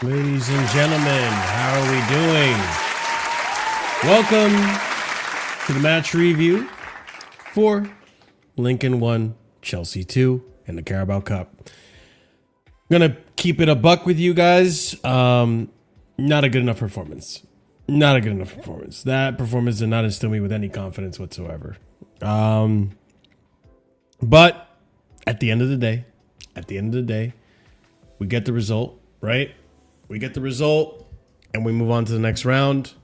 Ladies and gentlemen, how are we doing? Welcome to the match review for Lincoln 1, Chelsea 2 in the Carabao Cup. I'm gonna keep it a buck with you guys. Not a good enough performance. Not a good enough performance. That performance did not instill me with any confidence whatsoever. But at the end of the day, we get the result, right? We get the result and we move on to the next round.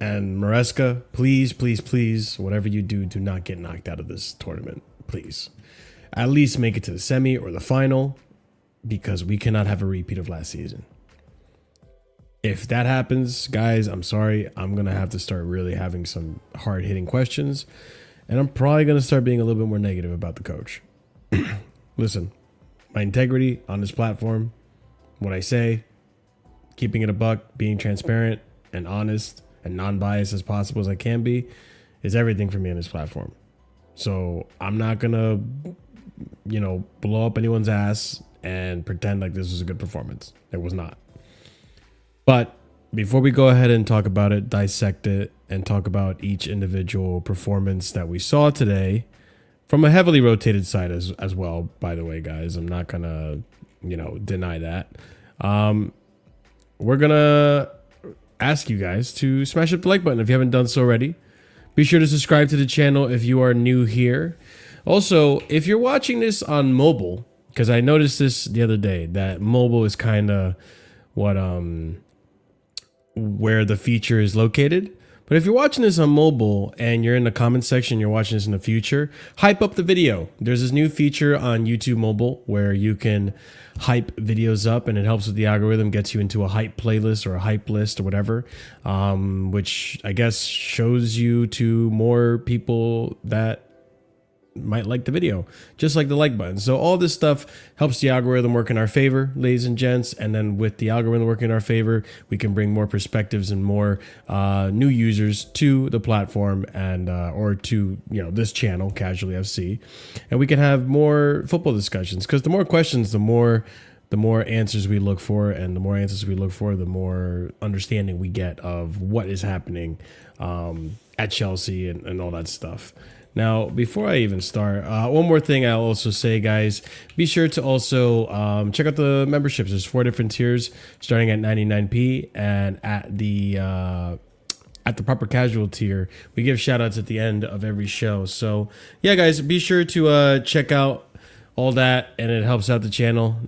And Maresca, please, please, please, whatever you do, do not get knocked out of this tournament. Please. At least make it to the semi or the final, because we cannot have a repeat of last season. If that happens, guys, I'm sorry. I'm going to have to start really having some hard-hitting questions. And I'm probably going to start being a little bit more negative about the coach. Listen, my integrity on this platform, what I say, keeping it a buck, being transparent and honest and non-biased as possible as I can be, is everything for me on this platform. So I'm not gonna, blow up anyone's ass and pretend like this was a good performance. It was not. But before we go ahead and talk about it, dissect it, and talk about each individual performance that we saw today from a heavily rotated side as well, by the way, guys, I'm not gonna, deny that. We're gonna ask you guys to smash up the like button if you haven't done so already. Be sure to subscribe to the channel if you are new here. Also, if you're watching this on mobile, because I noticed this the other day, that mobile is kind of what where the feature is located. But if you're watching this on mobile and you're in the comment section, you're watching this in the future, hype up the video. There's this new feature on YouTube mobile where you can hype videos up, and it helps with the algorithm, gets you into a hype playlist or a hype list or whatever, which I guess shows you to more people that might like the video, just like the like button. So all this stuff helps the algorithm work in our favor, ladies and gents. And then with the algorithm working in our favor, we can bring more perspectives and more new users to the platform and or to this channel, Casually FC, and we can have more football discussions, because the more questions, the more answers we look for, and the more answers we look for, the more understanding we get of what is happening at Chelsea and all that stuff. Now, before I even start, one more thing I'll also say, guys, be sure to also check out the memberships. There's 4 different tiers starting at 99p, and at the proper casual tier, we give shout outs at the end of every show. So yeah, guys, be sure to check out all that, and it helps out the channel.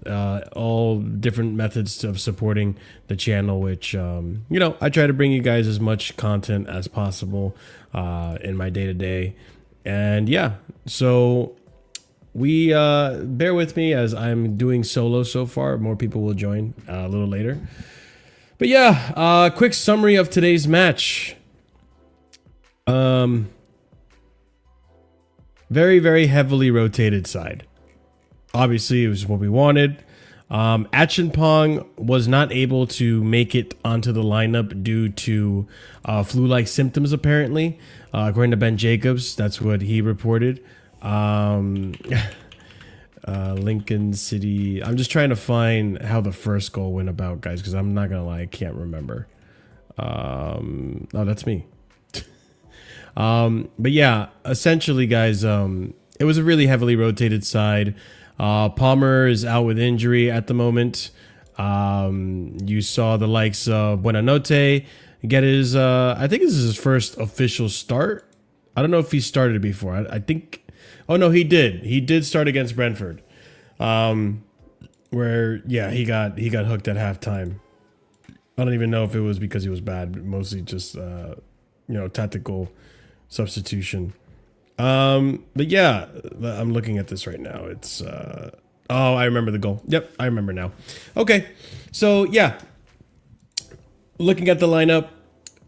All different methods of supporting the channel, which I try to bring you guys as much content as possible in my day-to-day. And yeah, so we bear with me as I'm doing solo so far. More people will join a little later. But yeah, quick summary of today's match. Very, very heavily rotated side. Obviously, it was what we wanted. Acheampong was not able to make it onto the lineup due to flu-like symptoms, apparently. According to Ben Jacobs, that's what he reported. Lincoln City. I'm just trying to find how the first goal went about, guys, because I'm not going to lie, I can't remember. Oh, that's me. But yeah, essentially, guys, it was a really heavily rotated side. Palmer is out with injury at the moment. You saw the likes of Buonannotte get his, I think this is his first official start. I don't know if he started before. I think, oh no, he did. He did start against Brentford. Where, yeah, he got hooked at halftime. I don't even know if it was because he was bad, but mostly just, tactical substitution. But yeah, I'm looking at this right now. It's, oh, I remember the goal. Yep, I remember now. Okay, so yeah, looking at the lineup,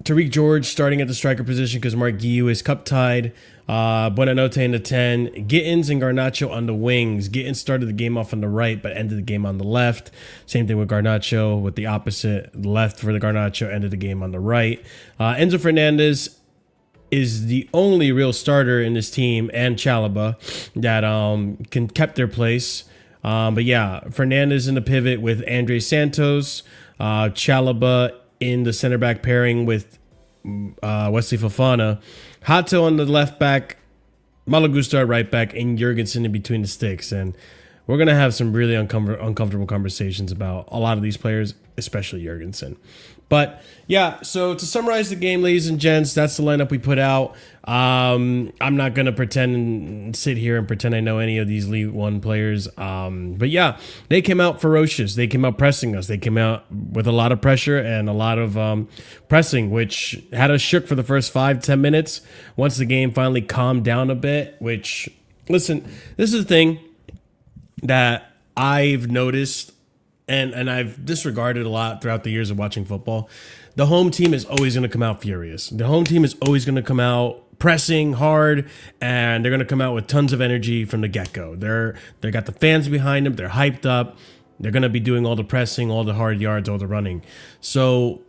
Tariq George starting at the striker position because Mark Guiu is cup tied. Buonannotte in the 10. Gittins and Garnacho on the wings. Gittins started the game off on the right, but ended the game on the left. Same thing with Garnacho, with the opposite left for the Garnacho, ended the game on the right. Enzo Fernandez is the only real starter in this team, and Chalobah, that kept their place. But yeah, Fernandez in the pivot with Andre Santos. Chalobah in the center back pairing with Wesley Fofana. Hato on the left back, Malagusta at right back, and Jurgensen in between the sticks. And we're going to have some really uncomfortable conversations about a lot of these players, especially Jurgensen. But yeah, so to summarize the game, ladies and gents, that's the lineup we put out. I'm not going to pretend and sit here and pretend I know any of these League One players. But yeah, they came out ferocious. They came out pressing us. They came out with a lot of pressure and a lot of pressing, which had us shook for the first 5-10 minutes. Once the game finally calmed down a bit, which, listen, this is the thing that I've noticed and I've disregarded a lot throughout the years of watching football. The home team is always going to come out furious. The home team is always going to come out pressing hard, and they're going to come out with tons of energy from the get-go. They got the fans behind them. They're hyped up. They're going to be doing all the pressing, all the hard yards, all the running. So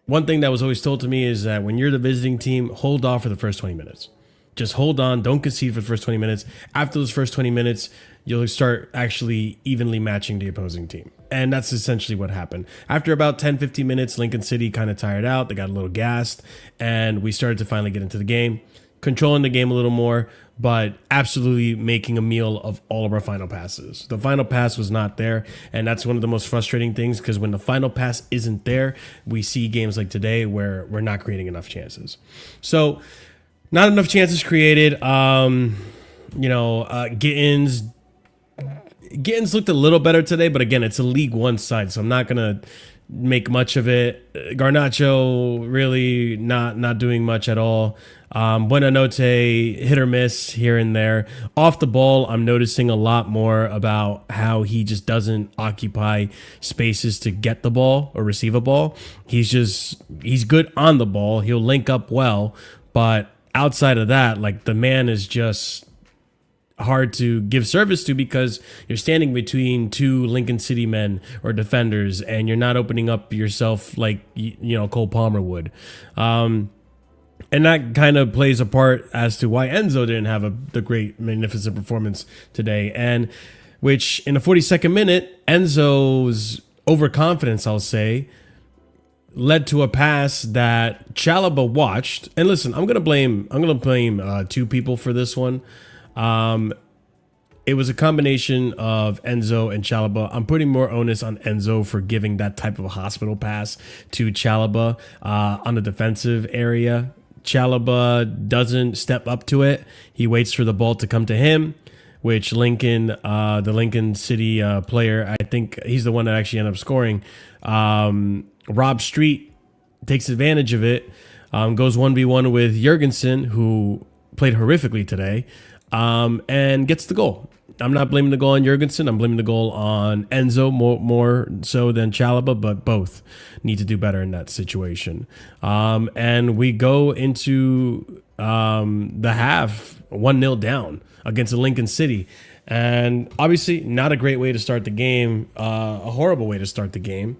one thing that was always told to me is that when you're the visiting team, hold off for the first 20 minutes. Just hold on. Don't concede for the first 20 minutes. After those first 20 minutes, you'll start actually evenly matching the opposing team. And that's essentially what happened. After about 10-15 minutes, Lincoln City kind of tired out. They got a little gassed, and we started to finally get into the game, controlling the game a little more, but absolutely making a meal of all of our final passes. The final pass was not there, and that's one of the most frustrating things, because when the final pass isn't there, we see games like today where we're not creating enough chances. So not enough chances created. Gittins looked a little better today, but again, it's a League One side, so I'm not gonna make much of it. Garnacho really not doing much at all. Buonannotte hit or miss here and there. Off the ball, I'm noticing a lot more about how he just doesn't occupy spaces to get the ball or receive a ball. He's good on the ball. He'll link up well, but outside of that, like, the man is just hard to give service to because you're standing between two Lincoln City men or defenders, and you're not opening up yourself like Cole Palmer would. And that kind of plays a part as to why Enzo didn't have the great, magnificent performance today. And which in the 42nd minute, Enzo's overconfidence, I'll say, led to a pass that Chalobah watched. And listen, I'm gonna blame two people for this one. It was a combination of Enzo and Chalobah. I'm putting more onus on Enzo for giving that type of a hospital pass to Chalobah on the defensive area. Chalobah doesn't step up to it. He waits for the ball to come to him, which the Lincoln City player, I think he's the one that actually ended up scoring. Rob Street takes advantage of it, goes 1v1 with Jurgensen, who played horrifically today, and gets the goal. I'm not blaming the goal on Jurgensen. I'm blaming the goal on Enzo more so than Chalobah, but both need to do better in that situation. And we go into the half 1-0 down against the Lincoln City. And obviously, not a great way to start the game, a horrible way to start the game.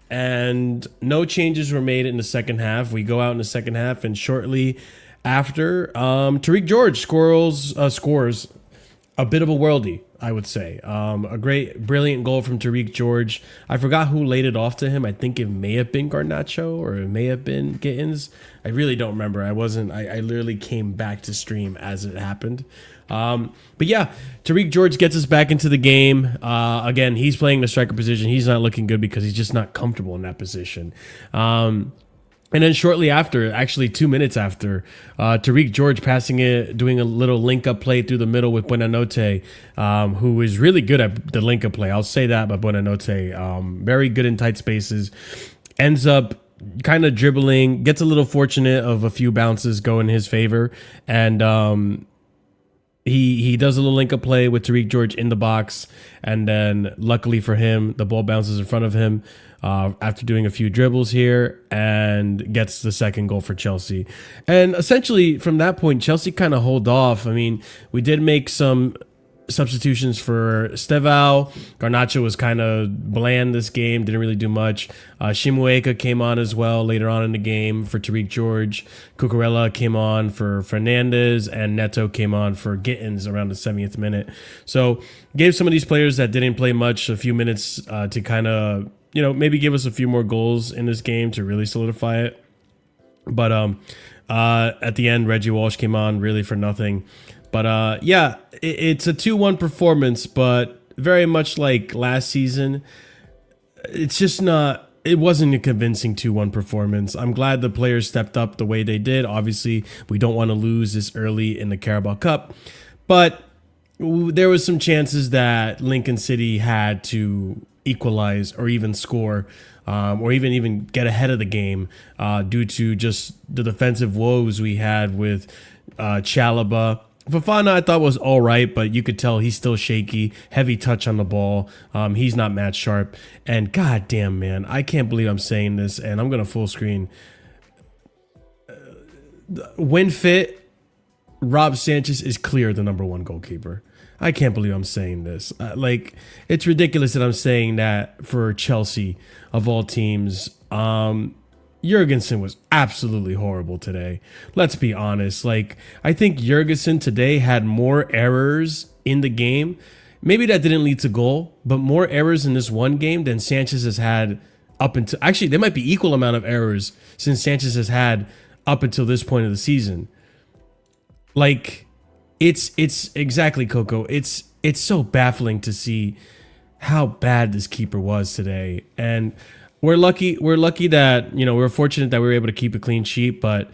And no changes were made in the second half. We go out in the second half, and shortly after, Tariq George scores a bit of a worldie, I would say. A brilliant goal from Tariq George. I forgot who laid it off to him. I think it may have been Garnacho or it may have been Gittins. I really don't remember. I literally came back to stream as it happened. But yeah, Tariq George gets us back into the game. Again, he's playing the striker position. He's not looking good because he's just not comfortable in that position. And then shortly after, actually 2 minutes after, Tariq George passing it, doing a little link-up play through the middle with Buonannotte, who is really good at the link-up play. I'll say that about Buonannotte. Very good in tight spaces. Ends up kind of dribbling, gets a little fortunate of a few bounces go in his favor. And he does a little link-up play with Tariq George in the box. And then luckily for him, the ball bounces in front of him. After doing a few dribbles here, and gets the second goal for Chelsea. And essentially from that point, Chelsea kind of hold off. I mean, we did make some substitutions for Stevao. Garnacho was kind of bland this game, didn't really do much. Shimueka came on as well later on in the game for Tariq George. Cucurella came on for Fernandez, and Neto came on for Gittins around the 70th minute. So gave some of these players that didn't play much a few minutes to kind of, maybe give us a few more goals in this game to really solidify it. But at the end, Reggie Walsh came on really for nothing. But yeah, it's a 2-1 performance, but very much like last season, it's just not, it wasn't a convincing 2-1 performance. I'm glad the players stepped up the way they did. Obviously, we don't want to lose this early in the Carabao Cup, but there was some chances that Lincoln City had to equalize or even score, or even get ahead of the game due to just the defensive woes we had with Chalobah. Fofana I thought was all right, but you could tell he's still shaky, heavy touch on the ball. He's not match sharp. And goddamn, man, I can't believe I'm saying this, and I'm going to full screen. When fit, Rob Sanchez is clear the #1 goalkeeper. I can't believe I'm saying this. It's ridiculous that I'm saying that for Chelsea, of all teams. Jurgensen was absolutely horrible today. Let's be honest. I think Jurgensen today had more errors in the game. Maybe that didn't lead to goal, but more errors in this one game than Sanchez has had up until... Actually, there might be equal amount of errors since Sanchez has had up until this point of the season. It's exactly, Coco. It's so baffling to see how bad this keeper was today. And we're lucky that, we're fortunate that we were able to keep a clean sheet, but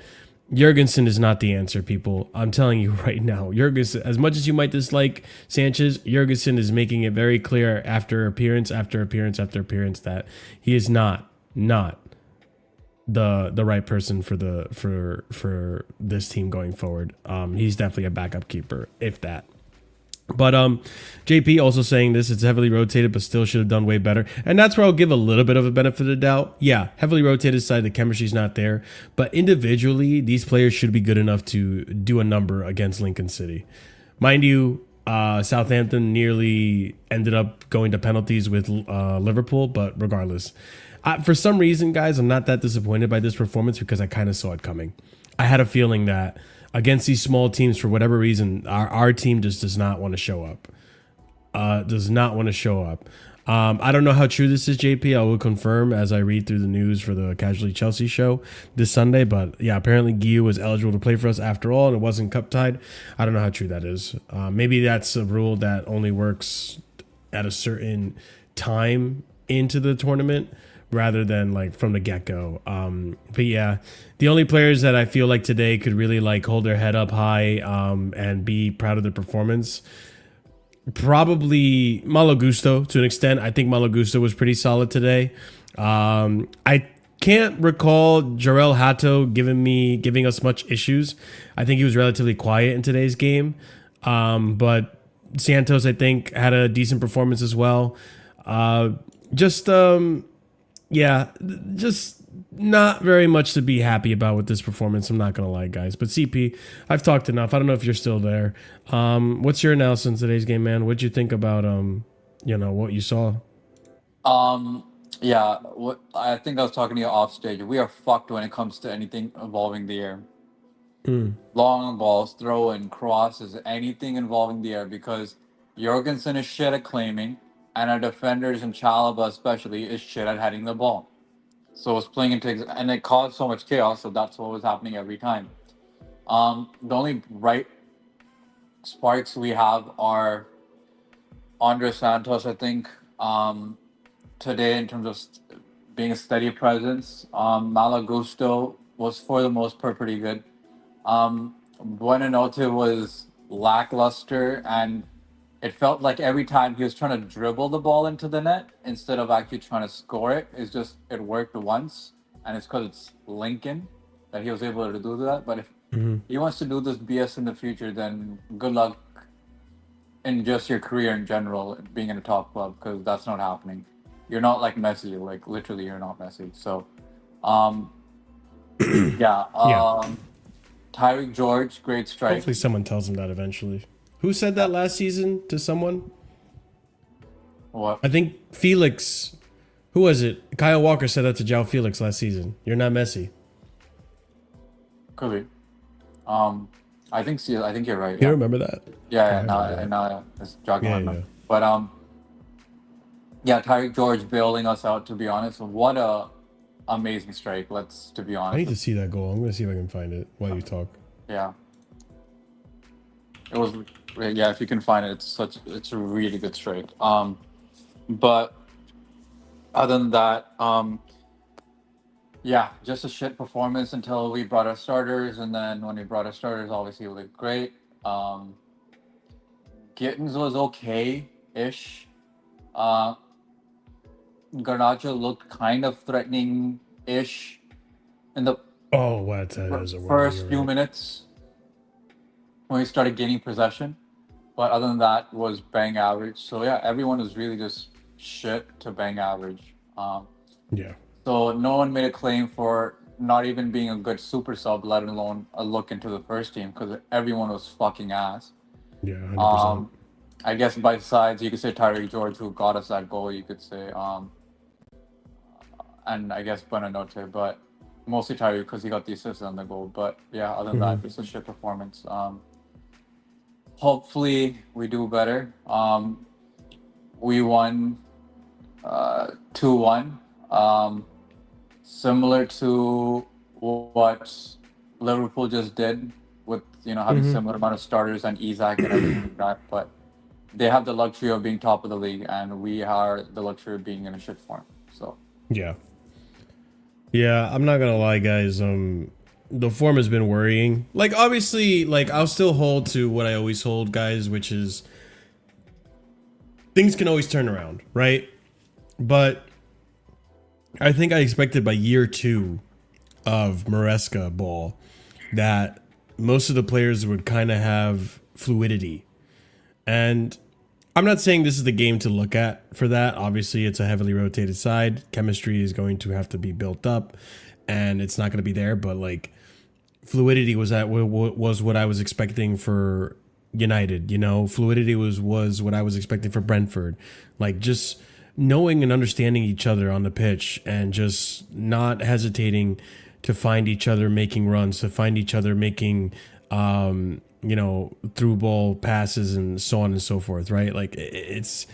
Jurgensen is not the answer, people. I'm telling you right now. Jurgensen, as much as you might dislike Sanchez, Jurgensen is making it very clear after appearance after appearance after appearance that he is not the right person for this team going forward. He's definitely a backup keeper, if that. But JP also saying this, it's heavily rotated, but still should have done way better. And that's where I'll give a little bit of a benefit of the doubt. Yeah, heavily rotated side, the chemistry's not there. But individually, these players should be good enough to do a number against Lincoln City. Mind you, Southampton nearly ended up going to penalties with Liverpool, but regardless. For some reason, guys, I'm not that disappointed by this performance because I kind of saw it coming. I had a feeling that against these small teams, for whatever reason, our team just does not want to show up. I don't know how true this is, JP. I will confirm as I read through the news for the Casually Chelsea show this Sunday. But yeah, apparently Guiu was eligible to play for us after all, and it wasn't cup tied. I don't know how true that is. Maybe that's a rule that only works at a certain time into the tournament, rather than from the get-go. But yeah, the only players that I feel like today could really hold their head up high and be proud of their performance, probably Malo Gusto to an extent. I think Malo Gusto was pretty solid today. I can't recall Jarell Hato giving us much issues. I think he was relatively quiet in today's game. But Santos, I think, had a decent performance as well. Yeah, just not very much to be happy about with this performance. I'm not gonna lie, guys. But CP, I've talked enough. I don't know if you're still there. What's your analysis in today's game, man? What'd you think about what you saw? Yeah, what I think I was talking to you off stage. We are fucked when it comes to anything involving the air. Mm. Long balls, throw in, crosses, anything involving the air because Jorgensen is shit at claiming, and our defenders and Chalaba especially is shit at heading the ball. So it's playing and it caused so much chaos. So that's what was happening every time. The only bright sparks we have are Andre Santos, I think. Today in terms of being a steady presence. Malagusto was for the most part pretty good. Buonannotte was lackluster, and it felt like every time he was trying to dribble the ball into the net instead of actually trying to score it. It's just it worked once, and it's because it's Lincoln that he was able to do that. But if he wants to do this BS in the future, then good luck in just your career in general, being in a top club, because that's not happening. You're not like Messi, like literally, you're not Messi. So, um, yeah, Yeah. Tyreek George, great strike. Hopefully, someone tells him that eventually. Who said that last season to someone? What? I think Felix. Who was it? Kyle Walker said that to João Felix last season. You're not Messi. Could be. I think you're right. You remember that? Yeah, now it's jogging my mind. But yeah, Tyreek George bailing us out. To be honest, what a amazing strike. To be honest. I need to see that goal. I'm gonna see if I can find it while you talk. Yeah. It was, yeah. If you can find it, it's a really good strike. But other than that, yeah, just a shit performance until we brought our starters, and then when we brought our starters, obviously it looked great. Gittins was okay-ish. Garnacho looked kind of threatening-ish in the first few minutes when we started gaining possession. But other than that, was bang average. So yeah, everyone was really just shit to bang average. Yeah. So no one made a claim for not even being a good super sub, let alone a look into the first team, because everyone was fucking ass. Yeah, 100%. I guess by sides, you could say Tyreek George, who got us that goal. You could say, and I guess Buonannotte, but mostly Tyreek because he got the assist on the goal. But yeah, other than that, it's a shit performance. Hopefully, we do better. We won 2-1. Similar to what Liverpool just did with having similar amount of starters and Isak and everything like that, but they have the luxury of being top of the league, and we are the luxury of being in a shit form. So yeah, I'm not gonna lie, guys. The form has been worrying. Like, obviously, like, I'll still hold to what I always hold, guys, which is things can always turn around, right? But I think I expected by year 2 of Maresca ball that most of the players would kind of have fluidity. And I'm not saying this is the game to look at for that. Obviously, it's a heavily rotated side. Chemistry is going to have to be built up, and it's not going to be there. But like, fluidity was what I was expecting for United. Fluidity was what I was expecting for Brentford. Like, just knowing and understanding each other on the pitch, and just not hesitating to find each other making runs, to find each other making through ball passes and so on and so forth, right? Like, it's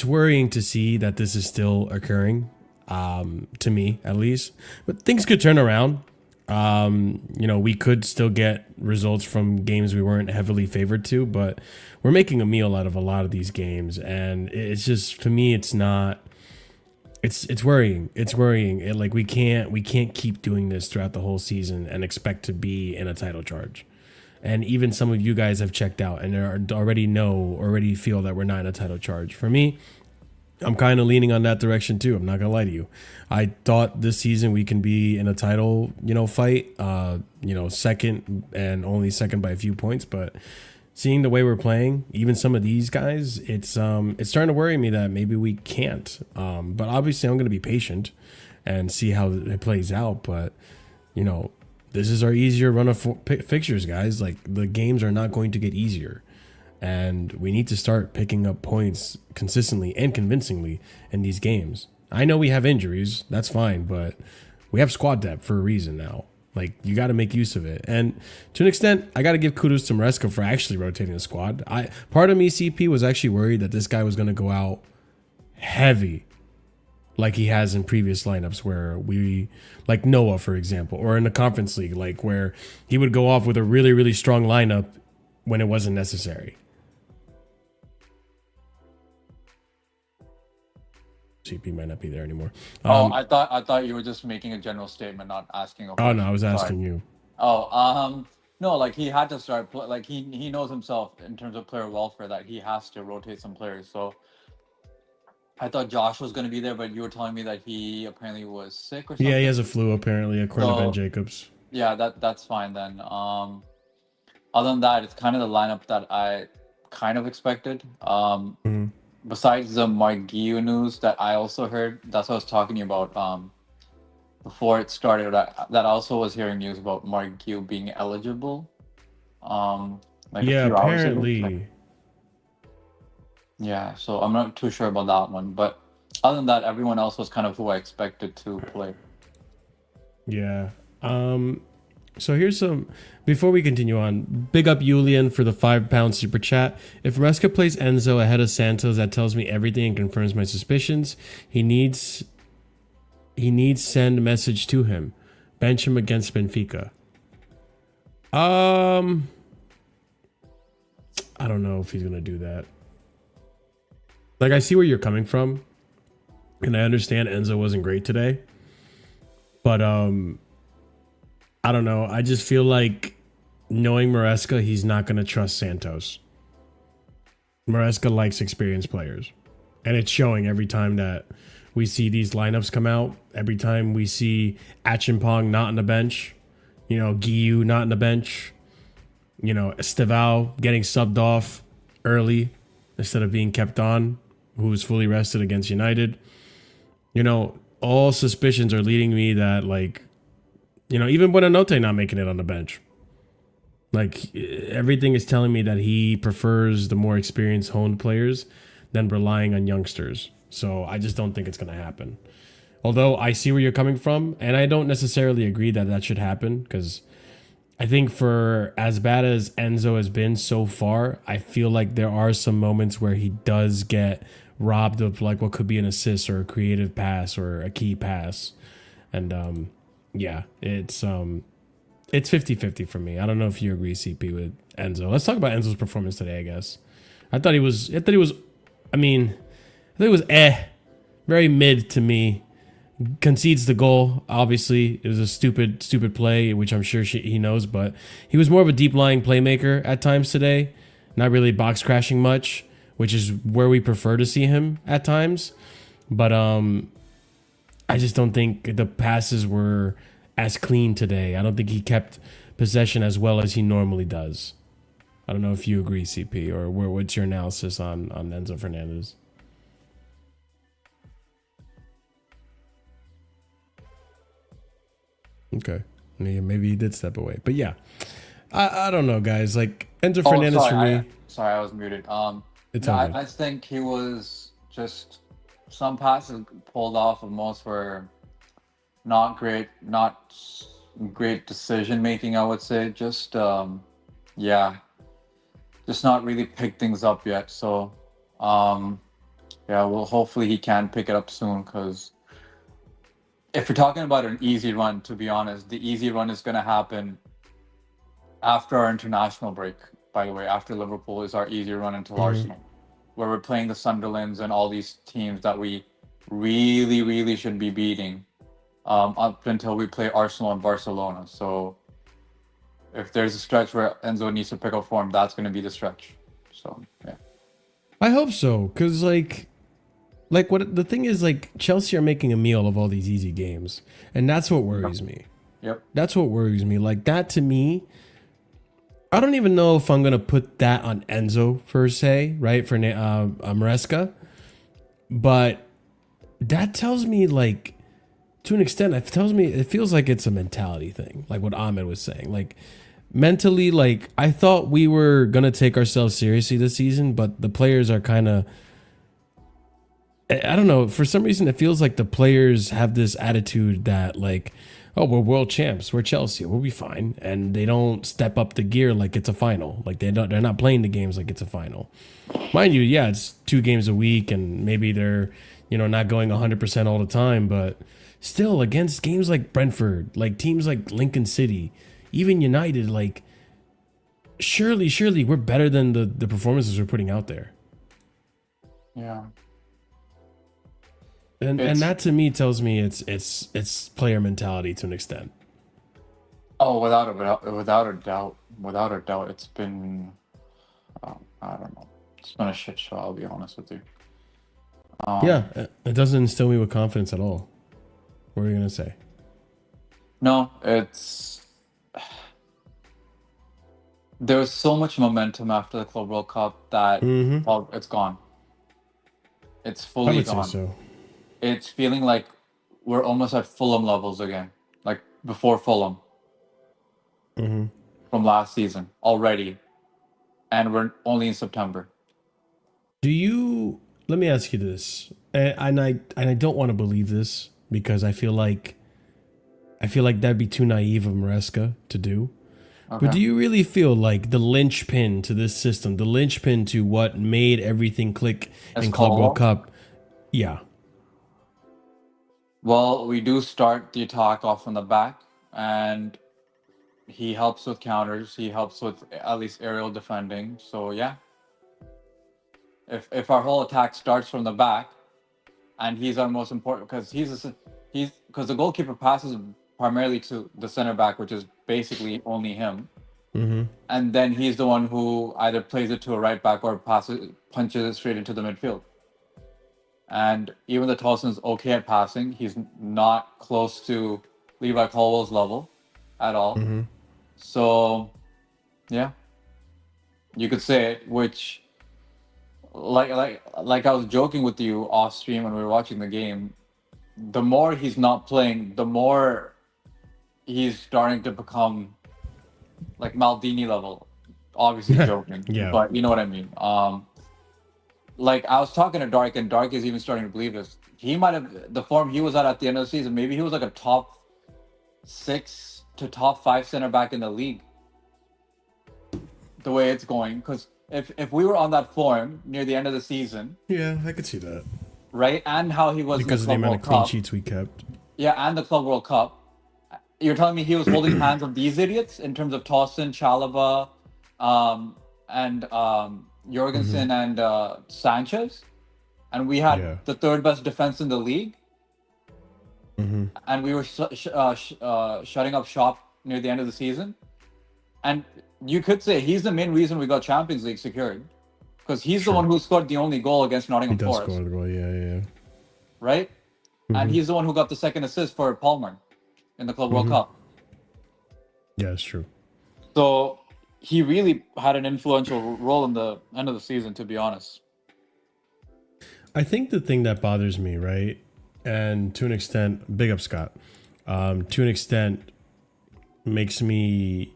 worrying to see that this is still occurring, to me at least. But things could turn around. We could still get results from games we weren't heavily favored to, but we're making a meal out of a lot of these games, and it's just, to me, it's not. It's worrying. It's worrying. Like, we can't keep doing this throughout the whole season and expect to be in a title charge. And even some of you guys have checked out and already feel that we're not in a title charge. For me, I'm kind of leaning on that direction too. I'm not gonna lie to you. I thought this season we can be in a title, fight, second, and only second by a few points. But seeing the way we're playing, even some of these guys, it's starting to worry me that maybe we can't. But obviously, I'm gonna be patient, and see how it plays out. But, you know, this is our easier run of fixtures, guys. Like, the games are not going to get easier. And we need to start picking up points consistently and convincingly in these games. I know we have injuries. That's fine. But we have squad depth for a reason now. Like, you got to make use of it. And to an extent, I got to give kudos to Maresca for actually rotating the squad. Part of me, CP, was actually worried that this guy was going to go out heavy like he has in previous lineups where like Noah, for example, or in the Conference League, like where he would go off with a really, really strong lineup when it wasn't necessary. CP might not be there anymore. I thought you were just making a general statement, not asking a question. Oh, no, I was asking you. No, like he had to start, like he knows himself in terms of player welfare that he has to rotate some players. So I thought Josh was going to be there, but you were telling me that he apparently was sick or something. Yeah, he has a flu apparently, according to Ben Jacobs. Yeah, that's fine then. Other than that, it's kind of the lineup that I kind of expected. Besides the Marguerite news that I also heard, that's what I was talking to you about before it started. That also was hearing news about Marguerite being eligible. Like yeah, a few hours apparently. ago. Yeah, so I'm not too sure about that one. But other than that, everyone else was kind of who I expected to play. Yeah. So here's some, before we continue on, big up Julian for the £5 super chat. If Maresca plays Enzo ahead of Santos, that tells me everything and confirms my suspicions. He needs send message to him. Bench him against Benfica. I don't know if he's going to do that. Like, I see where you're coming from, and I understand Enzo wasn't great today. But, I don't know. I just feel like, knowing Maresca, he's not going to trust Santos. Maresca likes experienced players. And it's showing every time that we see these lineups come out. Every time we see Achimpong not on the bench. You know, Guiu not on the bench. You know, Estevao getting subbed off early instead of being kept on, who was fully rested against United. You know, all suspicions are leading me that, like, you know, even Buonannotte not making it on the bench. Like, everything is telling me that he prefers the more experienced, honed players than relying on youngsters. So I just don't think it's going to happen. Although I see where you're coming from, and I don't necessarily agree that that should happen, because I think for as bad as Enzo has been so far, I feel like there are some moments where he does get robbed of like what could be an assist or a creative pass or a key pass. And yeah, it's 50-50 for me. I don't know if you agree, CP, with Enzo. Let's talk about Enzo's performance today, I guess. I thought he was very mid to me. Concedes the goal. Obviously, it was a stupid play, which I'm sure he knows, but he was more of a deep lying playmaker at times today. Not really box crashing much, which is where we prefer to see him at times. But I just don't think the passes were as clean today. I don't think he kept possession as well as he normally does. I don't know if you agree, CP, or what's your analysis on Enzo Fernandez? Okay. Maybe he did step away. But yeah, I don't know, guys. Like, Enzo Fernandez for me. Sorry, I was muted. It's I think he was just, some passes pulled off of most were not great decision making, I would say. Just yeah, just not really picked things up yet. So yeah, well, hopefully he can pick it up soon, because if you're talking about an easy run, to be honest, the easy run is going to happen after our international break. By the way, after Liverpool is our easy run until Arsenal, where we're playing the Sunderlands and all these teams that we really, really should be beating up until we play Arsenal and Barcelona. So if there's a stretch where Enzo needs to pick up form, that's going to be the stretch. So yeah, I hope so, because like what the thing is, like, Chelsea are making a meal of all these easy games, and that's what worries me. Yep, that's what worries me. Like, that to me, I don't even know if I'm gonna put that on Enzo per se, right? For Maresca, but that tells me, like, to an extent, it feels like it's a mentality thing, like what Ahmed was saying. Like mentally, like I thought we were gonna take ourselves seriously this season, but the players are kind of, I don't know, for some reason it feels like the players have this attitude that like, oh, we're world champs, we're Chelsea, we'll be fine, and they don't step up the gear like it's a final. Like they're not playing the games like it's a final. Mind you, yeah, it's 2 games a week, and maybe they're, not going 100% all the time, but still against games like Brentford, like teams like Lincoln City, even United, like surely we're better than the performances we're putting out there. Yeah. And that to me tells me it's player mentality to an extent. Oh, without a doubt, it's been, I don't know, it's been a shit show. I'll be honest with you. Yeah, it doesn't instill me with confidence at all. What are you gonna say? No, there's so much momentum after the Club World Cup that it's gone. It's I fully would say gone. so. It's feeling like we're almost at Fulham levels again, like before Fulham from last season already, and we're only in September. Let me ask you this, and I don't want to believe this because I feel like that'd be too naive of Maresca to do. Okay. But do you really feel like the linchpin to this system, the linchpin to what made everything click in Club World Cup? Yeah. Well, we do start the attack off from the back, and he helps with counters. He helps with at least aerial defending. So yeah, if our whole attack starts from the back, and he's our most important because because the goalkeeper passes primarily to the center back, which is basically only him. And then he's the one who either plays it to a right back or punches it straight into the midfield. And even though Tolson's okay at passing, he's not close to Levi Colwill's level at all. So, yeah, you could say it. Which, like I was joking with you off stream when we were watching the game. The more he's not playing, the more he's starting to become like Maldini level. Obviously joking, Yeah. but you know what I mean. Like I was talking to Dark, and Dark is even starting to believe this. He might have the form he was at the end of the season. Maybe he was like a top 6 to top 5 center back in the league. The way it's going, because if we were on that form near the end of the season, Yeah, I could see that. right, and how he was Because of in the the Club amount of World clean Cup, sheets we kept. yeah, and the Club World Cup, you're telling me he was holding hands with these idiots in terms of Towson, Chalobah, and Jorgensen and Sanchez, and we had the 3rd best defense in the league, and we were shutting up shop near the end of the season, and you could say he's the main reason we got Champions League secured, because he's the one who scored the only goal against Nottingham He does Forest, score the goal, yeah. right? And he's the one who got the 2nd assist for Palmer in the Club World Cup. Yeah, it's true. So he really had an influential role in the end of the season, to be honest. I think the thing that bothers me, right, and to an extent, big up Scott, to an extent makes me...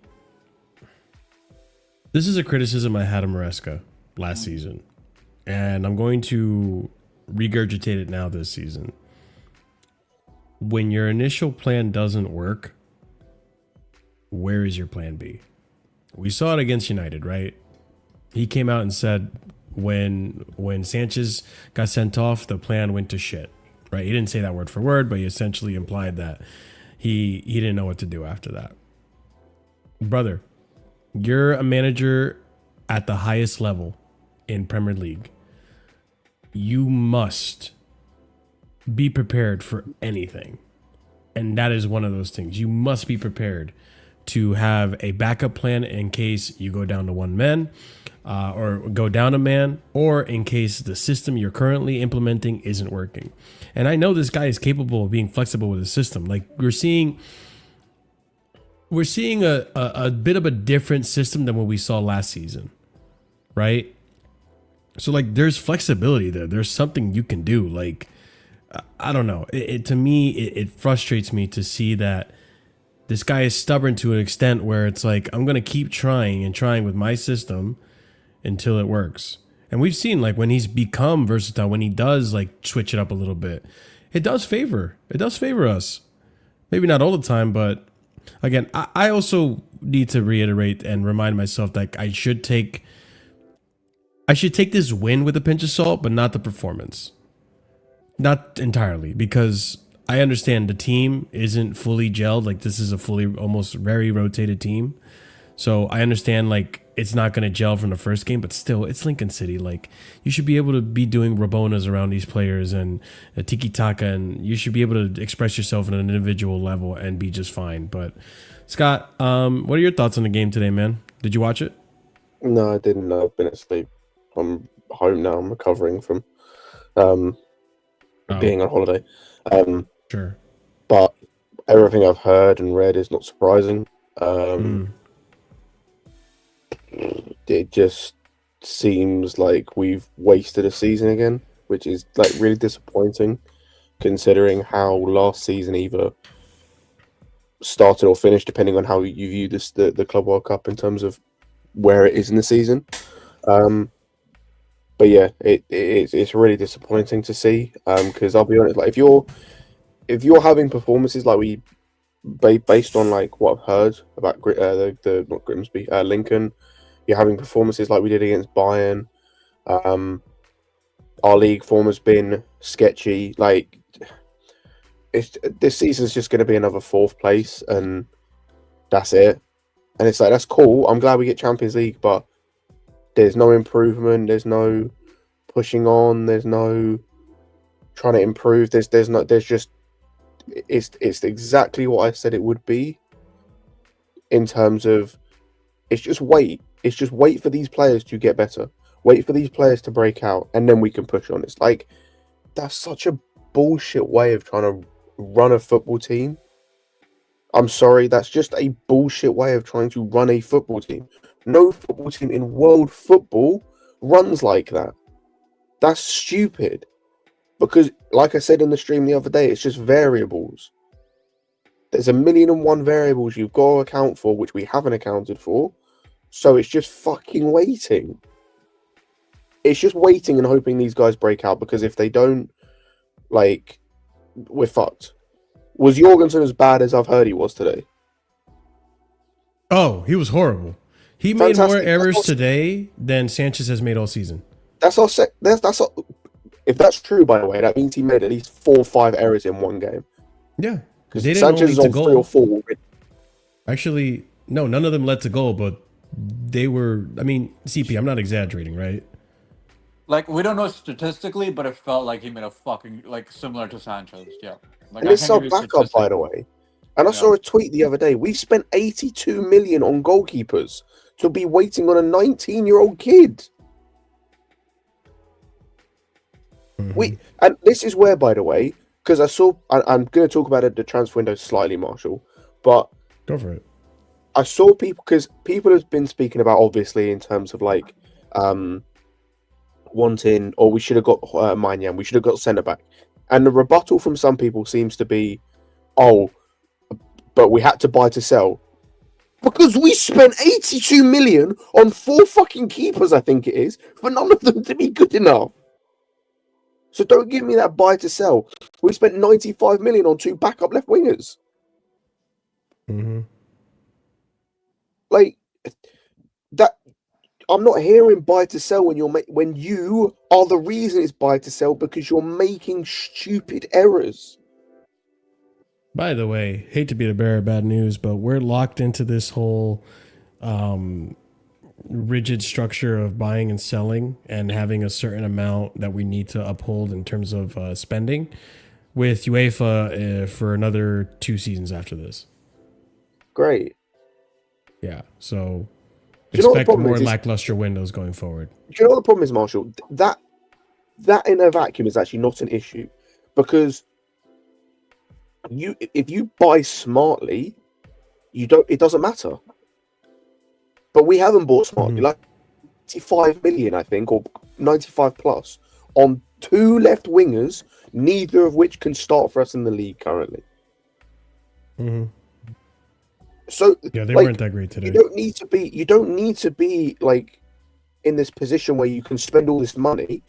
This is a criticism I had of Maresca last season, and I'm going to regurgitate it now this season. When your initial plan doesn't work, where is your plan B? We saw it against United, right? He came out and said when Sanchez got sent off, the plan went to shit, right? He didn't say that word for word, but he essentially implied that he didn't know what to do after that. Brother, you're a manager at the highest level in Premier League. You must be prepared for anything. And that is one of those things. You must be prepared to have a backup plan in case you go down to one man, or go down a man, or in case the system you're currently implementing isn't working. And I know this guy is capable of being flexible with his system. Like we're seeing a bit of a different system than what we saw last season, right? So like there's flexibility there. There's something you can do. Like I don't know. To me, it frustrates me to see that this guy is stubborn to an extent where it's like, I'm going to keep trying and trying with my system until it works. And we've seen like when he's become versatile, when he does like switch it up a little bit, it does favor us. Maybe not all the time, but again, I also need to reiterate and remind myself that I should take this win with a pinch of salt, but not the performance. Not entirely, because I understand the team isn't fully gelled. Like this is a fully, almost very rotated team. So I understand like it's not going to gel from the first game, but still, it's Lincoln City. Like you should be able to be doing Rabonas around these players and tiki taka, and you should be able to express yourself on an individual level and be just fine. But Scott, what are your thoughts on the game today, man? Did you watch it? No, I didn't. I've been asleep. I'm home now. I'm recovering from being on holiday. Sure. But everything I've heard and read is not surprising. It just seems like we've wasted a season again, which is like really disappointing, considering how last season either started or finished, depending on how you view this the Club World Cup in terms of where it is in the season. But yeah, it's really disappointing to see. Because I'll be honest, like if you're having performances like we based on like what I've heard about the not Grimsby, Lincoln, you're having performances like we did against Bayern. Our league form has been sketchy. Like this season's just going to be another fourth place, and that's it. And it's like that's cool. I'm glad we get Champions League, but there's no improvement. There's no pushing on. There's no trying to improve. There's just it's exactly what I said it would be. In terms of, it's just wait. It's just wait for these players to get better. Wait for these players to break out, and then we can push on. It's like that's such a bullshit way of trying to run a football team. I'm sorry, that's just a bullshit way of trying to run a football team. No football team in world football runs like that. That's stupid. Because, like I said in the stream the other day, it's just variables. There's 1,000,001 variables you've got to account for, which we haven't accounted for. So it's just fucking waiting. It's just waiting and hoping these guys break out, because if they don't, like, we're fucked. Was Jorgensen as bad as I've heard he was today? Oh, he was horrible. He made more errors today than Sanchez has made all season. That's if that's true, by the way, that means he made at least 4 or 5 errors in one game. Yeah, because Sanchez is on 3 or 4. Actually, no, none of them led to goal, but they were. I mean, CP, I'm not exaggerating, right? Like we don't know statistically, but it felt like he made a fucking like similar to Sanchez. Yeah. Like, and it's our backup, by the way. And I saw a tweet the other day. We spent 82 million on goalkeepers to be waiting on a 19-year-old kid. Mm-hmm. And this is where, by the way, because I'm going to talk about the transfer window slightly, Marshall, but go for it. I saw people, because people have been speaking about, obviously, in terms of like wanting, or we should have got Maignan, we should have got centre back. And the rebuttal from some people seems to be, oh, but we had to buy to sell. Because we spent 82 million on 4 fucking keepers, I think it is, for none of them to be good enough. So don't give me that buy to sell. We spent 95 million on 2 backup left wingers. Mm-hmm. Like, that, I'm not hearing buy to sell when you are the reason it's buy to sell, because you're making stupid errors. By the way, hate to be the bearer of bad news, but we're locked into this whole rigid structure of buying and selling and having a certain amount that we need to uphold in terms of spending with UEFA for another 2 seasons after this. Great. Yeah, so expect more lackluster windows going forward. Do you know what the problem is, Marshall? That in a vacuum is actually not an issue, because if you buy smartly, it doesn't matter. But we haven't bought smartly. Like 95 million, I think, or 95 plus on 2 left wingers. neither of which can start for us in the league currently. Mm-hmm. So yeah, they like, weren't that great today. You don't need to be like in this position where you can spend all this money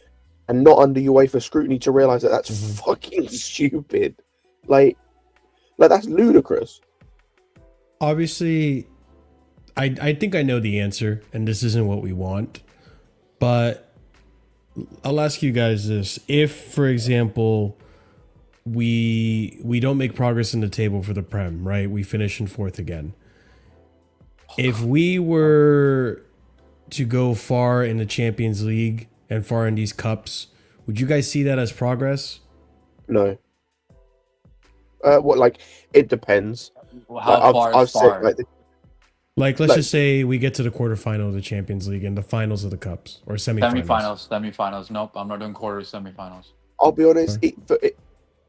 and not under UEFA scrutiny to realize that that's fucking stupid. Like that's ludicrous. Obviously, I think I know the answer, and this isn't what we want. But I'll ask you guys this: if, for example, we don't make progress in the table for the Prem, right? We finish in 4th again. If we were to go far in the Champions League and far in these cups, would you guys see that as progress? No. What, like, it depends. How far is far? Like, let's just say we get to the quarterfinal of the Champions League and the finals of the cups, or semifinals. Semifinals. Nope, I'm not doing quarters. Semifinals. I'll be honest.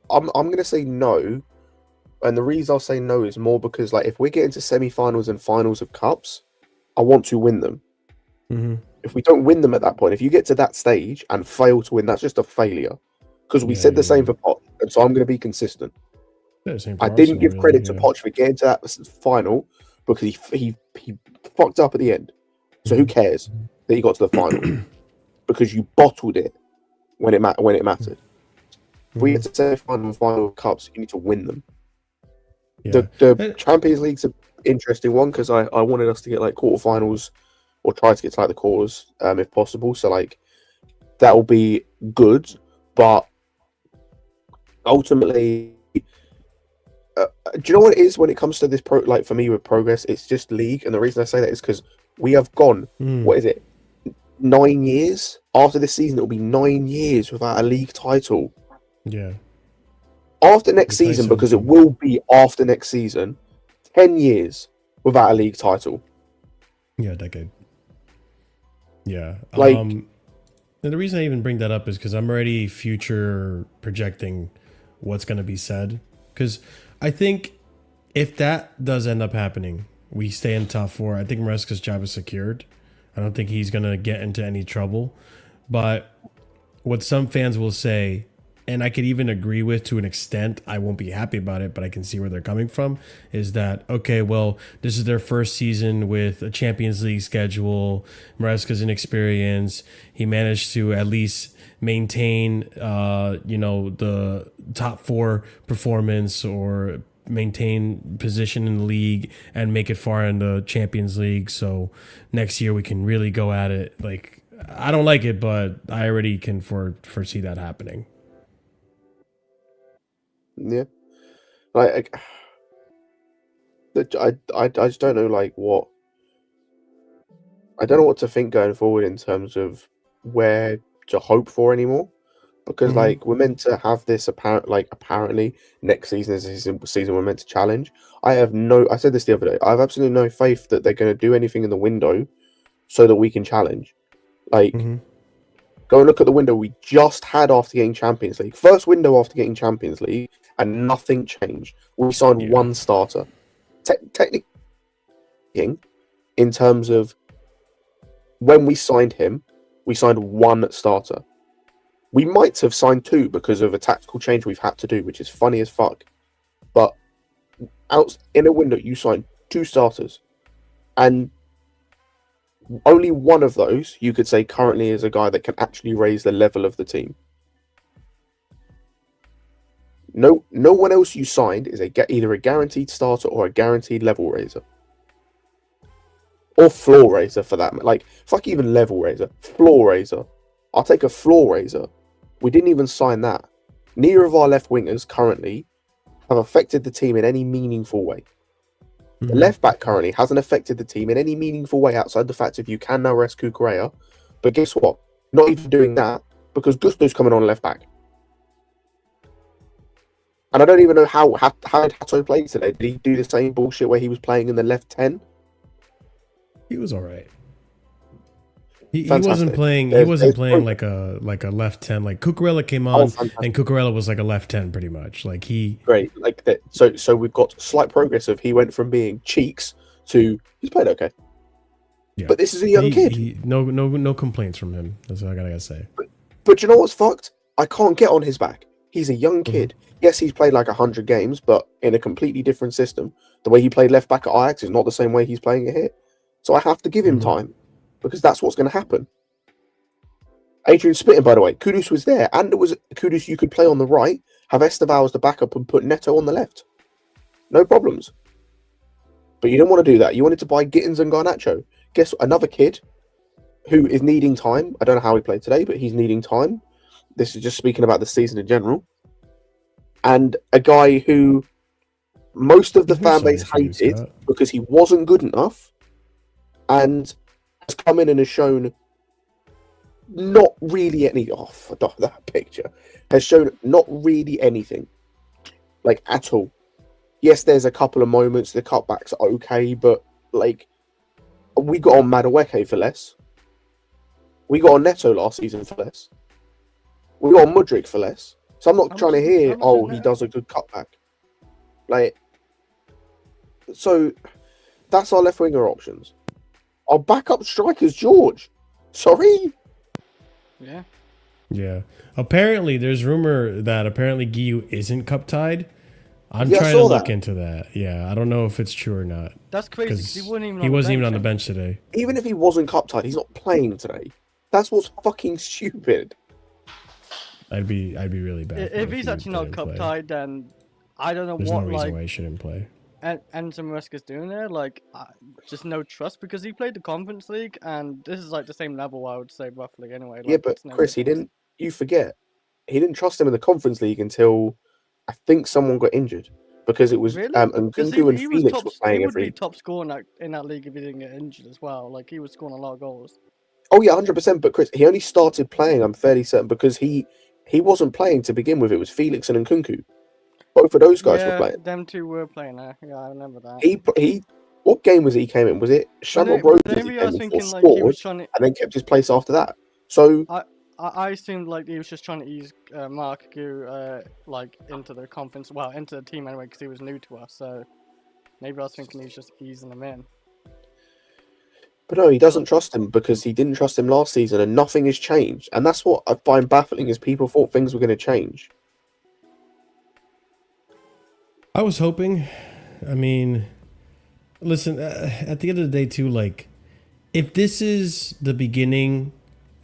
I'm gonna say no, and the reason I'll say no is more because, like, if we get into semifinals and finals of cups, I want to win them. Mm-hmm. If we don't win them at that point, if you get to that stage and fail to win, that's just a failure. Because we said the same for Poch, and so I'm going to be consistent. I didn't give credit to Poch for getting to that final because he fucked up at the end. So who cares that he got to the final? Because you bottled it when it mattered. If we get to semi-final and final cups, you need to win them. Yeah. The Champions League's an interesting one because I wanted us to get like quarterfinals or try to get to like the quarters if possible. So like that will be good, but ultimately, do you know what it is when it comes to this like for me with progress? It's just league, and the reason I say that is because we have gone. What is it? 9 years after this season. It'll be 9 years without a league title. Yeah. After next season, because it will be after next season, 10 years without a league title. Yeah, decade. Yeah. Like, and the reason I even bring that up is because I'm already future projecting what's going to be said. Because I think if that does end up happening, we stay in top 4. I think Maresca's job is secured. I don't think he's going to get into any trouble. But what some fans will say, and I could even agree with to an extent, I won't be happy about it, but I can see where they're coming from, is that, okay, well, this is their first season with a Champions League schedule. Maresca's inexperienced. He managed to at least maintain, the top 4 performance or maintain position in the league and make it far in the Champions League. So next year we can really go at it. Like, I don't like it, but I already can foresee that happening. Yeah, like I just don't know what to think going forward in terms of where to hope for anymore, because like we're meant to have this apparently next season is a season we're meant to challenge. I said this the other day. I have absolutely no faith that they're going to do anything in the window so that we can challenge. Like. Go and look at the window we just had after getting Champions League. First window after getting Champions League, and nothing changed. We signed one starter. Technically, in terms of when we signed him, we signed one starter. We might have signed 2 because of a tactical change we've had to do, which is funny as fuck. But out in a window, you signed 2 starters. And only one of those you could say currently is a guy that can actually raise the level of the team. No one else you signed is either a guaranteed starter or a guaranteed level raiser. Or floor raiser for that. Like, fuck even level raiser. Floor raiser. I'll take a floor raiser. We didn't even sign that. Neither of our left wingers currently have affected the team in any meaningful way. The left back currently hasn't affected the team in any meaningful way outside the fact if you can now rest Cucurella. But guess what? Not even doing that because Gusto's coming on left back. And I don't even know how did Hato play today. Did he do the same bullshit where he was playing in the left 10? He was all right. He wasn't playing. He wasn't playing like a left 10. Like Cucurella came on, and Cucurella was like a left 10 pretty much. Like great. Like that. So we've got slight progress of he went from being cheeks to he's played okay. Yeah. But this is a young kid. No complaints from him. That's all I gotta say. But you know what's fucked? I can't get on his back He's a young kid. Yes, he's played like 100 games, but in a completely different system. The way he played left back at Ajax is not the same way he's playing it here. So I have to give him time because that's what's going to happen. Adrian Spitting, by the way, Kudus was there, and it was Kudus you could play on the right, have Esteval as the backup, and put Neto on the left. No problems. But you didn't want to do that. You wanted to buy Gittins and Garnacho. Guess what? Another kid who is needing time. I don't know how he played today, but he's needing time. This is just speaking about the season in general. And a guy who most of the fan base hated because he wasn't good enough and has come in and has shown not really any that picture has shown not really anything, like, at all. Yes, there's a couple of moments, the cutbacks are okay, but like, we got on Madueke for less. We got on Neto last season for less. We got on Mudryk for less. So I'm not trying to hear, he does a good cutback. Like, so that's our left winger options. Our backup striker's George. Sorry? Yeah. Yeah. Apparently, there's rumor that apparently Guiu isn't cup tied. I'm trying to look into that. Yeah, I don't know if it's true or not. That's crazy. 'Cause he wasn't even on the bench today. Even if he wasn't cup tied, he's not playing today. That's what's fucking stupid. I'd be really bad. If he's actually not cup tied, then I don't know There's what no reason why he shouldn't play. Enzo Fernandez doing there. Like, just no trust because he played the Conference League, and this is like the same level, I would say, roughly. Anyway. Like, yeah, but Chris, he didn't. You forget, he didn't trust him in the Conference League until I think someone got injured because it was really? And Kunku and Felix were playing every. He would be top scorer in that league if he didn't get injured as well. Like, he was scoring a lot of goals. Oh yeah, 100%. But Chris, he only started playing, I'm fairly certain, because he wasn't playing to begin with. It was Felix and Nkunku. Both of those guys were playing. Them two were playing there. Yeah, I remember that. He what game was it he came in? Was it Shamrock Rovers? Maybe I was thinking like he was trying to, and then kept his place after that. So I assumed like he was just trying to ease Mark Gu like into the conference, into the team anyway, because he was new to us. So maybe I was thinking he was just easing them in. But no, he doesn't trust him because he didn't trust him last season, and nothing has changed. And that's what I find baffling: is people thought things were going to change. I was hoping. I mean, listen, at the end of the day, too, like, if this is the beginning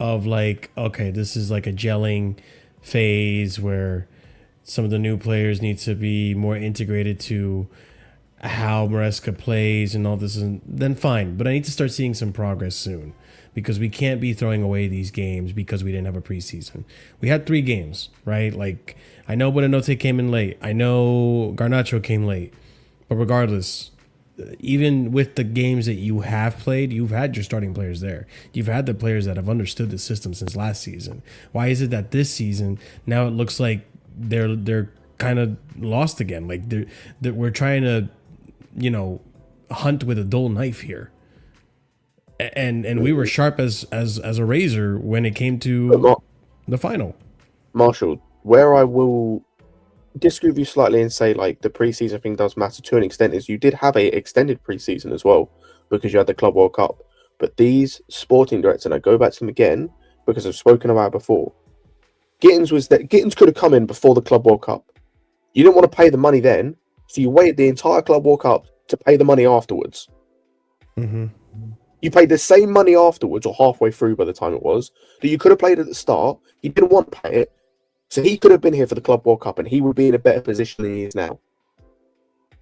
of, like, okay, this is like a gelling phase where some of the new players need to be more integrated to how Maresca plays and all this, and then fine. But I need to start seeing some progress soon because we can't be throwing away these games because we didn't have a preseason. We had 3 games, right? Like, I know Buonannotte came in late. I know Garnacho came late. But regardless, even with the games that you have played, you've had your starting players there. You've had the players that have understood the system since last season. Why is it that this season, now it looks like they're kind of lost again? Like, we're trying to, hunt with a dull knife here. And we were sharp as a razor when it came to the final. Marshall, where I will disagree with you slightly and say, like, the preseason thing does matter to an extent is you did have a extended preseason as well because you had the Club World Cup. But these sporting directors, and I go back to them again because I've spoken about it before, Gittins could have come in before the Club World Cup. You didn't want to pay the money then, so you waited the entire Club World Cup to pay the money afterwards. Mm-hmm. You paid the same money afterwards, or halfway through by the time it was, that you could have played at the start. You didn't want to pay it. So he could have been here for the Club World Cup and he would be in a better position than he is now.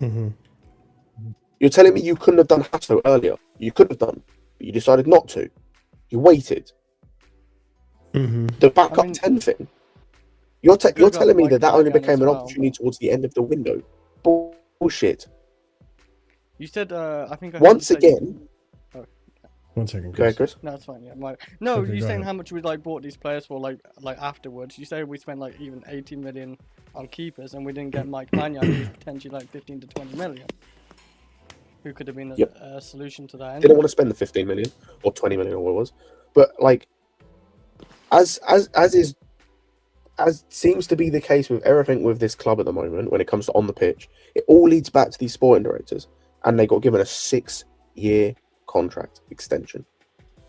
Mm-hmm. You're telling me you couldn't have done Hato earlier? You could have done, but you decided not to. You waited. Mm-hmm. The backup 10 thing. You're telling me that only became an opportunity towards the end of the window. Bullshit. You said, I think... Once again... One second, Chris. Go ahead, Chris. No, it's fine. Yeah, you're saying how much we bought these players for like afterwards. You say we spent like even 18 million on keepers, and we didn't get Mike Mannion, who's potentially like 15 to 20 million. Who could have been a solution to that? Anyway. Didn't want to spend the 15 million or 20 million or what it was, but like, as seems to be the case with everything with this club at the moment, when it comes to on the pitch, it all leads back to these sporting directors, and they got given a 6-year contract extension.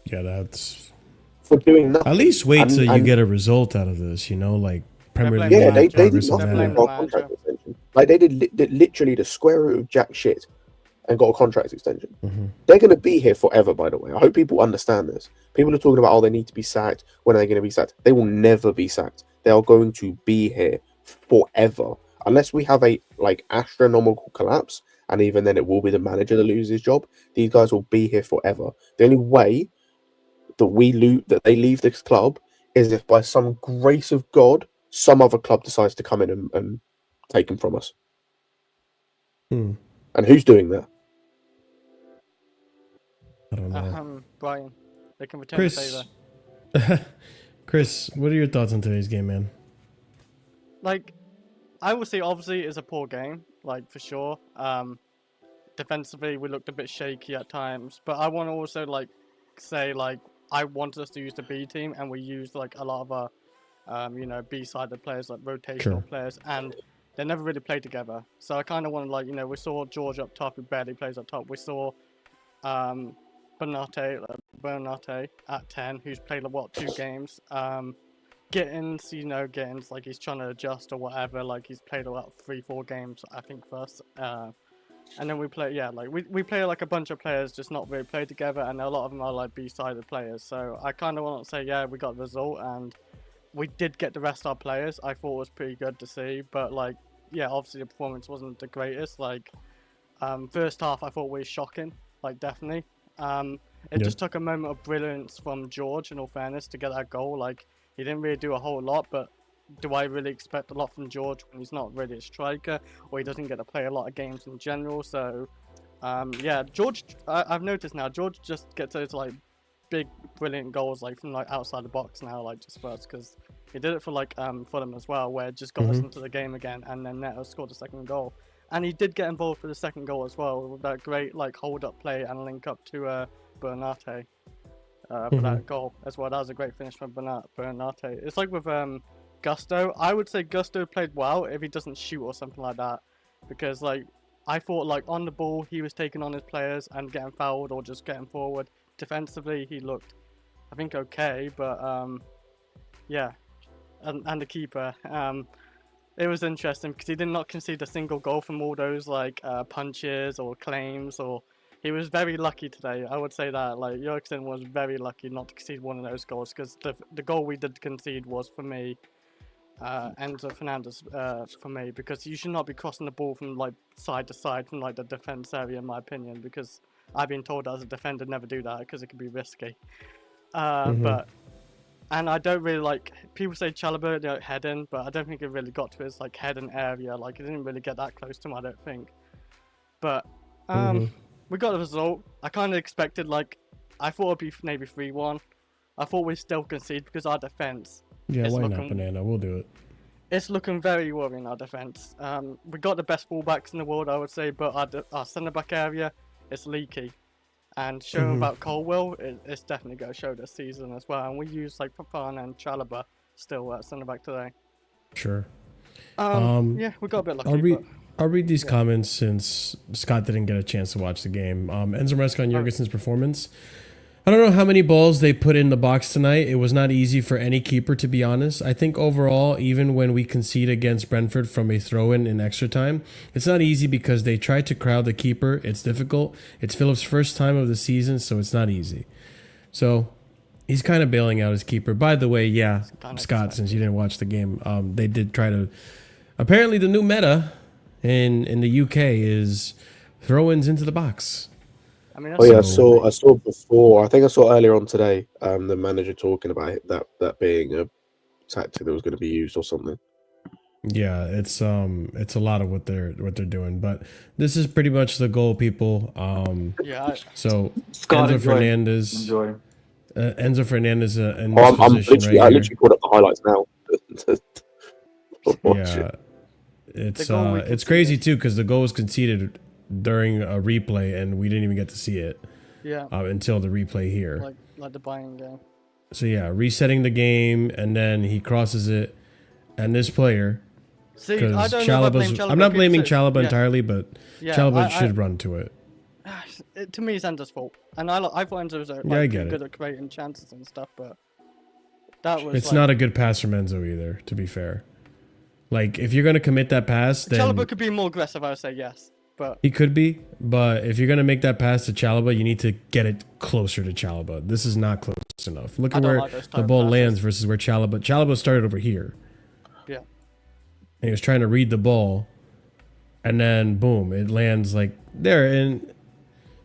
Yeah, that's for doing nothing. At least wait till you get a result out of this, like Premier They're League Yeah, blaming the they progress did in They're nothing blaming and that. the got a contract manager. extension. Like they did literally the square root of jack shit and got a contract extension. Mhm. They're going to be here forever, by the way. I hope people understand this. People are talking about, oh, they need to be sacked. When are they going to be sacked? They will never be sacked. They are going to be here forever. Unless we have a like astronomical collapse, and even then it will be the manager that loses his job. These guys will be here forever. The only way that they leave this club is if by some grace of God, some other club decides to come in and take them from us. Hmm. And who's doing that? I don't know. Brighton. They can return the Chris, favour. Chris, what are your thoughts on today's game, man? Like, I would say obviously it's a poor game, like for sure. Defensively we looked a bit shaky at times, but I want to also like say like I wanted us to use the B team, and we used like a lot of our you know, B-sided players, like rotational Sure. players, and they never really played together. So I kind of want to like, you know, we saw George up top, who barely plays up top. We saw Buonannotte at 10, who's played like, what, 2 games. Gittins, you know, Gittins, like he's trying to adjust or whatever. Like he's played about 3-4 games, I think, first. And then we play, yeah, like we play like a bunch of players just not really play together, and a lot of them are like B-sided players. So I kind of want to say, yeah, we got the result, and we did get the rest of our players. I thought it was pretty good to see, but like, yeah, obviously the performance wasn't the greatest. Like, first half I thought we were shocking, like definitely. It just took a moment of brilliance from George, in all fairness, to get that goal. Like, he didn't really do a whole lot, but do I really expect a lot from George when he's not really a striker, or he doesn't get to play a lot of games in general? So, yeah, George, I've noticed now, George just gets those like big, brilliant goals like from like outside the box now, like just for us, because he did it for like Fulham as well, where it just got us into the game again, and then Neto scored the second goal. And he did get involved for the second goal as well, with that great like hold-up play and link up to Buonannotte for that goal as well. That was a great finish from Buonannotte. It's like with Gusto. I would say Gusto played well if he doesn't shoot or something like that, because like I thought like on the ball he was taking on his players and getting fouled or just getting forward. Defensively he looked, I think, okay, but yeah, and the keeper. It was interesting because he did not concede a single goal from all those like punches or claims, or he was very lucky today. I would say that like Jurgensen was very lucky not to concede one of those goals, because the goal we did concede was, for me, Enzo Fernandez, for me, because you should not be crossing the ball from like side to side from like the defense area, in my opinion, because I've been told as a defender never do that because it can be risky. But and I don't really like, people say Chalobah, you know, heading, but I don't think it really got to his like heading area. Like it didn't really get that close to him, I don't think. But we got the result. I kind of expected, like, I thought it'd be maybe 3-1. I thought we'd still concede because our defense. Yeah, why not, Banana? We'll do it. It's looking very worrying, our defense. We got the best fullbacks in the world, I would say, but our centre back area is leaky. And showing about Colwill, it's definitely going to show this season as well. And we use like Fafana and Chalobah still at centre back today. Sure. Yeah, we got a bit lucky. I'll read these comments since Scott didn't get a chance to watch the game. Enzo Maresca on Jurgensen's performance. I don't know how many balls they put in the box tonight. It was not easy for any keeper, to be honest. I think overall, even when we concede against Brentford from a throw-in in extra time, it's not easy because they tried to crowd the keeper. It's difficult. It's Phillips' first time of the season, so it's not easy. So he's kind of bailing out his keeper. By the way, yeah, Scott, since you didn't watch the game, they did try to... Apparently the new meta in the UK is throw-ins into the box. I mean, I saw before. I think I saw earlier on today the manager talking about it, that being a tactic that was going to be used or something. Yeah, it's a lot of what they're doing, but this is pretty much the goal, people. So Scott, Enzo Fernandez, Enzo Fernandez in this position I literally pulled up the highlights now. Yeah, it's crazy too because the goal was conceded during a replay and we didn't even get to see it. Yeah. Until the replay here. Like the Bayern game. So yeah, resetting the game and then he crosses it, and this player. See, I don't know about Chalobah. I'm not blaming Chalobah entirely, but Chalobah should run to it. To me, it's Enzo's fault, and I thought Enzo was good at creating chances and stuff, but that was. It's not a good pass from Enzo either, to be fair. Like, if you're going to commit that pass, then Chalobah could be more aggressive, I would say yes. But he could be. But if you're going to make that pass to Chalobah, you need to get it closer to Chalobah. This is not close enough. Look I at don't where like those the type ball passes. lands versus where Chalobah started over here. Yeah. And he was trying to read the ball. And then, boom, it lands like there. And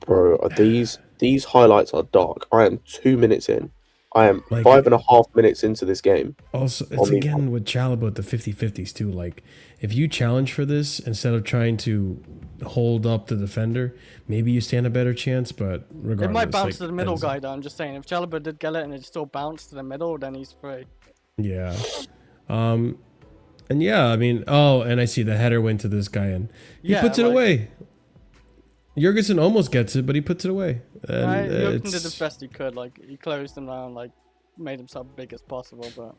Bro, these highlights are dark. I am 2 minutes in. I am Like- 5.5 minutes into this game. also, it's again with Chalobah with the 50-50s too. Like, if you challenge for this instead of trying to hold up the defender, maybe you stand a better chance. But regardless, it might bounce like, to the middle Enzo- guy, though. I'm just saying, if Chalobah did get it and it still bounced to the middle, then he's free. Yeah. And yeah, I mean, and I see the header went to this guy and he Yeah, puts it like- away. Jurgensen almost gets it, but he puts it away. And Right, Jurgen it's- did the best he could. Like, he closed him down, like, made himself big as possible. But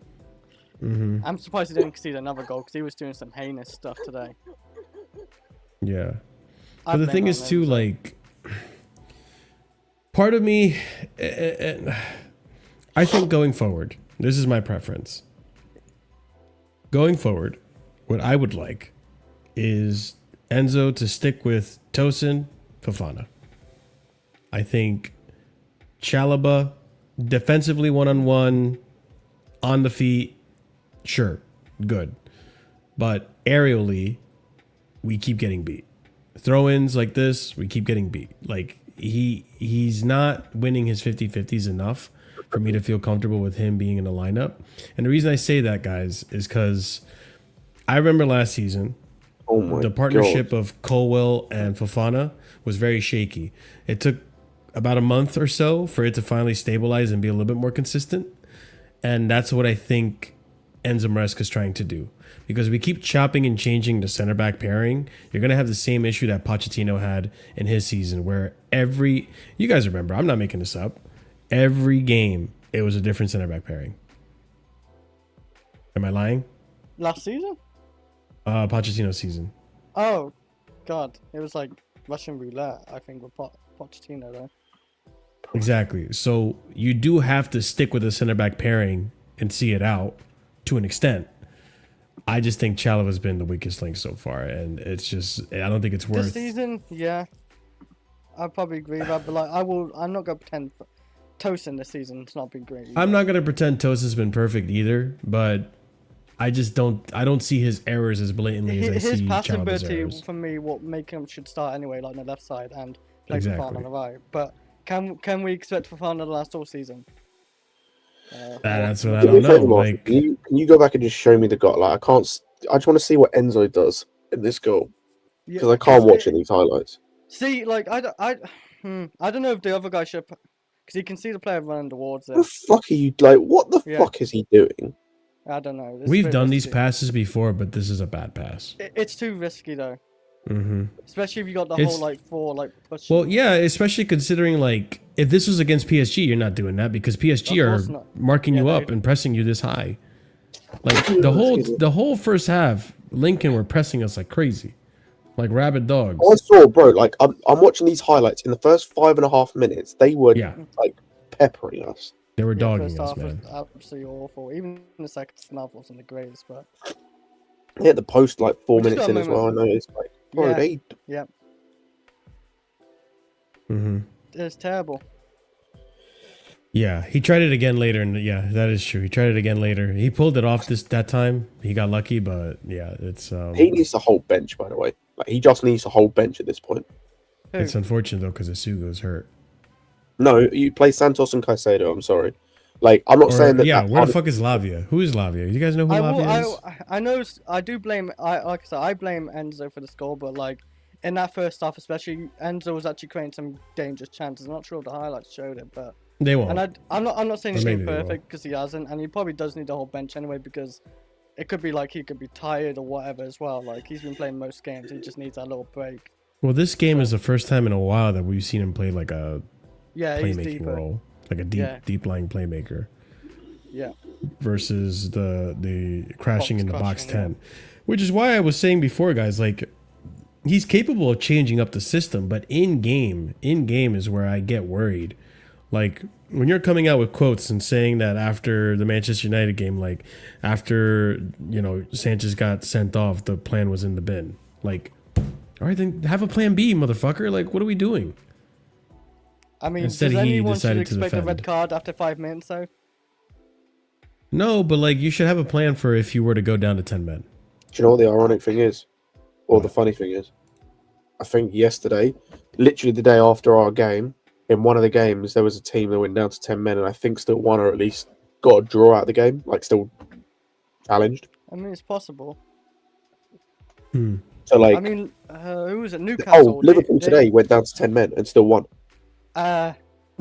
Mhm. I'm surprised he didn't concede another goal because he was doing some heinous stuff today. Yeah. I But the blame thing him is too, Enzo. like, part of me, and I think going forward, this is my preference. Going forward, what I would like is Enzo to stick with Tosin, Fofana. I think Chalobah defensively one-on-one, on the feet, sure, good. But aerially, we keep getting beat. Throw-ins like this, we keep getting beat. Like, he's not winning his 50-50s enough for me to feel comfortable with him being in the lineup. And the reason I say that, guys, is because I remember last season, Oh my the partnership God. of Colwill and Fofana was very shaky. It took about a month or so for it to finally stabilize and be a little bit more consistent. And that's what I think Enzo Maresca is trying to do. Because we keep chopping and changing the center back pairing, you're going to have the same issue that Pochettino had in his season, where you guys remember, I'm not making this up, every game it was a different center back pairing. Am I lying? Last season? Pochettino's season. Oh, God. It was like Russian roulette, I think, with Pochettino, though. Exactly. So you do have to stick with the center back pairing and see it out to an extent. I just think Chalobah's been the weakest link so far, and it's just, I don't think it's This worth. season, yeah. I probably agree with that, but like, I'm not going to pretend Tosin this season has not been great. Either. I'm not gonna pretend Tosin's been perfect either, but I just don't see his errors as blatantly as I His see passing Chalobah's ability, errors. for me, what make him should start anyway, like on the left side and play Exactly. Fofana on the right. But can we expect Fofana to last all season? That's what I Do me don't a favour, know. Martin. Like, Can you go back and just show me the goal? Like, I just want to see what Enzo does in this goal because I can't watch any highlights. See, like I don't know if the other guy should, because you can see the player running towards What it. the fuck are you like? What the Yeah. fuck is he doing? I don't know. It's a we've bit done these risky. passes before, but this is a bad pass. It's too risky though, Mm-hmm. especially if you got the It's- whole like four like push. Well, yeah, especially considering like if this was against PSG, you're not doing that because PSG Of are course not. marking Yeah, you they- up and pressing you this high. Like the whole first half, Lincoln were pressing us like crazy, like rabid dogs. I saw, bro. Like, I'm watching these highlights. In the first 5.5 minutes, they were Yeah. like peppering us. They were Yeah, dogging first us, half was man. absolutely awful. Even the second half wasn't the greatest, but They hit the post like 4 We just minutes got in a as well. I moment. noticed. Like, bro, Yeah. they yeah, Mm-hmm. it's terrible. Yeah, he tried it again later, and yeah, that is true. He tried it again later. He pulled it off that time. He got lucky, but yeah, it's he needs to hold bench. By the way, like he just needs to hold bench at this point. Who? it's unfortunate though because Asugo's hurt. No, you play Santos and Caicedo. I'm sorry. Like, I'm not Or, saying that. yeah, that where the part fuck is Lavia? Who is Lavia? You guys know who I, will, Lavia is? I know I do blame like I said I blame Enzo for the score, but like in that first half especially, Enzo was actually creating some dangerous chances. I'm not sure if the highlights showed it, but They won't. and I'm not saying Or he's maybe been they will. perfect because he hasn't, and he probably does need the whole bench anyway because it could be like he could be tired or whatever as well. Like he's been playing most games, he just needs that little break. Well, this game is the first time in a while that we've seen him play like a Yeah, he's playmaking deeper. role, like a deep lying playmaker, Yeah, versus the crashing Box in the box crashing, yeah. 10, which is why I was saying before, guys, like he's capable of changing up the system, but in game is where I get worried Like when you're coming out with quotes and saying that after the Manchester United game, like after Sanchez got sent off, the plan was in the bin. Like, all right, then have a plan B, motherfucker. Like, what are we doing? I mean, Instead, does he anyone should decided to expect a defend. red card after 5 minutes though? No, but like you should have a plan for if you were to go down to 10 men. Do you know what the ironic thing is? Or the funny thing is? I think yesterday, literally the day after our game, in one of the games, there was a team that went down to 10 men and I think still won or at least got a draw out of the game, like still challenged. I mean, it's possible. So like, I mean, who was it? Newcastle. Liverpool today went down to 10 men and still won.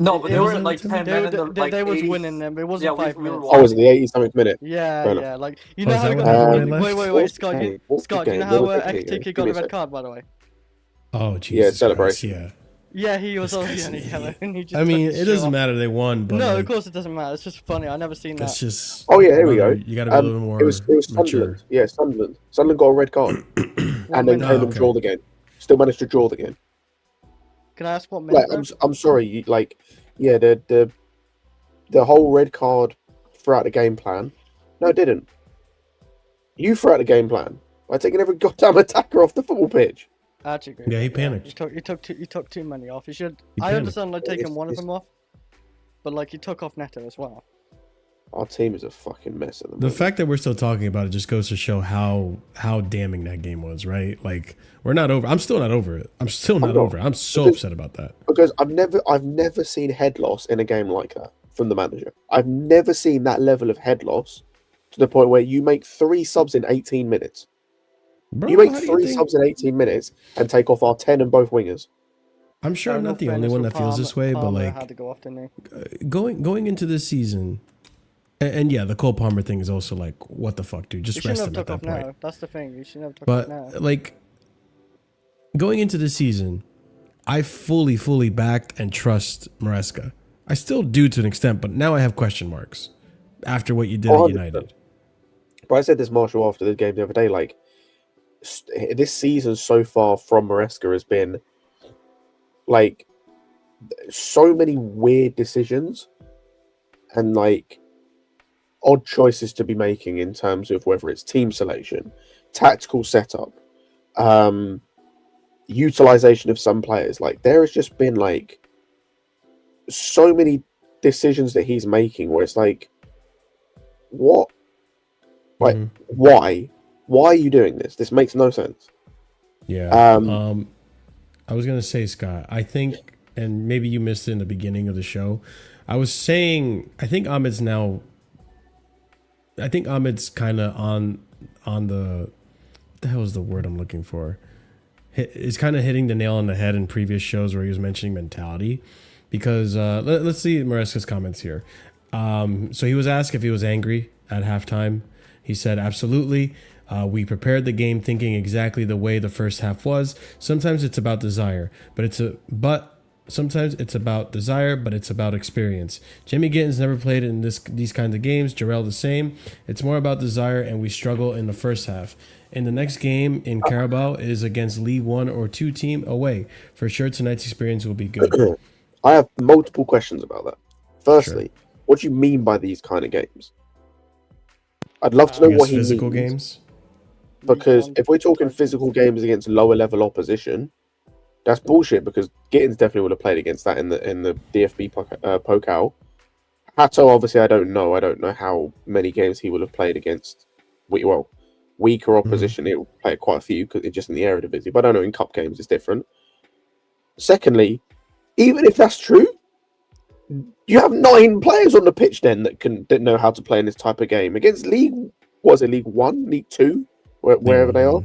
No, but they was were on like the 10 men in the like they was 80s. winning them. It wasn't 5 minutes. Oh, was it the 80-something minute? Yeah, Fair yeah. Like you Oh, know is how that we what got. happened when I left? Wait, Scott. Scott, do you know how XTK got a red card, by the way? Oh, Jesus celebration. Christ, Yeah, he was already on a yellow, and he just. I mean, took his it shirt doesn't off. matter. They won, but No, like, of course it doesn't matter. It's just funny. I never seen that. it's just. Oh yeah, here we go. You got to be a little more It was mature. Sunderland. Yeah, Sunderland. Sunderland got a red card and then came and draw the game. Still managed to draw the game. Can I ask what Like, minute? I'm sorry. Like, yeah, the whole red card throughout the game plan. No, it didn't. You throughout the game plan by taking every goddamn attacker off the football pitch. I actually agree. Yeah, he with panicked. that. He took too many off. He should. He I panicked. understand like taking It's- one of it's- them off, but like he took off Neto as well. Our team is a fucking mess at the The moment. fact that we're still talking about it just goes to show how damning that game was, right? Like we're not over. I'm still not over it. I'm still not not. over it. I'm so Because- upset about that. Because I've never seen head loss in a game like that from the manager. I've never seen that level of head loss to the point where you make 3 subs in 18 minutes. Bro, You make how do 3 think- subs in 18 minutes and take off our 10 and both wingers. I'm sure I'm No not the only fairness one with that feels this way, but Palmer like had to go off, didn't he? going into this season, and yeah, the Cole Palmer thing is also like, what the fuck, dude? You Just shouldn't rest have him at took that off point. now. That's the thing. You shouldn't have took off now. But like going into the season, I fully backed and trust Maresca. I still do to an extent, but now I have question marks after what you did at 100%. United. But I said this, Marshall, after the game the other day, like, this season so far from Maresca has been, like, so many weird decisions and, like, odd choices to be making in terms of whether it's team selection, tactical setup, utilization of some players. Like, there has just been, like, so many decisions that he's making where it's like, what? Like, Mhm. why? Why are you doing this? This makes no sense. Yeah. I was gonna say, Scott, I think, and maybe you missed it in the beginning of the show. I was saying, I think Ahmed's kind of on the, what the hell is the word I'm looking for? Is kind of hitting the nail on the head in previous shows where he was mentioning mentality, because let's see Maresca's comments here. So he was asked if he was angry at halftime. He said, absolutely. We prepared the game thinking exactly the way the first half was. Sometimes it's about desire, but sometimes it's about desire, but it's about experience. Jimmy Gittins never played in these kinds of games. Jarrell the same. It's more about desire, and we struggle in the first half. In the next game in Carabao is against League 1 or 2 team away. For sure, tonight's experience will be good. I have multiple questions about that. Firstly, what do you mean by these kind of games? I'd love to know what he Physical means. games. Because if we're talking physical games against lower level opposition, that's bullshit. Because Gittins definitely would have played against that in the DFB Pokal. Hato, obviously, I don't know. I don't know how many games he would have played against. Weaker opposition. He'll play quite a few because it's just in the Eredivisie. But I don't know. In cup games, it's different. Secondly, even if that's true, you have 9 players on the pitch then that know how to play in this type of game against League 1, League 2. Wherever they are,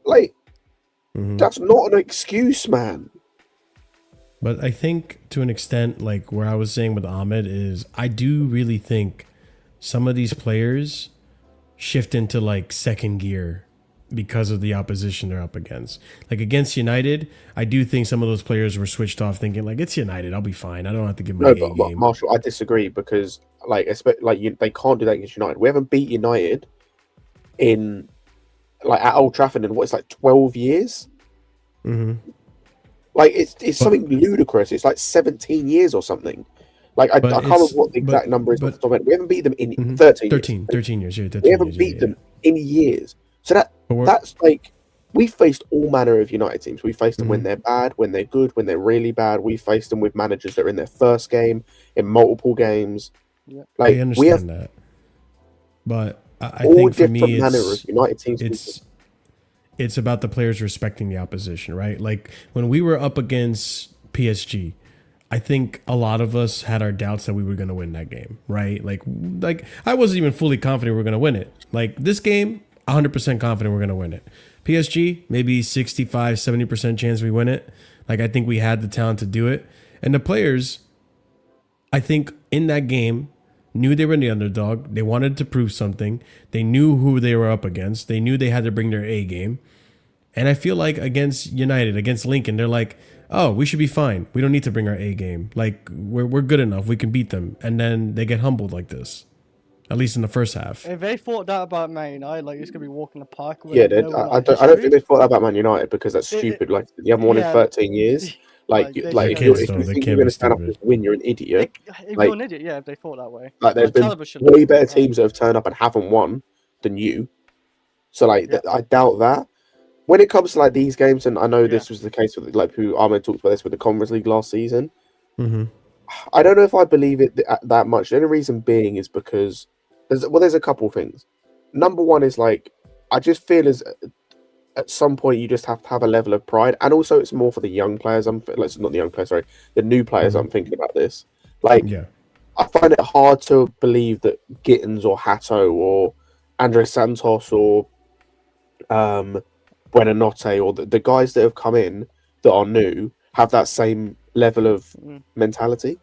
like, that's not an excuse, man. But I think to an extent, like where I was saying with Ahmed is, I do really think some of these players shift into like second gear because of the opposition they're up against. Like against United, I do think some of those players were switched off, thinking like, it's United, I'll be fine. I don't have to give my A But game. Marshall, I disagree because they can't do that against United. We haven't beat United in at Old Trafford in 12 years. Like it's something ludicrous. It's like 17 years or something. Like I can't remember what the exact number is off the top of my head. We haven't beat them in 13 years. 13 years. Yeah, 13 we haven't years, beat them in years. So that's like we faced all manner of United teams. We faced them when they're bad, when they're good, when they're really bad. We faced them with managers that are in their first game, in multiple games. Yeah. Like, I understand that, but I think for me, manner of United teams. It's about the players respecting the opposition, right? Like when we were up against PSG, I think a lot of us had our doubts that we were going to win that game, right? Like I wasn't even fully confident we were going to win it. Like this game, 100% confident we're going to win it. PSG, maybe 65, 70% chance we win it. Like I think we had the talent to do it. And the players, I think in that game, knew they were the underdog. They wanted to prove something. They knew who they were up against. They knew they had to bring their A game. And I feel like against United, against Lincoln, they're like, oh, we should be fine. We don't need to bring our A game. Like, we're good enough. We can beat them. And then they get humbled like this, at least in the first half. If they thought that about Man United, like, it's going to be walking the park. Yeah, I don't think they thought that about Man United because that's stupid. Like, you haven't won in 13 years. Like if you think you're going to stand up and win, you're an idiot. If you're an idiot, yeah, if they thought that way. Like, there's been way better teams that have turned up and haven't won than you. So, like, I doubt that. When it comes to, like, these games, and I know this was the case with, like, who Ahmed talked about this with the Conference League last season. I don't know if I believe it that much. The only reason being is because, there's a couple things. Number one is, like, I just feel as at some point you just have to have a level of pride, and also it's more for the young players. Not the young players, sorry, the new players. I'm thinking about this. Like, I find it hard to believe that Gittins or Hato or Andres Santos or Buonannotte or the guys that have come in that are new have that same level of mentality.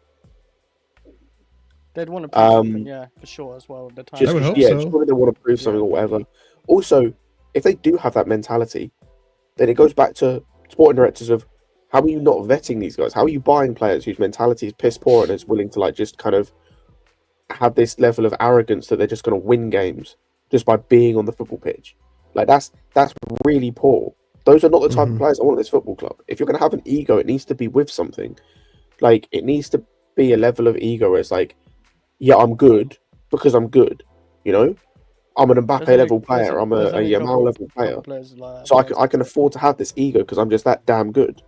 They'd want to prove something, yeah, for sure as well. The time. I would hope so. Surely they want to prove something or whatever. Also, if they do have that mentality, then it goes back to sporting directors of how are you not vetting these guys? How are you buying players whose mentality is piss poor and is willing to, like, just kind of have this level of arrogance that they're just going to win games just by being on the football pitch? Like, that's really poor. Those are not the type of players I want at this football club. If you're going to have an ego, it needs to be with something. Like, it needs to be a level of ego where it's like, yeah, I'm good because I'm good, you know? I'm an Mbappe level player. I'm a Yamal level player. So I can afford to have this ego because I'm just that damn good.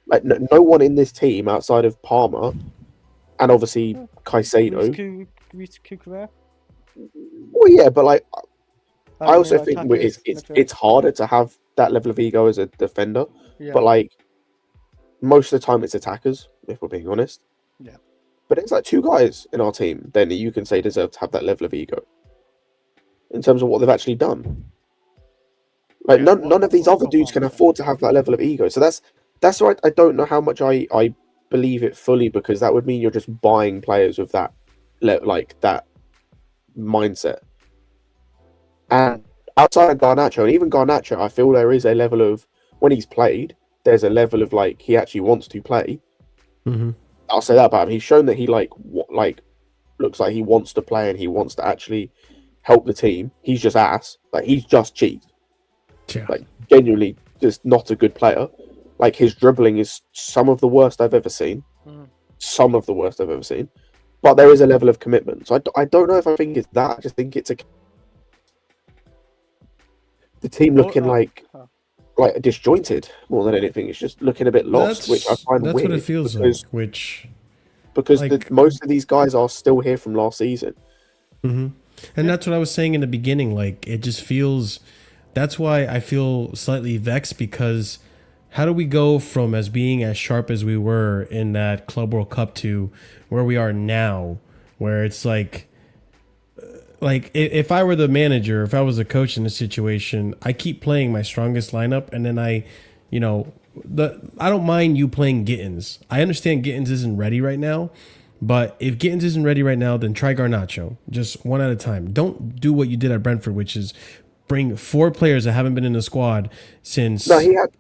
Like, no one in this team outside of Palmer and obviously Caicedo. Well, yeah, but, like, I also think it's harder to have that level of ego as a defender. Yeah. But, like, most of the time it's attackers, if we're being honest. Yeah. But it's like two guys in our team then that you can say deserve to have that level of ego in terms of what they've actually done. Like, none of these other dudes can afford to have that level of ego. So that's why I don't know how much I believe it fully, because that would mean you're just buying players with that, like, that mindset. And outside of Garnacho, and even Garnacho, I feel there is a level of, when he's played, there's a level of, like, he actually wants to play. I'll say that about him. He's shown that he, like, looks like he wants to play and he wants to actually help the team. He's just ass. Like, he's just cheat. Yeah. Like, genuinely just not a good player. Like, his dribbling is some of the worst I've ever seen. Some of the worst I've ever seen. But there is a level of commitment. So I don't know if I think it's that. I just think it's the team looking like disjointed more than anything. It's just looking a bit lost, which I find weird. That's what it feels like. Because most of these guys are still here from last season. And that's what I was saying in the beginning. Like, it just feels. That's why I feel slightly vexed, because how do we go from as being as sharp as we were in that Club World Cup to where we are now, where it's like if I were the manager, if I was a coach in this situation, I keep playing my strongest lineup, and then I don't mind you playing Gittins. I understand Gittins isn't ready right now, but if Gittins isn't ready right now, then try Garnacho, just one at a time. Don't do what you did at Brentford, which is bring 4 players that haven't been in the squad since. No, he had.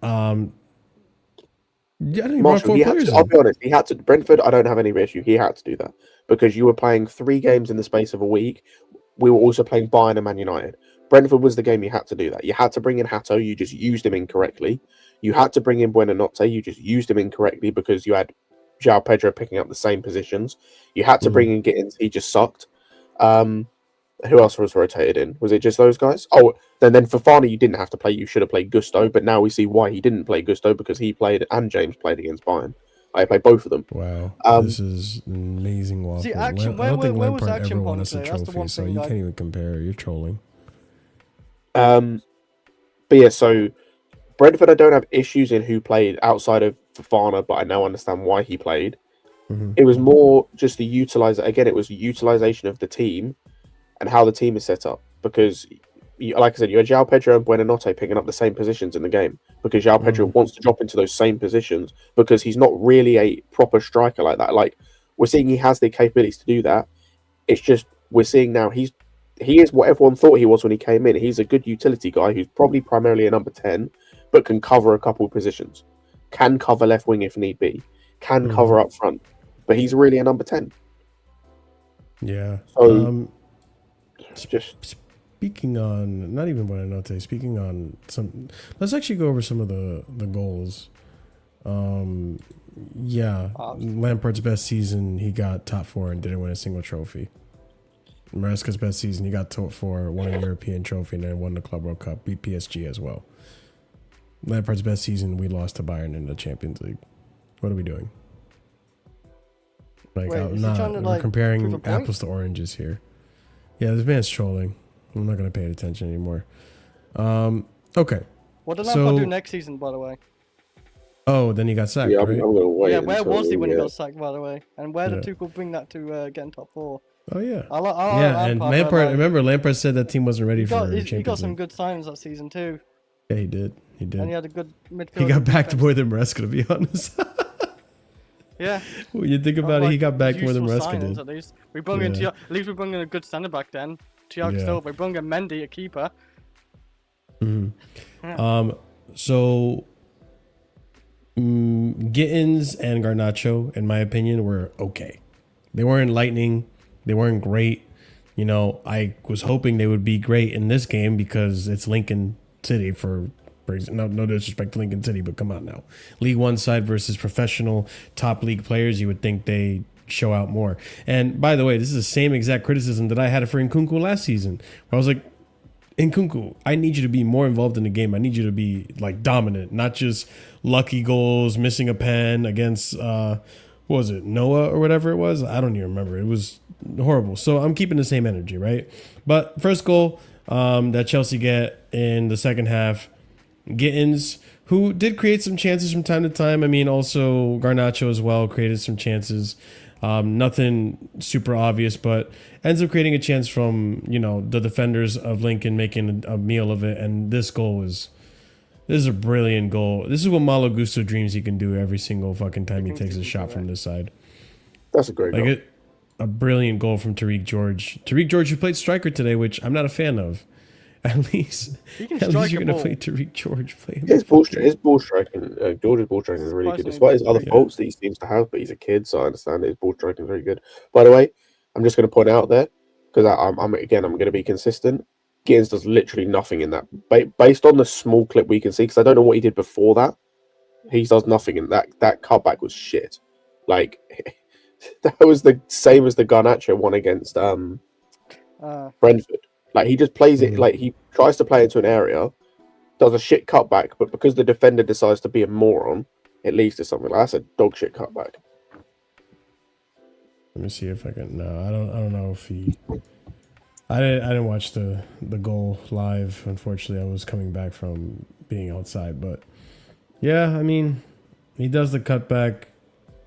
Marshall, I'll be honest. He had to. Brentford, I don't have any issue. He had to do that because you were playing 3 games in the space of a week. We were also playing Bayern and Man United. Brentford was the game you had to do that. You had to bring in Hato. You just used him incorrectly. You had to bring in Buonannotte. You just used him incorrectly because you had João Pedro picking up the same positions. You had to bring in Gittins. He just sucked. Who else was rotated in? Was it just those guys? Oh, then Fofana you didn't have to play. You should have played Gusto, but now we see why he didn't play Gusto, because he played and James played against Bayern. I played both of them. Wow, this is an amazing waffle. See, action, I don't think where was Lampard action ever won point us a today? That's the trophy, one so thing you I- can't even compare. You're trolling. But yeah, so Brentford, I don't have issues in who played outside of Fofana, but I now understand why he played. It was more just the it was the utilization of the team and how the team is set up. Because, like I said, you had João Pedro and Buonannotte picking up the same positions in the game, because João Pedro wants to drop into those same positions because he's not really a proper striker like that. Like, we're seeing he has the capabilities to do that. It's just we're seeing now he is what everyone thought he was when he came in. He's a good utility guy who's probably primarily a number 10, but can cover a couple of positions. Can cover left wing if need be. Can cover up front. But he's really a number 10. Yeah. So, it's just... Speaking on, not even Buonannotte, speaking on some, let's actually go over some of the goals. Yeah, Lampard's best season, he got top 4 and didn't win a single trophy. Maresca's best season, he got top 4, won a European trophy, and then won the Club World Cup, beat PSG as well. Lampard's best season, we lost to Bayern in the Champions League. What are we doing? Like, Wait, is he trying to, we're like, comparing prove a point? apples to oranges here. Yeah, this man's trolling. I'm not going to pay attention anymore. Okay. What did Lampard do next season, by the way? Oh, then he got sacked, Yeah, right? I'm gonna wait. Yeah, where was he when he yeah. got sacked, by the way? And where did Tuchel bring that to getting top 4? Oh, yeah. I like Yeah, and Lampard, like, remember, Lampard said that team wasn't ready for Champions he got some League. good signings that season too. Yeah, he did. He And he did. had a good midfield. He got and back to defense. more than Maresca, to be honest. Yeah. When you think about it, he got back more than useful Maresca signings, did. At least we brought in Yeah. at least we brought in a good centre back then. Thiago Yeah. Silva. We brought in Mendy, a keeper. So, Gittins and Garnacho, in my opinion, were okay. They weren't lightning. They weren't great. You know, I was hoping they would be great in this game because it's Lincoln City for no disrespect to Lincoln City, but come on now. League One side versus professional top league players, you would think they show out more. And by the way, this is the same exact criticism that I had for Nkunku last season. Where I was like, Nkunku, I need you to be more involved in the game. I need you to be like dominant, not just lucky goals, missing a pen against what was it, Noah or whatever it was? I don't even remember. It was horrible. So I'm keeping the same energy, right? But first goal that Chelsea get in the second half, Gittins, who did create some chances from time to time. I mean, also Garnacho as well created some chances. Nothing super obvious, but ends up creating a chance from, you know, the defenders of Lincoln making a meal of it. And this is a brilliant goal. This is what Malo Gusto dreams he can do every single fucking time he takes a shot from this side. That's a great goal. A brilliant goal from Tariq George. Tariq George, who played striker today, which I'm not a fan of. At least you're going to play Tariq George. His ball striking, George's ball striking is really good, despite his other faults that he seems to have. But he's a kid, so I understand that his ball striking is very good. By the way, I'm just going to point out there because I'm going to be consistent. Gittins does literally nothing in that. Based on the small clip we can see, because I don't know what he did before that. He does nothing in that. That cutback was shit. Like that was the same as the Garnacho one against Brentford. Like he just plays it, like he tries to play into an area, does a shit cutback, but because the defender decides to be a moron, it leads to something. Like, that's a dog shit cutback. Let me see if I can. No, I don't know if he. I didn't watch the goal live. Unfortunately, I was coming back from being outside. But yeah, I mean, he does the cutback.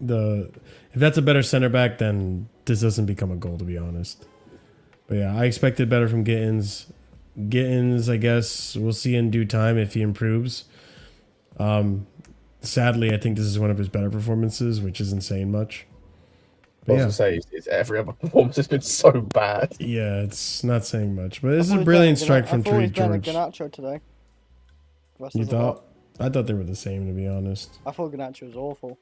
If that's a better center back, then this doesn't become a goal, to be honest. But yeah, I expected better from Gittins. Gittins, I guess we'll see in due time if he improves. Sadly, I think this is one of his better performances, which isn't saying much. But I was going to say, it's every other performance has been so bad. Yeah, it's not saying much. But this is a brilliant strike from Tariq George. Garnacho today. You thought? I thought they were the same, to be honest. I thought Garnacho was awful.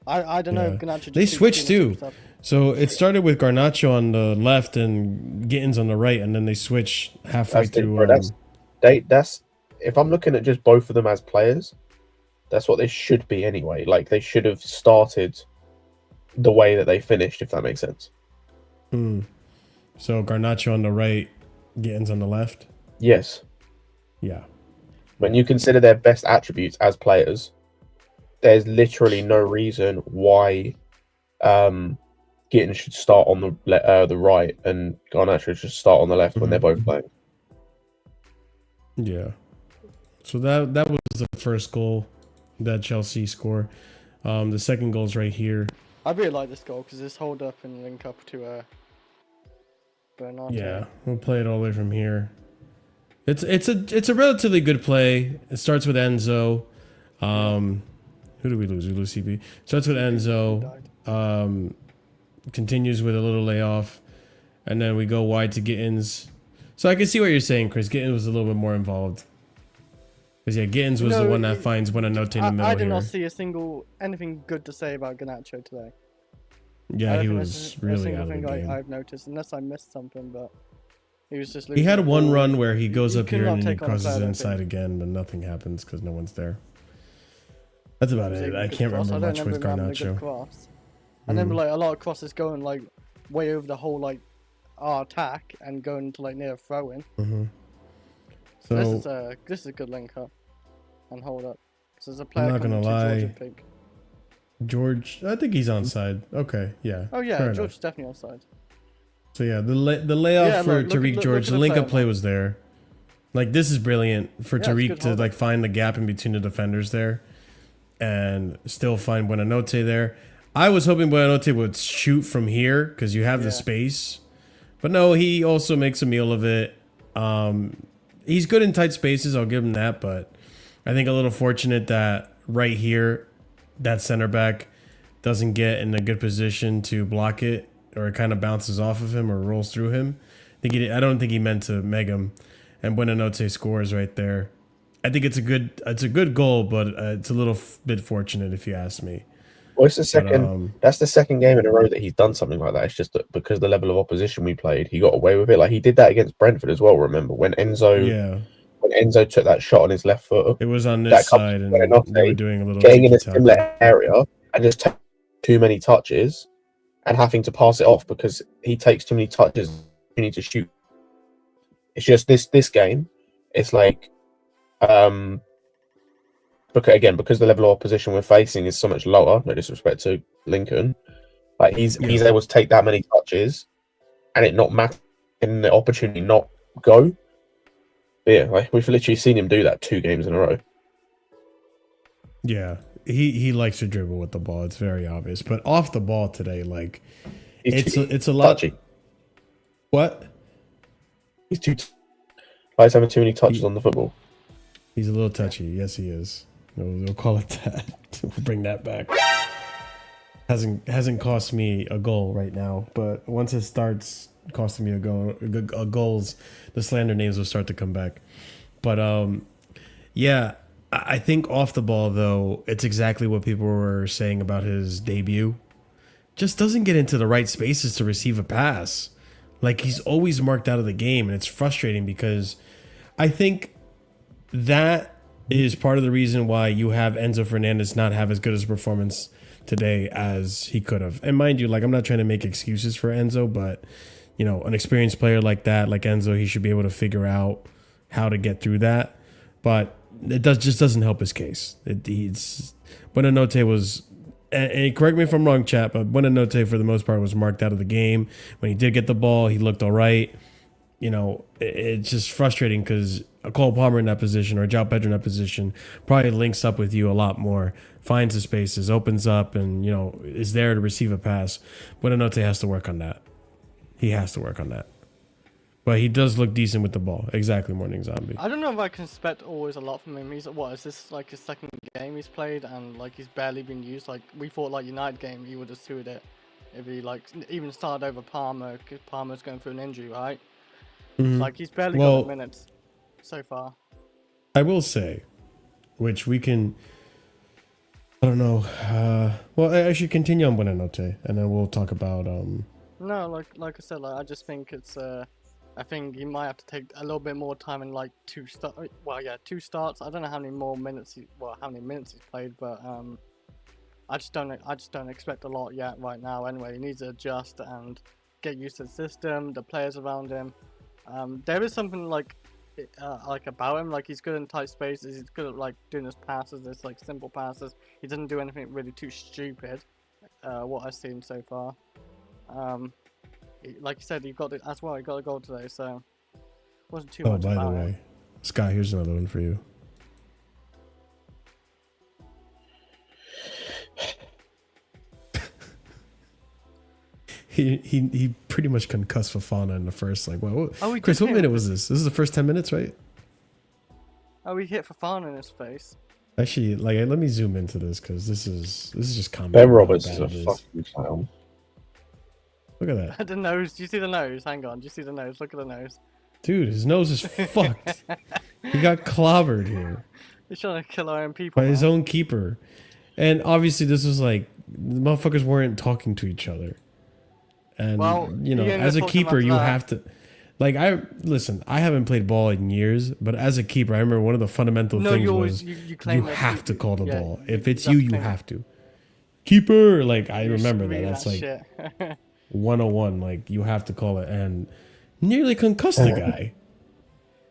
I don't know if Garnacho... They switched too. So it started with Garnacho on the left and Gittins on the right, and then they switched halfway through. That's if I'm looking at just both of them as players, That's what they should be anyway. Like, they should have started the way that they finished, if that makes sense. So Garnacho on the right, Gittins on the left. Yes. Yeah. When you consider their best attributes as players, there's literally no reason why Gittins should start on the right and Garnacho should start on the left when they're both playing. Yeah. So that was the first goal that Chelsea score. The second goal is right here. I really like this goal because it's hold up and link up to Bernardo. Yeah, we'll play it all the way from here. It's a relatively good play. It starts with Enzo. Who do we lose? We lose CB. Starts with Enzo. Continues with a little layoff, and then we go wide to Gittins. So I can see what you're saying, Chris. Gittins was a little bit more involved. Because yeah, Gittins was the one that finds Buonannotte in the middle. I did not see anything good to say about Garnacho today. Yeah, he was really out of the game. I've noticed, unless I missed something, but he was just. He had one run where he goes up here and he crosses inside again, but nothing happens because no one's there. That's about it. I can't remember much with Garnacho. And then like a lot of crosses going like way over the whole like our attack and going to like near throw in. So this is a good link up and hold up. So there's a player. I'm not gonna lie. George, I think he's onside. Okay, yeah. Oh yeah, George is definitely onside. So yeah, the layoff for Tariq George, the link up play was there. Like this is brilliant for Tariq to like find the gap in between the defenders there, and still find Buonannotte there. I was hoping Buonannotte would shoot from here because you have the space, but no, he also makes a meal of it. He's good in tight spaces, I'll give him that, but I think a little fortunate that right here, that center back doesn't get in a good position to block it, or it kind of bounces off of him or rolls through him. I don't think he meant to meg him, and Buonannotte scores right there. I think it's a good goal, but it's a little bit fortunate if you ask me. Well, it's the second. That's the second game in a row that he's done something like that. It's just that because the level of opposition we played, he got away with it. Like he did that against Brentford as well. Remember when Enzo took that shot on his left foot? It was on this side, and they were doing a little getting in a similar area and just take too many touches and having to pass it off because he takes too many touches. You need to shoot. It's just this game. It's like because the level of opposition we're facing is so much lower, no disrespect to Lincoln, like he's able to take that many touches and it not matter and the opportunity not go. But yeah, like we've literally seen him do that 2 games in a row. Yeah, he likes to dribble with the ball. It's very obvious. But off the ball today, like it's a lot. Touchy. What? He's he's having too many touches on the football. He's a little touchy. Yes, he is. We'll call it that. We'll bring that back. Hasn't cost me a goal right now, but once it starts costing me goals, the slander names will start to come back. But yeah, I think off the ball though, it's exactly what people were saying about his debut. Just doesn't get into the right spaces to receive a pass. Like he's always marked out of the game, and it's frustrating because I think that is part of the reason why you have Enzo Fernandez not have as good as a performance today as he could have. And mind you, like I'm not trying to make excuses for Enzo, but you know, an experienced player like that, like Enzo, he should be able to figure out how to get through that. But it just doesn't help his case. Buonannotte was, and correct me if I'm wrong, chat, but Buonannotte for the most part was marked out of the game. When he did get the ball, he looked all right. You know, it's just frustrating because a Cole Palmer in that position or a João Pedro in that position probably links up with you a lot more, finds the spaces, opens up, and, you know, is there to receive a pass. Buonannotte has to work on that. He has to work on that. But he does look decent with the ball. Exactly, Morning Zombie. I don't know if I can expect always a lot from him. Is this like his second game he's played and like he's barely been used? Like we thought like United game he would have suited it if he like even started over Palmer because Palmer's going through an injury, right? Like he's barely got the minutes so far. I will say, which we can, I don't know. Well, I should continue on Buonannotte, and then we'll talk about. No, like I said, like I just think it's I think he might have to take a little bit more time in like 2 start. Well, yeah, 2 starts. I don't know how many more minutes how many minutes he's played, but I just don't expect a lot yet right now. Anyway, he needs to adjust and get used to the system, the players around him. There is something like about him. Like, he's good in tight spaces. He's good at like doing his passes. It's like simple passes. He doesn't do anything really too stupid. What I've seen so far. Like you said, he got it as well. He got a goal today, so wasn't too Oh, much by the about way, it. Scott, here's another one for you. He pretty much concussed Fofana in the first, like, what? Oh, he Chris, did what him. minute was this? This is the first 10 minutes, right? Oh, he hit Fofana in his face. Actually, like, let me zoom into this because this is just comedy. Ben how Roberts bad is a it fucking clown. Look at that. The nose. Do you see the nose? Hang on. Do you see the nose? Look at the nose. Dude, his nose is fucked. He got clobbered here He's trying to kill our own people. by his man. own keeper. And obviously this was like, the motherfuckers weren't talking to each other. And, Well, you know, you ain't as a gonna talk to him keeper, after you that. have to... Like, listen, I haven't played ball in years, but as a keeper, I remember one of the fundamental No, things you was always you claim you that have to call the yeah, ball. If it's have you, to you claim it. have to. Keeper! Like, I You remember should that. read That's like shit. 101. Like, you have to call it. And nearly concussed the guy.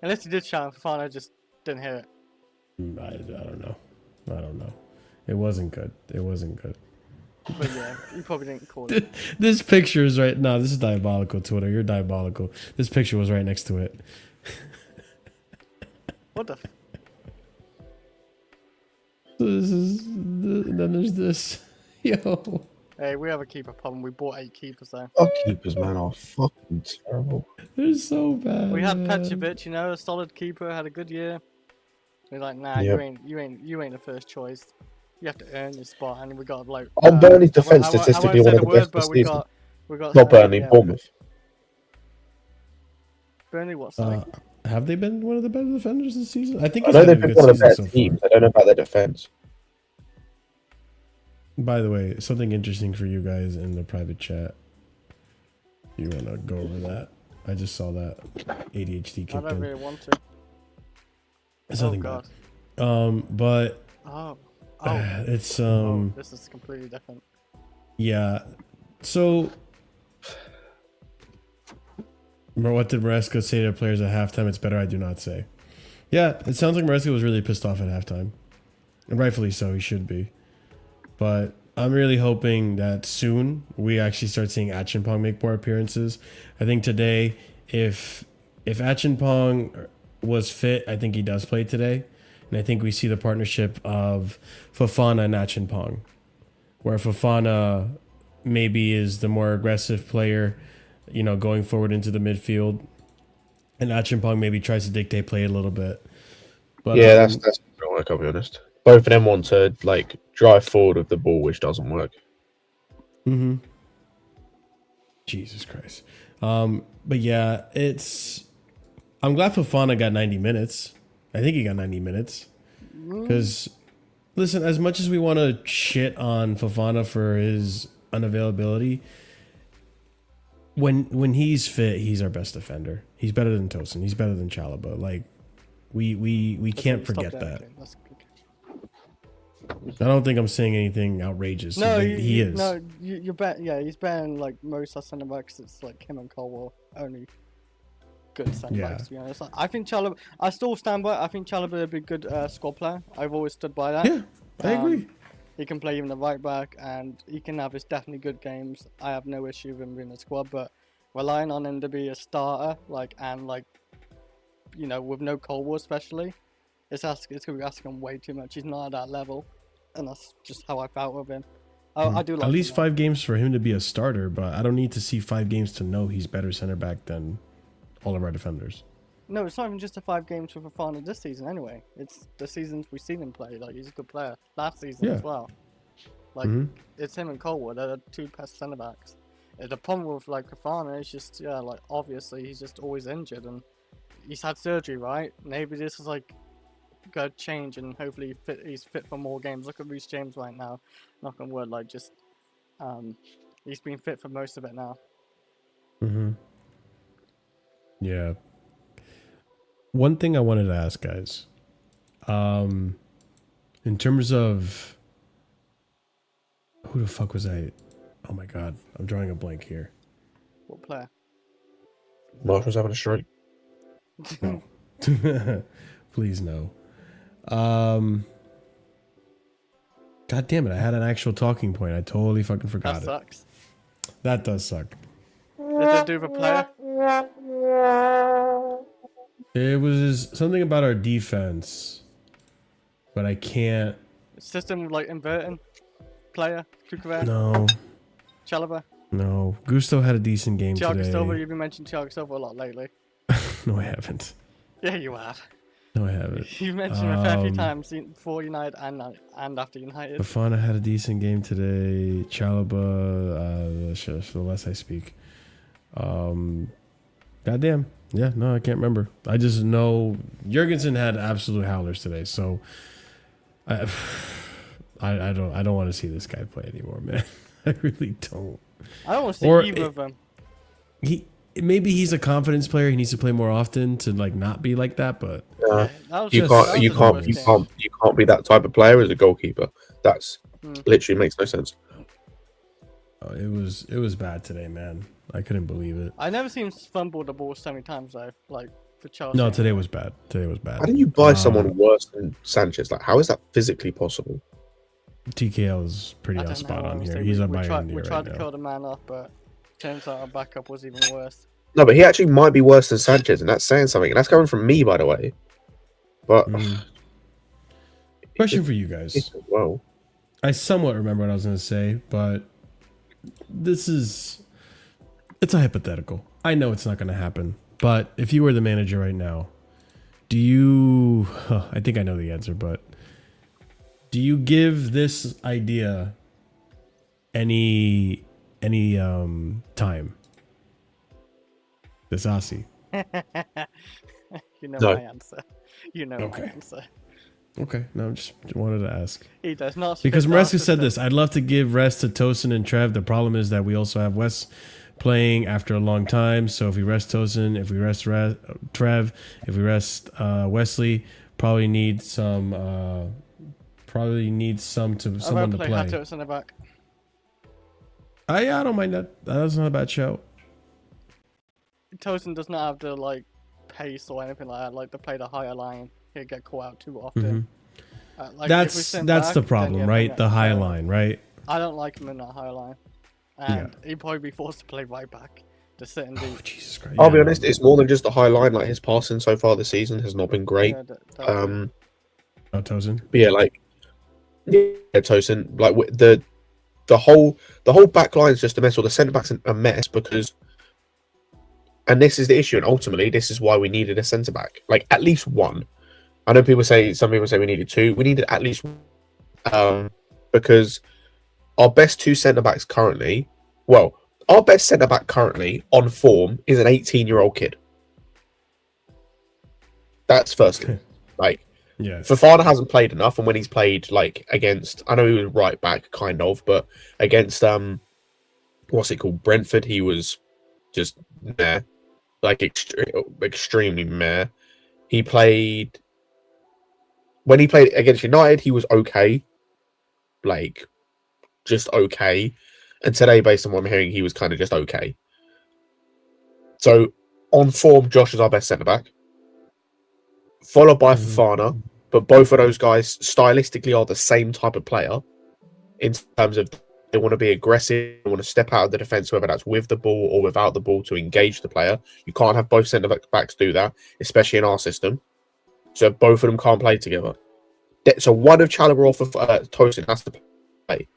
Unless you did shout, Fofana just didn't hear it. I don't know. I don't know. It wasn't good. It wasn't good. But yeah, you probably didn't call it. This picture is right. No, this is diabolical, Twitter. You're diabolical. This picture was right next to it. What the? So this is. Then there's this. Yo. Hey, we have a keeper problem. We bought 8 keepers though. Our keepers, man, are fucking terrible. They're so bad. We had man. Petrovic, you know, a solid keeper, had a good year. We're like, nah, Yep. you ain't the first choice. You have to earn your spot, and we got like. On Burnley's I won't- defence, I won't statistically say one of the the word, best but this we season. got. Not Burnley, yeah. Bournemouth. Burnley, what? Sorry. Have they been one of the better defenders this season? I think I it's know had they've a been good one of the season best so far. teams. I don't know about their defence. By the way, something interesting for you guys in the private chat. You want to go over that? I just saw that ADHD I kicked don't in. really want to. It's Oh nothing god. bad. But Oh. it's Oh, this is completely different. yeah. So, what did Maresca say to players at halftime? It's better I do not say. Yeah, it sounds like Maresca was really pissed off at halftime, and rightfully so. He should be. But I'm really hoping that soon we actually start seeing Acheampong make more appearances. I think today, if Acheampong was fit, I think he does play today. And I think we see the partnership of Fofana and Acheampong, where Fofana maybe is the more aggressive player, you know, going forward into the midfield. And Acheampong maybe tries to dictate play a little bit. But Yeah, that's not gonna work, I'll be honest. Both of them want to like drive forward with the ball, which doesn't work. Mm-hmm. Jesus Christ. But yeah, I'm glad Fofana got 90 minutes. I think he got 90 minutes. Because, listen, as much as we want to shit on Fofana for his unavailability, when he's fit, he's our best defender. He's better than Tosin. He's better than Chalobah. Like, we can't Stop forget there, that. okay, that's good. I don't think I'm saying anything outrageous. No, he is. No, you bet. Yeah, he's better than like most our centre backs. It's like him and Colwill, only good centre backs. To be honest, I think Chalobah. I still stand by. I think Chalobah would be a good squad player. I've always stood by that. Yeah, I agree. He can play even the right back, and he can have his definitely good games. I have no issue with him being in the squad, but relying on him to be a starter, you know, with no Colwill especially, it's gonna be asking him way too much. He's not at that level, and that's just how I felt with him. I do like At least him, 5 games for him to be a starter, but I don't need to see 5 games to know he's better center back than all of our defenders. No, it's not even just the 5 games for Fofana this season anyway. It's the seasons we've seen him play. Like, he's a good player. Last season Yeah. as well. Like, it's him and Colwood. They're the 2 best centre backs. The problem with like Fofana is just, yeah, like obviously he's just always injured and he's had surgery, right? Maybe this is like gonna change and hopefully he's fit for more games. Look at Reece James right now. Knock on wood, like just he's been fit for most of it now. Yeah. One thing I wanted to ask, guys, in terms of who the fuck was I? Oh my god, I'm drawing a blank here. What player? Marshall's having a stroke. No, please no. God damn it! I had an actual talking point. I totally fucking forgot That it. sucks. That does suck. Did it do with a player? It was something about our defense, but I can't. System like inverting. Player. Kukureya. No, Chalobah. no. Gusto had a decent game Thiago today. Silva. You've been mentioning Thiago Silva a lot lately. No, I haven't. Yeah, you have. No, I haven't. You've mentioned him a fair few times before United and after United. Bafana had a decent game today. Chalobah, the less I speak. Goddamn. Yeah, no, I can't remember. I just know Jurgensen had absolute howlers today, so I don't want to see this guy play anymore, man. I really don't. I don't want to see either of them. Maybe he's a confidence player. He needs to play more often to like not be like that. But you can't be that type of player as a goalkeeper. That's literally makes no sense. It was bad today, man. I couldn't believe it. I never seen him fumble the ball so many times though. Like for Chelsea. No, today was bad. Today was bad. How do you buy someone worse than Sanchez? Like, how is that physically possible? TKL is pretty on spot on here. He's on my end here We tried right to now. kill the man off, but turns out our backup was even worse. No, but he actually might be worse than Sanchez, and that's saying something. And that's coming from me, by the way. But Question for you guys. Well, I somewhat remember what I was going to say, but it's a hypothetical. I know it's not going to happen, but if you were the manager right now, do you? I think I know the answer, but do you give this idea any time? This Aussie. You know No. my answer. You know my answer. Okay, no, just wanted to ask. He does not. Because fit our Maresca said system. this. I'd love to give rest to Tosin and Trev. The problem is that we also have Wes playing after a long time. So if we rest Tosin, if we rest Trev, if we rest Wesley, probably need some someone to play. Hato in the back. I don't mind that. That's not a bad shout. Tosin does not have the like pace or anything like that. Like to play the higher line, he'll get caught out too often. Like, if we send that's back, the then problem, yeah, right? then The yeah. high line, right? I don't like him in that high line, and he'd probably be forced to play right back to sit and Oh, deep. Jesus Christ. I'll be honest, it's more than just the high line. Like, his passing so far this season has not been great. Oh, Tosin. But yeah, Tosin. Like the whole back line is just a mess, or the centre backs a mess because. And this is the issue, and ultimately, this is why we needed a centre back, like at least one. I know some people say we needed two. We needed at least one, because our best two centre backs currently, our best centre back currently on form is an 18-year-old kid. That's firstly, like, Yeah. Fofana hasn't played enough, and when he's played like against, I know he was right back, kind of, but against what's it called, Brentford, he was just meh, like extremely meh. When he played against United, he was okay, like just okay. And today, based on what I'm hearing, he was kind of just okay. So on form, Josh is our best centre back, followed by Fofana. But both of those guys stylistically are the same type of player in terms of they want to be aggressive, they want to step out of the defence, whether that's with the ball or without the ball to engage the player. You can't have both centre backs do that, especially in our system. So both of them can't play together. So one of Chalobah or Tosin has to play.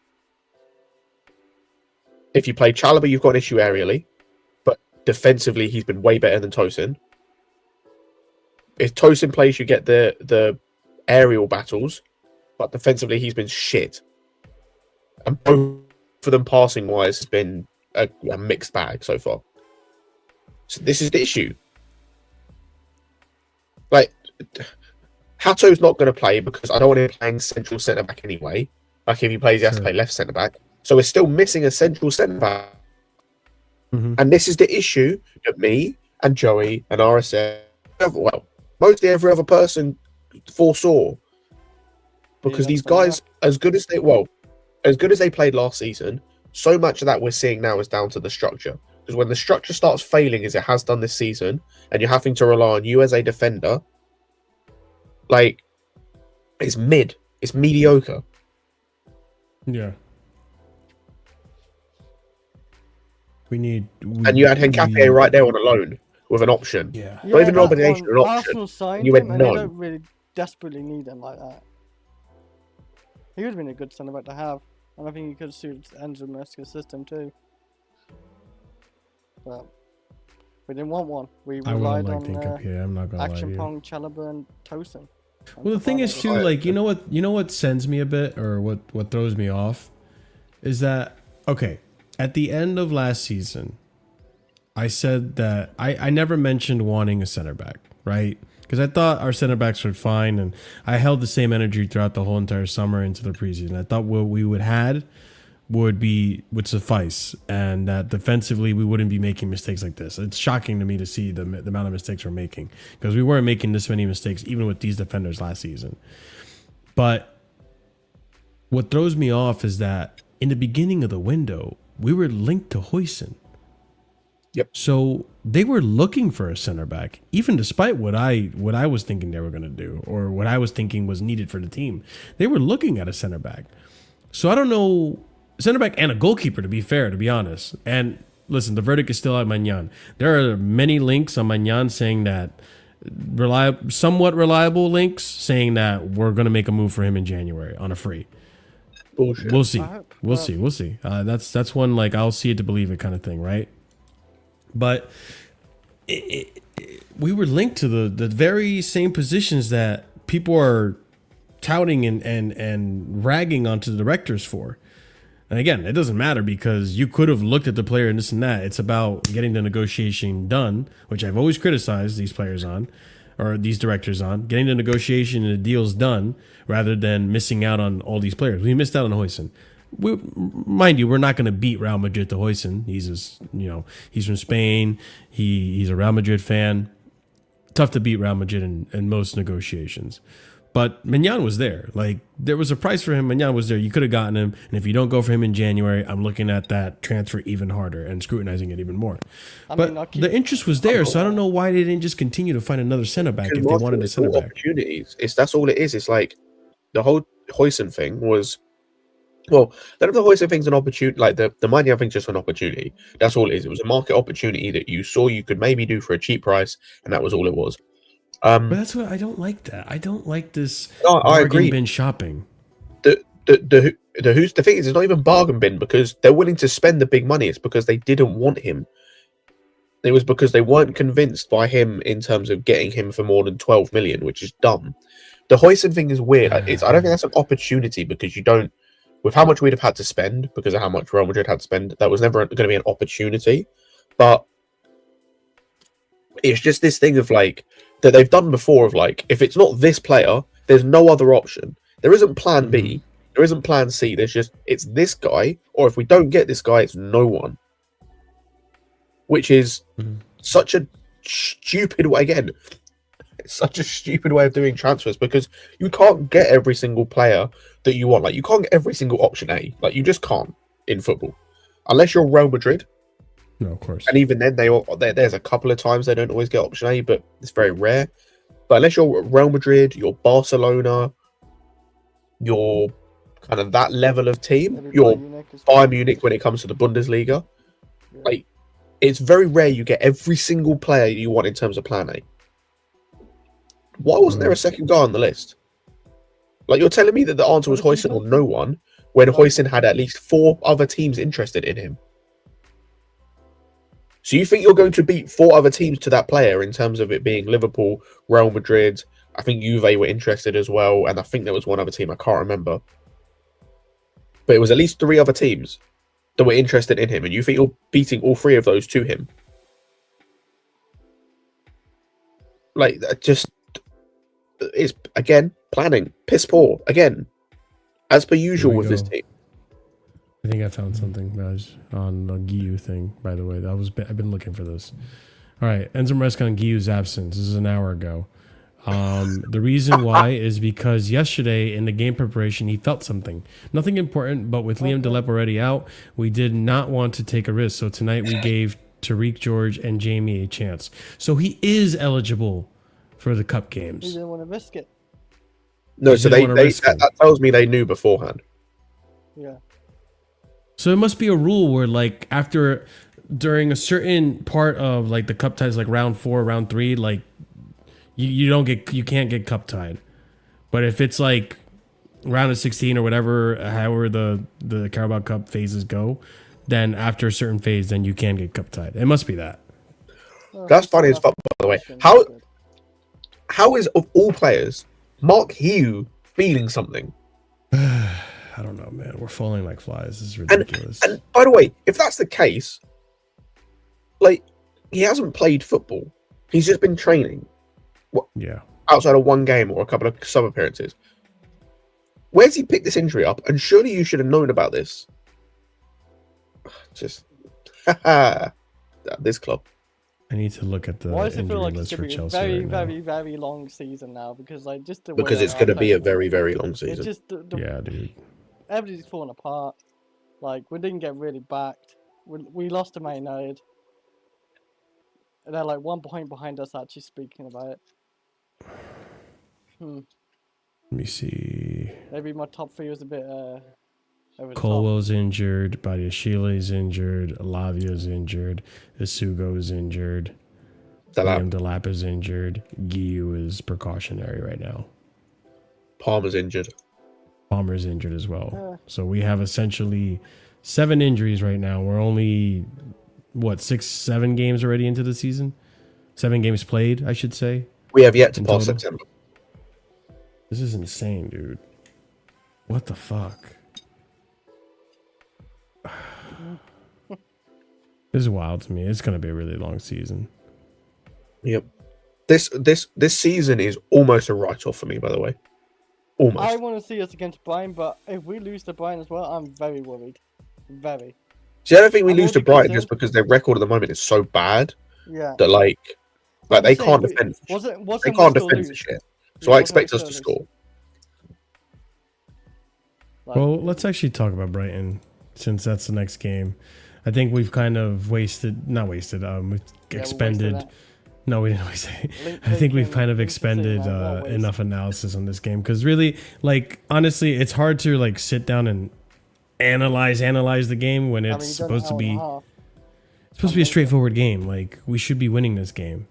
If you play Chalobah, you've got an issue aerially, but defensively he's been way better than Tosin. If Tosin plays, you get the aerial battles, but defensively he's been shit. And both of them passing wise has been a mixed bag so far. So this is the issue. Like, Hato's not going to play because I don't want him playing central centre back anyway. Like, if he plays, he has to play left centre back. So we're still missing a central centre back. And this is the issue that me and Joey and RSM, well, mostly every other person foresaw. Because these guys, as good as they played last season, so much of that we're seeing now is down to the structure. Because when the structure starts failing, as it has done this season, and you're having to rely on you as a defender, like, it's mediocre. Yeah. And you had Hencapié right there on a loan with an option. Yeah. Not even an obligation, an option. Arsenal signed you him, went and none. they don't really desperately need him like that. He would have been a good centre back to have, and I think he could have suited Enzo Fernandez's system too. But we didn't want one. We relied on I'm not gonna Action lie to Pong, Chalobah, and Tosin. Well, the thing is too, like, you know what sends me a bit, or what throws me off, is that, okay, at the end of last season, I said that I never mentioned wanting a center back, right? Because I thought our center backs were fine, and I held the same energy throughout the whole entire summer into the preseason. I thought what we would suffice, and that defensively we wouldn't be making mistakes like this. It's shocking to me to see the amount of mistakes we're making, because we weren't making this many mistakes even with these defenders last season. But what throws me off is that in the beginning of the window, we were linked to Huijsen. Yep. So they were looking for a center back, even despite what I was thinking they were going to do, or what I was thinking was needed for the team. They were looking at a center back. So I don't know, center back and a goalkeeper, to be fair, to be honest. And listen, the verdict is still at Maignan. There are many links on Maignan saying that, somewhat reliable links saying that we're going to make a move for him in January on a free. Bullshit. We'll see. We'll see. That's one, like, I'll see it to believe it kind of thing, right? But we were linked to the very same positions that people are touting and ragging onto the directors for. And again, it doesn't matter, because you could have looked at the player and this and that. It's about getting the negotiation done, which I've always criticized these players on, or these directors on, getting the negotiation and the deals done rather than missing out on all these players. We missed out on Huijsen. Mind you, we're not going to beat Real Madrid to Huijsen. He's from Spain. He's a Real Madrid fan. Tough to beat Real Madrid in most negotiations. But Maignan was there. Like, there was a price for him. Maignan was there. You could have gotten him. And if you don't go for him in January, I'm looking at that transfer even harder and scrutinizing it even more. But the interest was there, so I don't know why they didn't just continue to find another center back if they wanted a center back. Opportunities. That's all it is. It's like the whole Huijsen thing was. Well, none of the Huijsen thing's an opportunity. Like the Maignan thing's just an opportunity. That's all it is. It was a market opportunity that you saw you could maybe do for a cheap price, and that was all it was. But that's what I don't like. That I don't like this. No, I agree. Bin shopping. The thing is, it's not even bargain bin, because they're willing to spend the big money. It's because they didn't want him. It was because they weren't convinced by him in terms of getting him for more than 12 million, which is dumb. The Huijsen thing is weird. I don't think that's an opportunity, because you don't. With how much we'd have had to spend, because of how much Real Madrid had to spend, that was never going to be an opportunity. But it's just this thing of, like, that they've done before of, like, if it's not this player, there's no other option. There isn't plan B. There isn't plan C. There's just, it's this guy, or if we don't get this guy, it's no one. Which is such a stupid way, again, it's such a stupid way of doing transfers, because you can't get every single player that you want. Like, you can't get every single option A. Like, you just can't in football. Unless you're Real Madrid. No, of course. And even then, there's a couple of times they don't always get option A, but it's very rare. But unless you're Real Madrid, you're Barcelona, you're kind of that level of team, you're Bayern Munich when it comes to the Bundesliga. Yeah. Like, it's very rare you get every single player you want in terms of plan A. Why wasn't there a second guy on the list? Like, you're telling me that the answer was Huijsen or no one, when Huijsen had at least 4 other teams interested in him. So you think you're going to beat 4 other teams to that player in terms of it being Liverpool, Real Madrid, I think Juve were interested as well, and I think there was one other team, I can't remember. But it was at least 3 other teams that were interested in him, and you think you're beating all 3 of those to him? Like, that just... It's, again, planning. Piss poor. Again, as per usual with this team. I think I found something, Raj, on the Giyu thing, by the way. I've been looking for this. All right, Enzo Maresca on Guillau's absence. This is an hour ago. The reason why is because yesterday in the game preparation, he felt something. Nothing important, but with Liam Delep already out, we did not want to take a risk. So tonight we gave Tariq George and Jamie a chance. So he is eligible for the Cup He games. didn't want to risk it. No, He so didn't wanna risk it. that tells me they knew beforehand. Yeah. So it must be a rule where, like, during a certain part of like the Cup ties, like round 4, round 3, like you can't get Cup tied. But if it's like round of 16 or whatever, however the Carabao Cup phases go, then after a certain phase, then you can get Cup tied. It must be that. Well, That's he's funny got as fuck, by the way. nothing good. How is, of all players, Mark Hugh feeling something? I don't know, man. We're falling like flies. This is ridiculous. And by the way, if that's the case, like, he hasn't played football. He's just been training. Yeah. Outside of one game or a couple of sub appearances. Where's he picked this injury up? And surely you should have known about this. Just this club. I need to look at the Why does it feel injury like it's list for going to be a Chelsea very, right now. very, very long season now? Because like just the Because way it's going to be a Arteta- very, very long It's season. just Yeah, dude. everything's falling apart. Like we didn't get really backed. We lost to Man United. And they're like 1 point behind us. Actually speaking about it. Let me see. Maybe my top 3 was a bit over the top. Colwell's injured. Badiashile's injured. Lavia's injured. Isugo's injured. Liam Delap is injured. Guiu is precautionary right now. Palmer's injured. Palmer's injured as well. So we have essentially 7 injuries right now. We're only, 6, 7 games already into the season? 7 games played, I should say. We have yet to in pass total. September. This is insane, dude. What the fuck? This is wild to me. It's going to be a really long season. Yep. This season is almost a write-off for me, by the way. Almost. I want to see us against Brighton, but if we lose to Brighton as well, I'm very worried. Very. See, I don't think we I'm lose to already Brighton concerned. just because their record at the moment is so bad Yeah. that like I'm they saying can't we- defend. They wasn't can't we still defend for lose? shit. Yeah, So I wasn't expect we us to still score. lose? Like, Well, let's actually talk about Brighton since that's the next game. I think we've kind of we've wasted expended. that. No, we didn't waste it. Link- I think we've Lincoln- kind of Lincoln City, expended man, what a waste. enough analysis on this game because really, like, honestly, it's hard to like sit down and analyze the game when it's you've done an supposed to hour and be a half. a straightforward game. Like, we should be winning this game.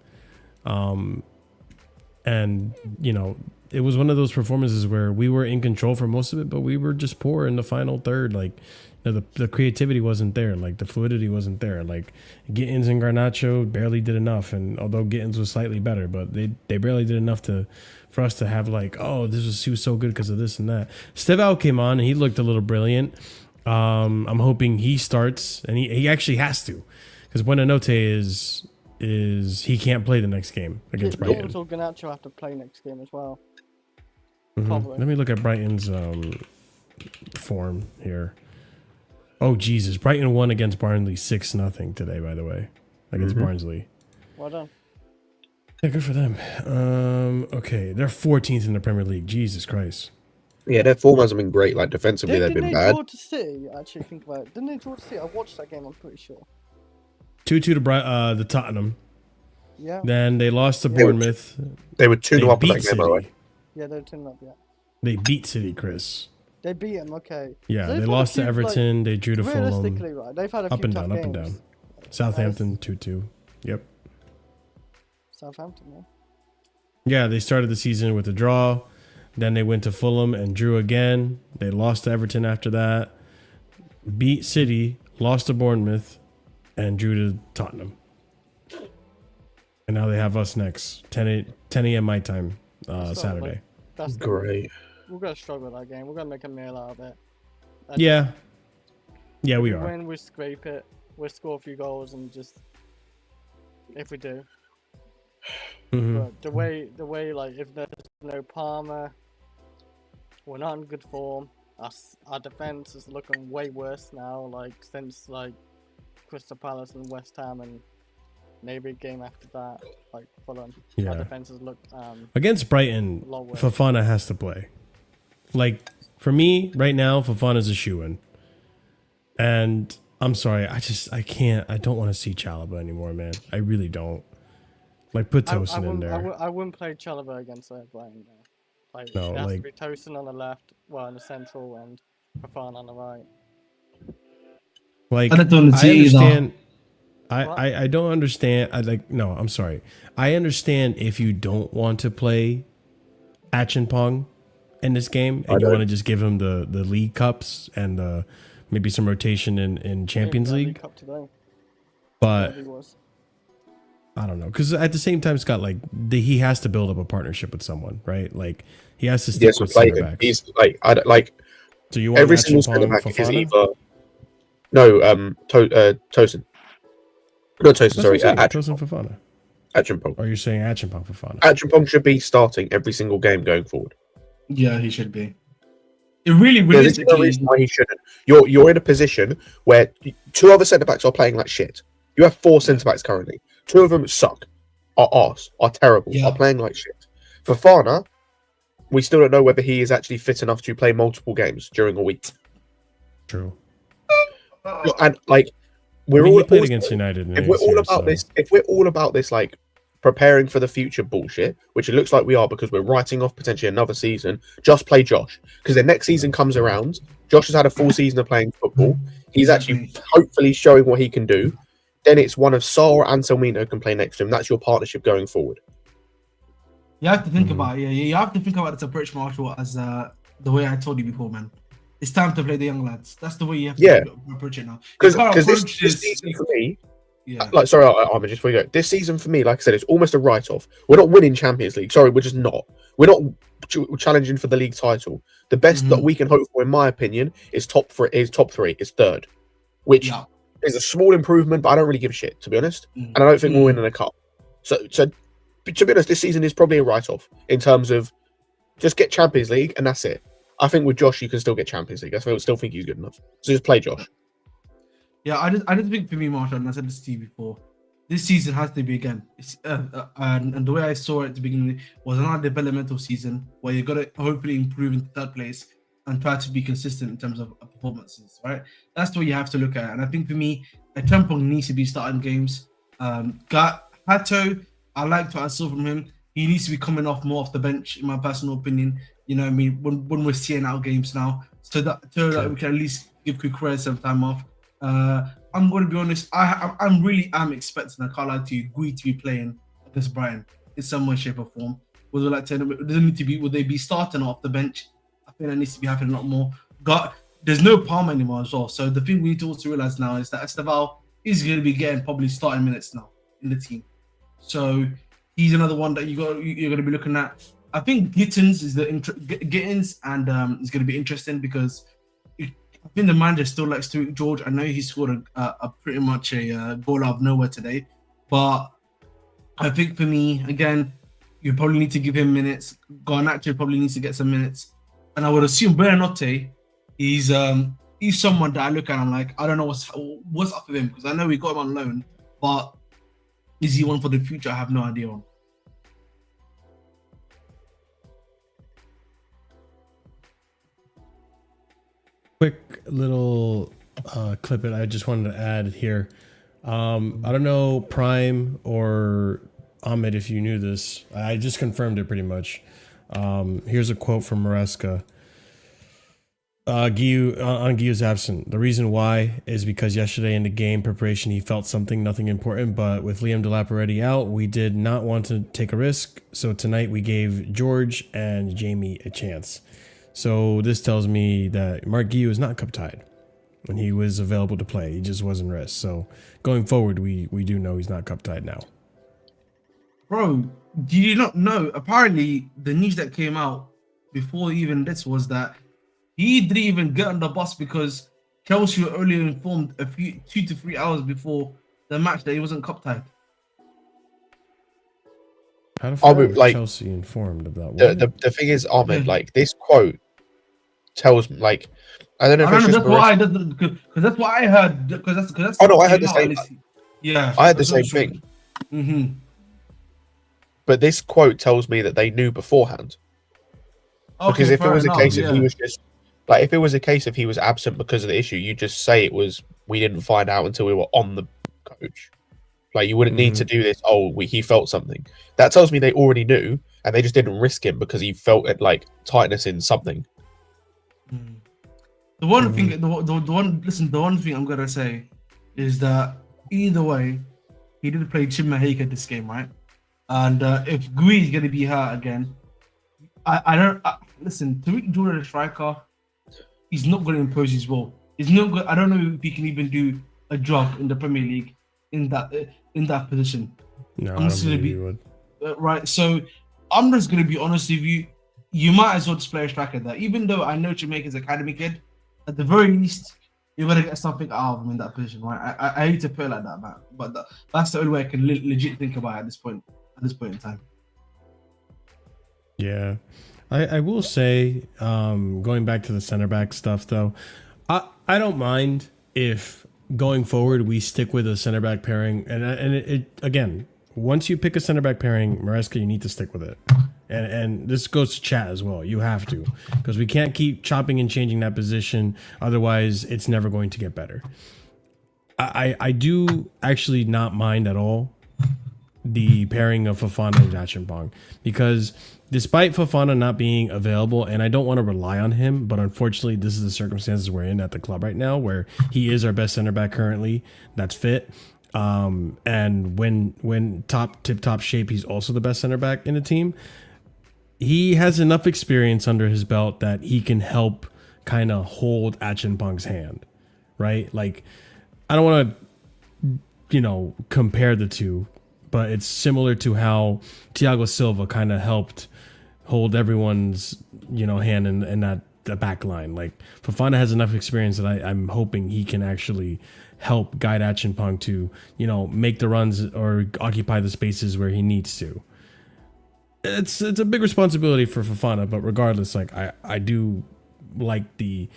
And you know, it was one of those performances where we were in control for most of it, but we were just poor in the final third. Like, you know, the creativity wasn't there. Like, the fluidity wasn't there. Like, Gittins and Garnacho barely did enough. And although Gittins was slightly better, but they barely did enough for us to have like, oh, he was so good because of this and that. Stevao came on and he looked a little brilliant. I'm hoping he starts, and he actually has to, because Buonannotte is he can't play the next game against Brighton. James or Garnacho have to play next game as well. Mhm. Probably. Let me look at Brighton's form here. Oh Jesus! Brighton won against Barnsley 6-0 today. By the way, against Barnsley. Well done. Yeah, good for them. Okay, they're 14th in the Premier League. Jesus Christ. Yeah, their form hasn't been great. Like defensively, they've Didn't been they bad. draw to City? Actually, think about it. Didn't they draw to City? I watched that game. I'm pretty sure. 2-2 to the Tottenham. Yeah. Then they lost to They were Bournemouth. They were 2-0 up in beat that game, by the way. City. Yeah, they're turning up. Yeah. They beat City, Chris. They beat him. Okay. Yeah, They've they had a lost to few, Everton. They drew to Like, Fulham. realistically, right? They've had a few Up and tough down, up and games. down. Southampton 2-2. Yep. Southampton, man. Yeah, they started the season with a draw. Then they went to Fulham and drew again. They lost to Everton after that. Beat City, lost to Bournemouth, and drew to Tottenham. And now they have us next. 10 a.m. my time, Saturday. That's Great. We're gonna struggle with that game. We're gonna make a meal out of it. Yeah. Yeah, we If are. win, we scrape it. We'll score a few goals and just if we do. Mhm. But the way like if there's no Palmer, we're not in good form. Our defense is looking way worse now. Like since like Crystal Palace and West Ham and maybe game after that, like Fulham. Yeah. Our defenses looked Against Brighton, low way. Fofana has to play. Like, for me, right now, Fofana's a shoo-in. And I'm sorry, I don't want to see Chalobah anymore, man. I really don't. Like, put Tosin in there. I wouldn't play Chalobah against Brighton. Like, No, it has like- to be Tosin on the left, well, in the central, and Fofana on the right. Like, I don't I see either. understand. What? I don't understand. No, I'm sorry. I understand if you don't want to play Acheampong in this game and you want to just give him the League Cups and maybe some rotation in Champions League. Cup today. But He was. I don't know, because at the same time, Scott, like he has to build up a partnership with someone, right? Like he has to stick Yes, with play center him. backs. He's like, I don't like So you want every single centre Acheampong, back is Fofana? either Tosin. Not Tosin, sorry, Tosin Fofana. Acheampong. Or you're saying Acheampong Fofana? Acheampong should be starting every single game going forward. Yeah, he should be. It really, There's no realistically, reason why he shouldn't. You're in a position where two other centre backs are playing like shit. You have four centre backs currently. Two of them suck, are arse, are terrible, Yeah. are playing like shit. Fofana, we still don't know whether he is actually fit enough to play multiple games during a week. True. And like, we're I mean, all he played also- against United. if we're all about this, if we're all about this, like preparing for the future bullshit, which it looks like we are because we're writing off potentially another season, just play Josh. Because the next season comes around, Josh has had a full season of playing football. He's actually hopefully showing what he can do. Then it's one of Saul or Anselmino can play next to him. That's your partnership going forward. you have to think about it. Yeah, you have to think about this approach, Marshall, as the way I told you before, man. It's time to play the young lads. That's the way you have to approach it now. Because You can't this approach this- season for me, yeah. like, sorry, Armin, just before you go. This season for me, like I said, it's almost a write-off. We're not winning Champions League. Sorry, we're just not. We're not challenging for the league title. The best that we can hope for, in my opinion, is top three. Is third, which Yeah. is a small improvement, but I don't really give a shit, to be honest. Mm. And I don't think we'll win in a cup. So to be honest, this season is probably a write-off in terms of just get Champions League and that's it. I think with Josh, you can still get Champions League. I still think he's good enough. So just play Josh. Yeah, I just think for me, Marshall, and I said this to you before, this season has to be again. It's, and the way I saw it at the beginning was another developmental season where you got to hopefully improve into third place and try to be consistent in terms of performances, right? That's the way you have to look at it. And I think for me, Acheampong needs to be starting games. Hato, I liked what I saw from him. He needs to be coming off more off the bench, in my personal opinion. You know what I mean? When we're seeing our games now, so that we can at least give Kukurea some time off. I'm going to be honest. I'm really expecting, I can't lie to you, Gui to be playing against Brighton in some way, shape, or form. Whether like it doesn't need to be. Would they be starting off the bench? I think that needs to be happening a lot more. There's no Palmer anymore as well. So the thing we need to also realize now is that Esteval is going to be getting probably starting minutes now in the team. So he's another one that you're going to be looking at. I think Gittins is Gittins, and it's going to be interesting because I think the manager still likes to George. I know he scored a pretty much a goal out of nowhere today, but I think for me, again, you probably need to give him minutes. Garnacho probably needs to get some minutes, and I would assume BUONANNOTTE, he's someone that I look at and I'm like, I don't know what's up with him because I know we got him on loan, but is he one for the future? I have no idea on. Quick little clip I just wanted to add here. I don't know, Prime or Ahmed, if you knew this. I just confirmed it pretty much. Here's a quote from Maresca. Guiu's absent. The reason why is because yesterday in the game preparation he felt something, nothing important, but with Liam Delap already out, we did not want to take a risk. So tonight we gave George and Jamie a chance. So this tells me that Mark Guiu is not cup tied and he was available to play. He just wasn't rest. So going forward, we do know he's not cup tied now. Bro, do you not know? Apparently, the news that came out before even this was that he didn't even get on the bus because Chelsea were only informed 2 to 3 hours before the match that he wasn't cup tied. How the fuck was like, Chelsea informed about the thing is, Ahmed, like this quote tells me, like, I don't know if it's just because that's what I heard. Because that's Oh no, I heard the same. Yeah, I had the same thing. Mm-hmm. But this quote tells me that they knew beforehand. Because if it was a case of he was just like, if it was a case of he was absent because of the issue, you just say it was we didn't find out until we were on the coach. Like you wouldn't need to do this. Oh, he felt something. That tells me they already knew, and they just didn't risk him because he felt it like tightness in something. The one thing, the one thing I'm gonna say is that either way, he did play Chimaheka this game, right? And if Gui is gonna be hurt again, I don't listen. Tariq Jordan, a striker, he's not going to impose his will. He's not good. I don't know if he can even do a job in the Premier League in that position. No, I'm just gonna be right. So I'm just gonna be honest with you. You might as well just play a striker there. Even though I know Jamaica's academy kid, at the very least, you're gonna get something out of him in that position, right? I hate to put it like that, man, but that's the only way I can legit think about it at this point in time. Yeah, I will say, going back to the center back stuff though, I don't mind if going forward we stick with a center back pairing, and it again, once you pick a center back pairing, Maresca, you need to stick with it, and this goes to chat as well. You have to, because we can't keep chopping and changing that position, otherwise it's never going to get better. I do actually not mind at all the pairing of Fofana and Achimpong, because despite Fofana not being available, and I don't want to rely on him, but unfortunately this is the circumstances we're in at the club right now, where he is our best center back currently that's fit, and when tip top shape, he's also the best center back in the team. He has enough experience under his belt that he can help kind of hold Achimpong's hand, right? Like, I don't want to compare the two, but it's similar to how Thiago Silva kind of helped hold everyone's, hand in that the back line. Like, Fofana has enough experience that I'm hoping he can actually help guide Achimpong to, make the runs or occupy the spaces where he needs to. It's a big responsibility for Fofana, but regardless, like I do like the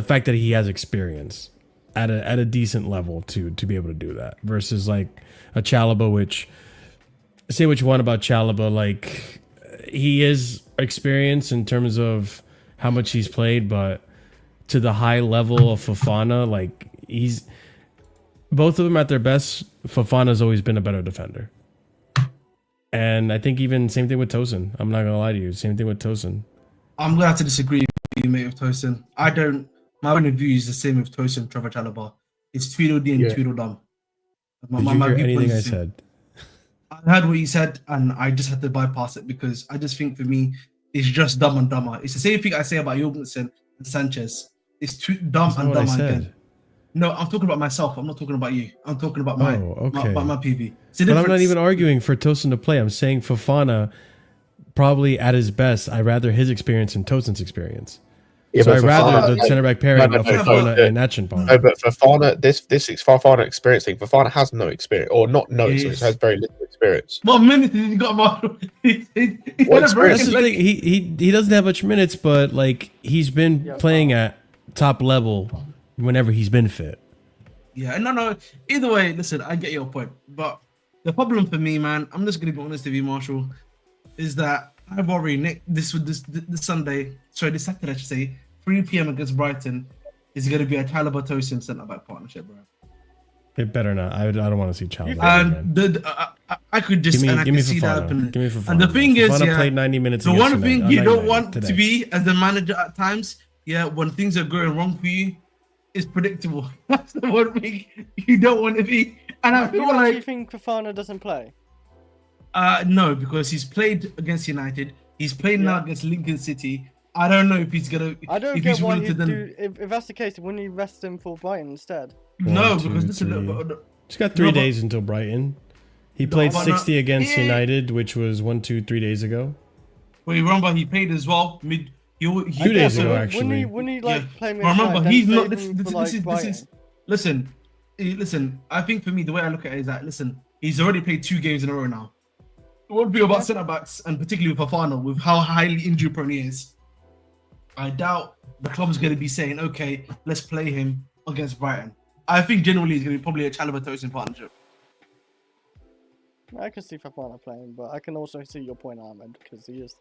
fact that he has experience at a decent level to be able to do that, versus like a Chalobah, which, say what you want about Chalobah, like he is experienced in terms of how much he's played, but to the high level of Fofana, like he's both of them at their best. Fofana's always been a better defender, and I think even same thing with Tosin. I'm not gonna lie to you, same thing with Tosin. I'm gonna have to disagree with you, mate, with Tosin. My point of view is the same with Tosin and Trevor Chalobah. It's Tweedledee and Tweedledum. Did you hear anything I said? I heard what you said, and I just had to bypass it because I just think for me, it's just dumb and dumber. It's the same thing I say about Jorgensen and Sanchez. It's too dumb and dumber again. No, I'm talking about myself. I'm not talking about you. I'm talking about my PV. But I'm not even arguing for Tosin to play. I'm saying Fofana, probably at his best, I rather his experience than Tosin's experience. Yeah, so I'd rather the center back pairing of Fofana and Achimpong. No, but Fofana, this is Fofana experience thing. Fofana has no experience, or not no experience, has very little experience. What minutes did he got about? That's the thing. He doesn't have much minutes, but like he's been playing at top level whenever he's been fit. Yeah, no. Either way, listen, I get your point, but the problem for me, man, I'm just gonna be honest with you, Marshall, is that I worry this Saturday, I should say, 3 p.m. against Brighton is going to be a Chalobah Tosin centre back partnership, bro. It better not. I don't want to see Chalobah. And I could just give me see that happen. Give me Fofana. And the thing is, played 90 minutes. The one thing you don't want to be as the manager at times, when things are going wrong for you, is predictable. That's the one thing you don't want to be. And I feel like, you think Fofana doesn't play? No, because he's played against United. He's played now against Lincoln City. I don't know if he's gonna. I don't get why he'd do. If that's the case, wouldn't he rest him for Brighton instead? Because he's got 3 days until Brighton. He played 60 against United, which was 3 days ago. Well, you remember he played as well 2 days ago, actually. Wouldn't he like play? Remember, he's not. This is. Listen. I think for me, the way I look at it is that he's already played 2 games in a row now. It won't be about centre backs, and particularly with Fofana, with how highly injury prone he is. I doubt the club's going to be saying, okay, let's play him against Brighton. I think generally it's going to be probably a Chalobah Tosin partnership. I can see Fafana playing, but I can also see your point, Ahmed, because he is.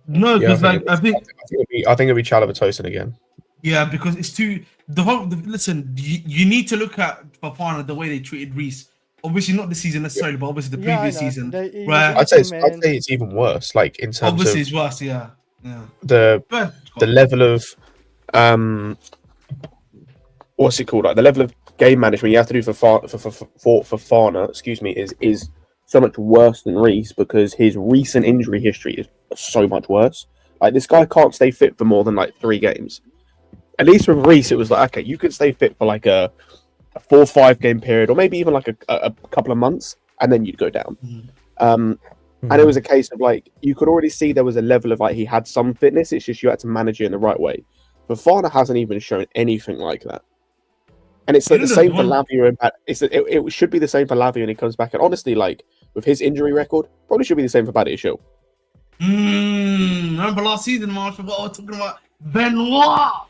No, Yeah, because like I think it'll be Chalobah Tosin again. yeah, because it's too the whole. Listen, you need to look at Fafana the way they treated Reese. Obviously, not this season necessarily, but obviously the Yeah, I previous know. season. He Right? was in the I'd say it's even worse. Like in terms Obviously, of it's worse. Yeah, yeah. the But level of what's it called? Like the level of game management you have to do for Fafana, excuse me, is so much worse than Reese because his recent injury history is so much worse. Like this guy can't stay fit for more than like 3 games. At least with Reese, it was like okay, you could stay fit for like a 4 or 5 game period, or maybe even like a couple of months, and then you'd go down. And it was a case of like you could already see there was a level of like he had some fitness. It's just you had to manage it in the right way. But Fafana hasn't even shown anything like that. And it's like the same for Lavia. And it should be the same for Lavia when he comes back. And honestly, like with his injury record, probably should be the same for Badiashile. Remember last season, Marshall? What we're talking about? Benoit.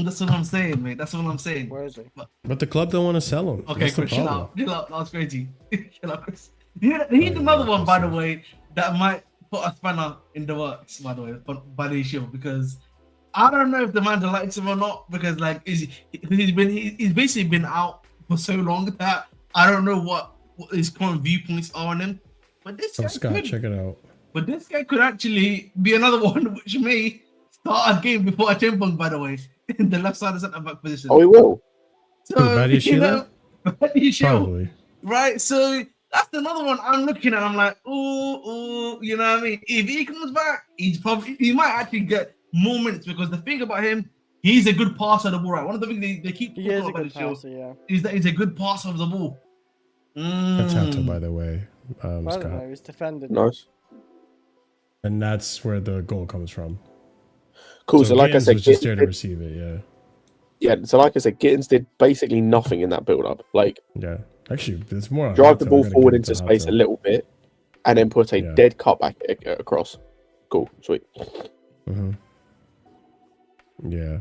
That's what I'm saying, mate. That's what I'm saying. Where is he? But the club don't want to sell him. Okay, That's the Chris, chill problem. out. Chill out. That's crazy. Chill out, Chris. He's another one, by the way, that might put a spanner in the works, by the way, by the issue, because I don't know if the man likes him or not, because like he's basically been out for so long that I don't know what his current viewpoints are on him. But this guy Scott, check it out. But this guy could actually be another one which may start a game before a Chimpong, by the way, in the left side of centre back position. Oh, he will. So, you know, Probably. Right, so that's another one I'm looking at. I'm like, ooh, you know what I mean? If he comes back, he might actually get more minutes because the thing about him, he's a good passer of the ball. Right, one of the things they keep talking about the show is that he's a good passer of the ball. That's Hato, by the way. I don't know, Scott. he's defended. Nice. And that's where the goal comes from. Cool. So like I Gittins said, was just there to receive it. Yeah. Yeah. So like I said, Gittins did basically nothing in that build-up. Like, yeah. Actually, there's more. Drive the ball forward into space a little bit, and then put a dead cutback across. Cool. Sweet. Yeah.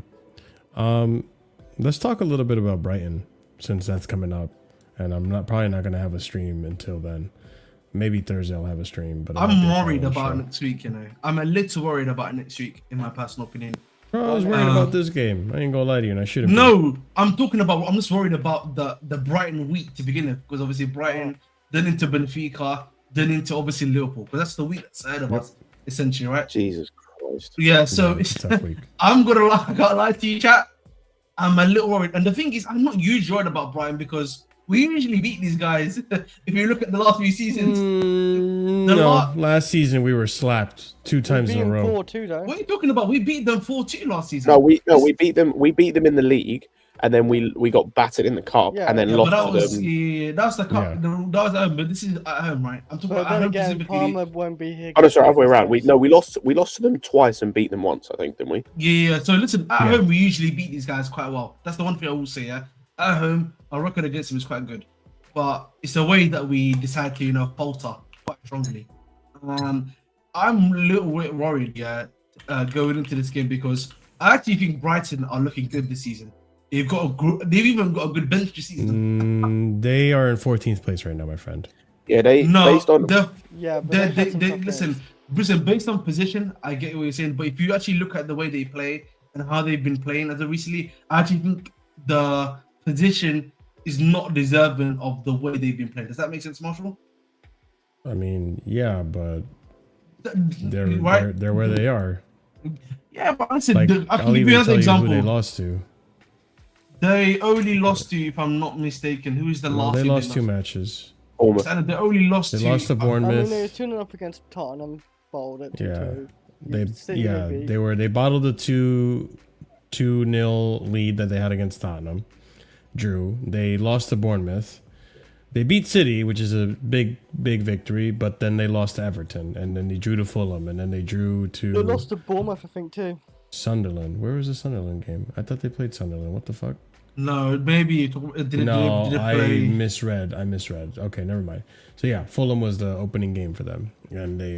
Let's talk a little bit about Brighton since that's coming up, and I'm probably not going to have a stream until then. Maybe Thursday I'll have a stream, but I'm worried about next week. You know, I'm a little worried about next week, in my personal opinion. Bro, I was worried about this game. I ain't gonna lie to you, and I should have. No, I'm just worried about the Brighton week to begin with, because obviously Brighton, then into Benfica, then into obviously Liverpool, because that's the week that's ahead of us, essentially, right? Jesus Christ. Yeah, so it's a tough week. I'm gonna lie to you, chat. I'm a little worried, and the thing is, I'm not usually worried about Brighton because we usually beat these guys. If you look at the last few seasons, last season we were slapped 2 times in a row. 4-2, though. What are you talking about? We beat them 4-2 last season. No, we beat them. We beat them in the league, and then we got battered in the cup, and then lost to them. Yeah, that's the cup. Yeah. That was at home, but this is at home, right? I'm talking about at home specifically. Palmer won't be here. Oh no, sorry, other way around. We lost to them twice and beat them once, I think, didn't we? Yeah. So listen, at home we usually beat these guys quite well. That's the one thing I will say. Yeah, at home our record against them is quite good, but it's the way that we decide to falter quite strongly. I'm a little bit worried, going into this game because I actually think Brighton are looking good this season. They've even got a good bench this season. They are in 14th place right now, my friend. Yeah, listen, based on position, I get what you're saying, but if you actually look at the way they play and how they've been playing as of recently, I actually think the position is not deserving of the way they've been playing. Does that make sense, Marshall? I mean, yeah, but they're where they are. Yeah, but listen, I can I'll give you another example. Who they lost to. They only lost to, if I'm not mistaken, who is the last? They lost 2 matches. They only lost. They lost to Bournemouth. I mean, they were 2-0 up against Tottenham. Bowled it. They bottled the 2-0 lead that they had against Tottenham. Drew. They lost to Bournemouth. They beat City, which is a big victory, but then they lost to Everton, and then they drew to Fulham, and then they drew to. They lost to Bournemouth, I think, too. Sunderland. Where was the Sunderland game? I thought they played Sunderland. What the fuck? No, maybe I misread. Okay, never mind. So yeah, Fulham was the opening game for them, and they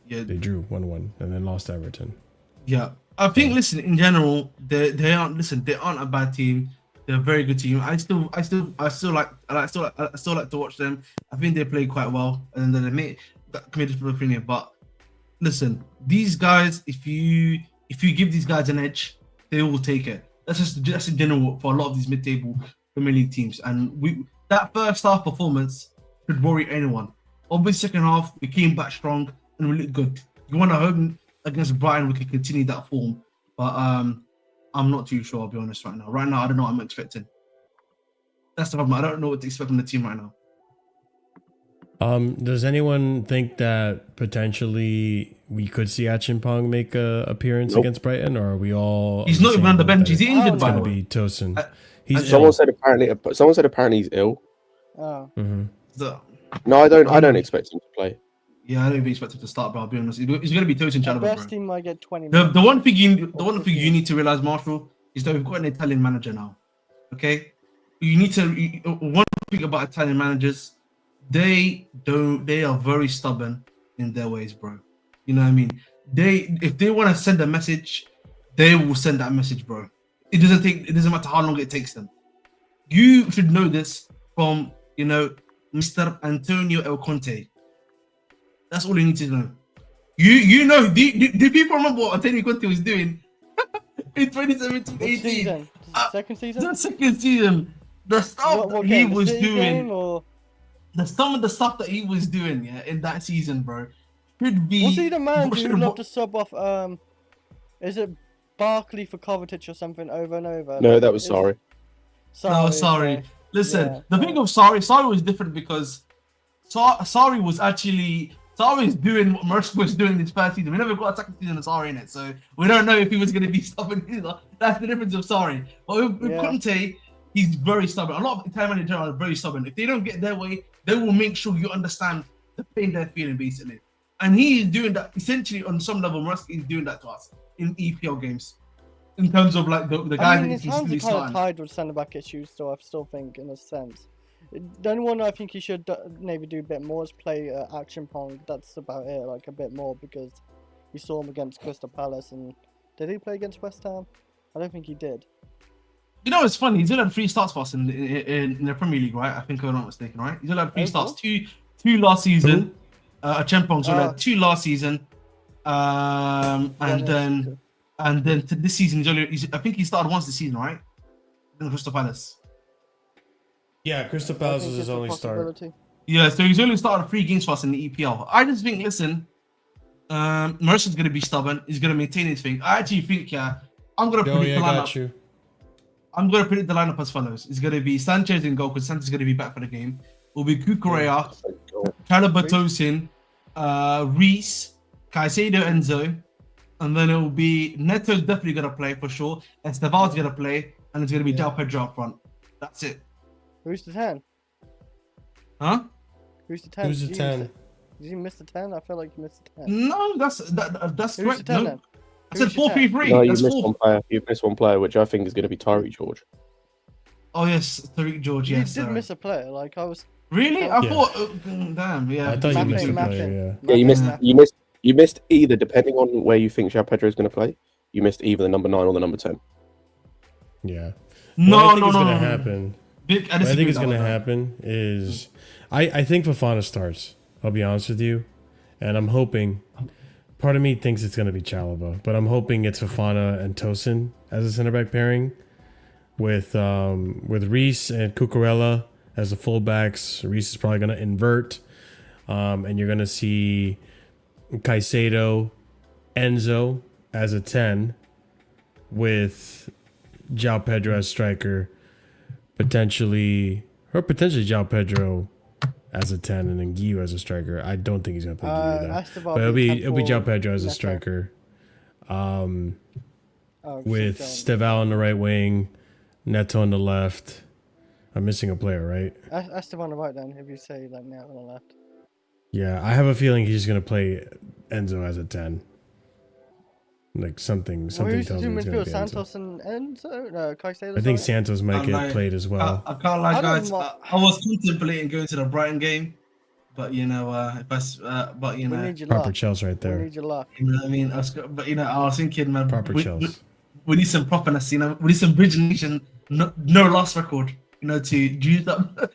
they drew 1-1 and then lost to Everton. Yeah, I think. Listen, in general, they aren't a bad team. They're a very good team. I still like to watch them. I think they play quite well, and then they made that committed for the opinion. But listen, these guys, if you give these guys an edge, they will take it. That's in general for a lot of these mid-table Premier League teams. And that first half performance should worry anyone. Obviously, second half we came back strong and we looked good. You want to hope against Brighton we can continue that form, but I'm not too sure. I'll be honest right now. Right now, I don't know what I'm expecting. That's the problem. I don't know what to expect from the team right now. Does anyone think that potentially we could see Achimpong make a appearance against Brighton, or are we all? He's not even on the bench. He's injured, by the way. Be Tosin. Someone said apparently he's ill. Oh. No, I don't expect him to play. Yeah, I don't even expect him to start, but I'll be honest. He's going to be Tosin Chalobah, Best bro. team might get 20 The one thing you need to realize, Marshall, is that we've got an Italian manager now. Okay, one thing about Italian managers, they are very stubborn in their ways, bro. You know what I mean? If they want to send a message, they will send that message, bro. It doesn't matter how long it takes them. You should know this from Mr. Antonio El Conte. That's all you need to know. You know, do people remember what Antonio Conte was doing in 2017-18? Second season? The second season. The stuff that he was doing. Some of the stuff that he was doing, in that season, bro. Should be. Was he the man who would love to sub off? Is it Barkley for Kovacic or something over and over? No, that was sorry. Sorry. Listen, the thing of Sarri was different because Sarri was doing what Mercer was doing this first season. We never got a second season of Sarri in it, so we don't know if he was going to be stubborn either. That's the difference of Sarri. But with Conte, he's very stubborn. A lot of Italian managers are very stubborn. If they don't get their way, they will make sure you understand the pain they're feeling, basically. And he is doing that essentially on some level. Mercer is doing that to us in EPL games. In terms of like the guys that his he's hands really are kind of starting. tied with centre back issues, so I still think in a sense. The only one I think he should maybe do a bit more is play Achimpong. That's about it, like a bit more, because we saw him against Crystal Palace. And did he play against West Ham? I don't think he did. You know, it's funny. He's only had 3 starts for us in the Premier League, right? I think I'm not mistaken, right? He's only had 3 starts. Two last season. Achimpong's only had 2 last season. And then to this season, I think he started once this season, right? In Crystal Palace. Yeah, Crystal Palace was his only start. Yeah, so he's only started 3 games for us in the EPL. I just think, listen, Mercer's going to be stubborn. He's going to maintain his thing. I actually think, I'm going to predict the lineup. I'm going to predict the lineup as follows. It's going to be Sanchez in goal because Sanchez is going to be back for the game. It will be Cucurella, Chalobah, Tosin, Reece, Caicedo, Enzo. And then it will be Neto's definitely going to play for sure. Esteval's going to play. And it's going to be João Pedro up front. That's it. Who's the 10? Huh? Who's the 10? Who's the 10? Did you miss the 10? I feel like you missed the 10. No, that's Who's correct. the 10 No. then? I said 4-3-3. No, you missed one player. You missed one player, which I think is going to be Tyreek George. Oh yes, Tariq George. You Yes, did miss a player. Like I was. Really? I thought. Damn. Yeah. I thought you missed a Mapping. player. Yeah, you missed either, depending on where you think João Pedro is going to play. You missed either the number 9 or the number 10. Yeah. No, what I think no, is no, going to no. happen. Big, What I think is going to happen is, I think Fofana starts. I'll be honest with you, and I'm hoping. Part of me thinks it's going to be Chalobah, but I'm hoping it's Fofana and Tosin as a center back pairing, with Reece and Cucurella as the fullbacks. Reece is probably going to invert, and you're going to see Caicedo, Enzo as a 10, with João Pedro as striker, potentially João Pedro as a 10, and then Guiu as a striker. I don't think he's gonna play Guiu though. But it'll be João Pedro as a striker. With Esteval on the right wing, Neto on the left. I'm missing a player, right? Esteval on the right then, if you say like Neto on the left. Yeah, I have a feeling he's gonna play Enzo as a 10. Like something tells me it's gonna be Enzo. Santos and Enzo? No, Caicedo. I think Santos might get played as well. I can't lie, guys. I was contemplating going to the Brighton game, but we need your Proper luck. Chelsea right We there. need your luck. You know what I mean? I was thinking, man, Proper Chelsea. we need some properness, we need some bridge nation no loss record. You know, to juice up,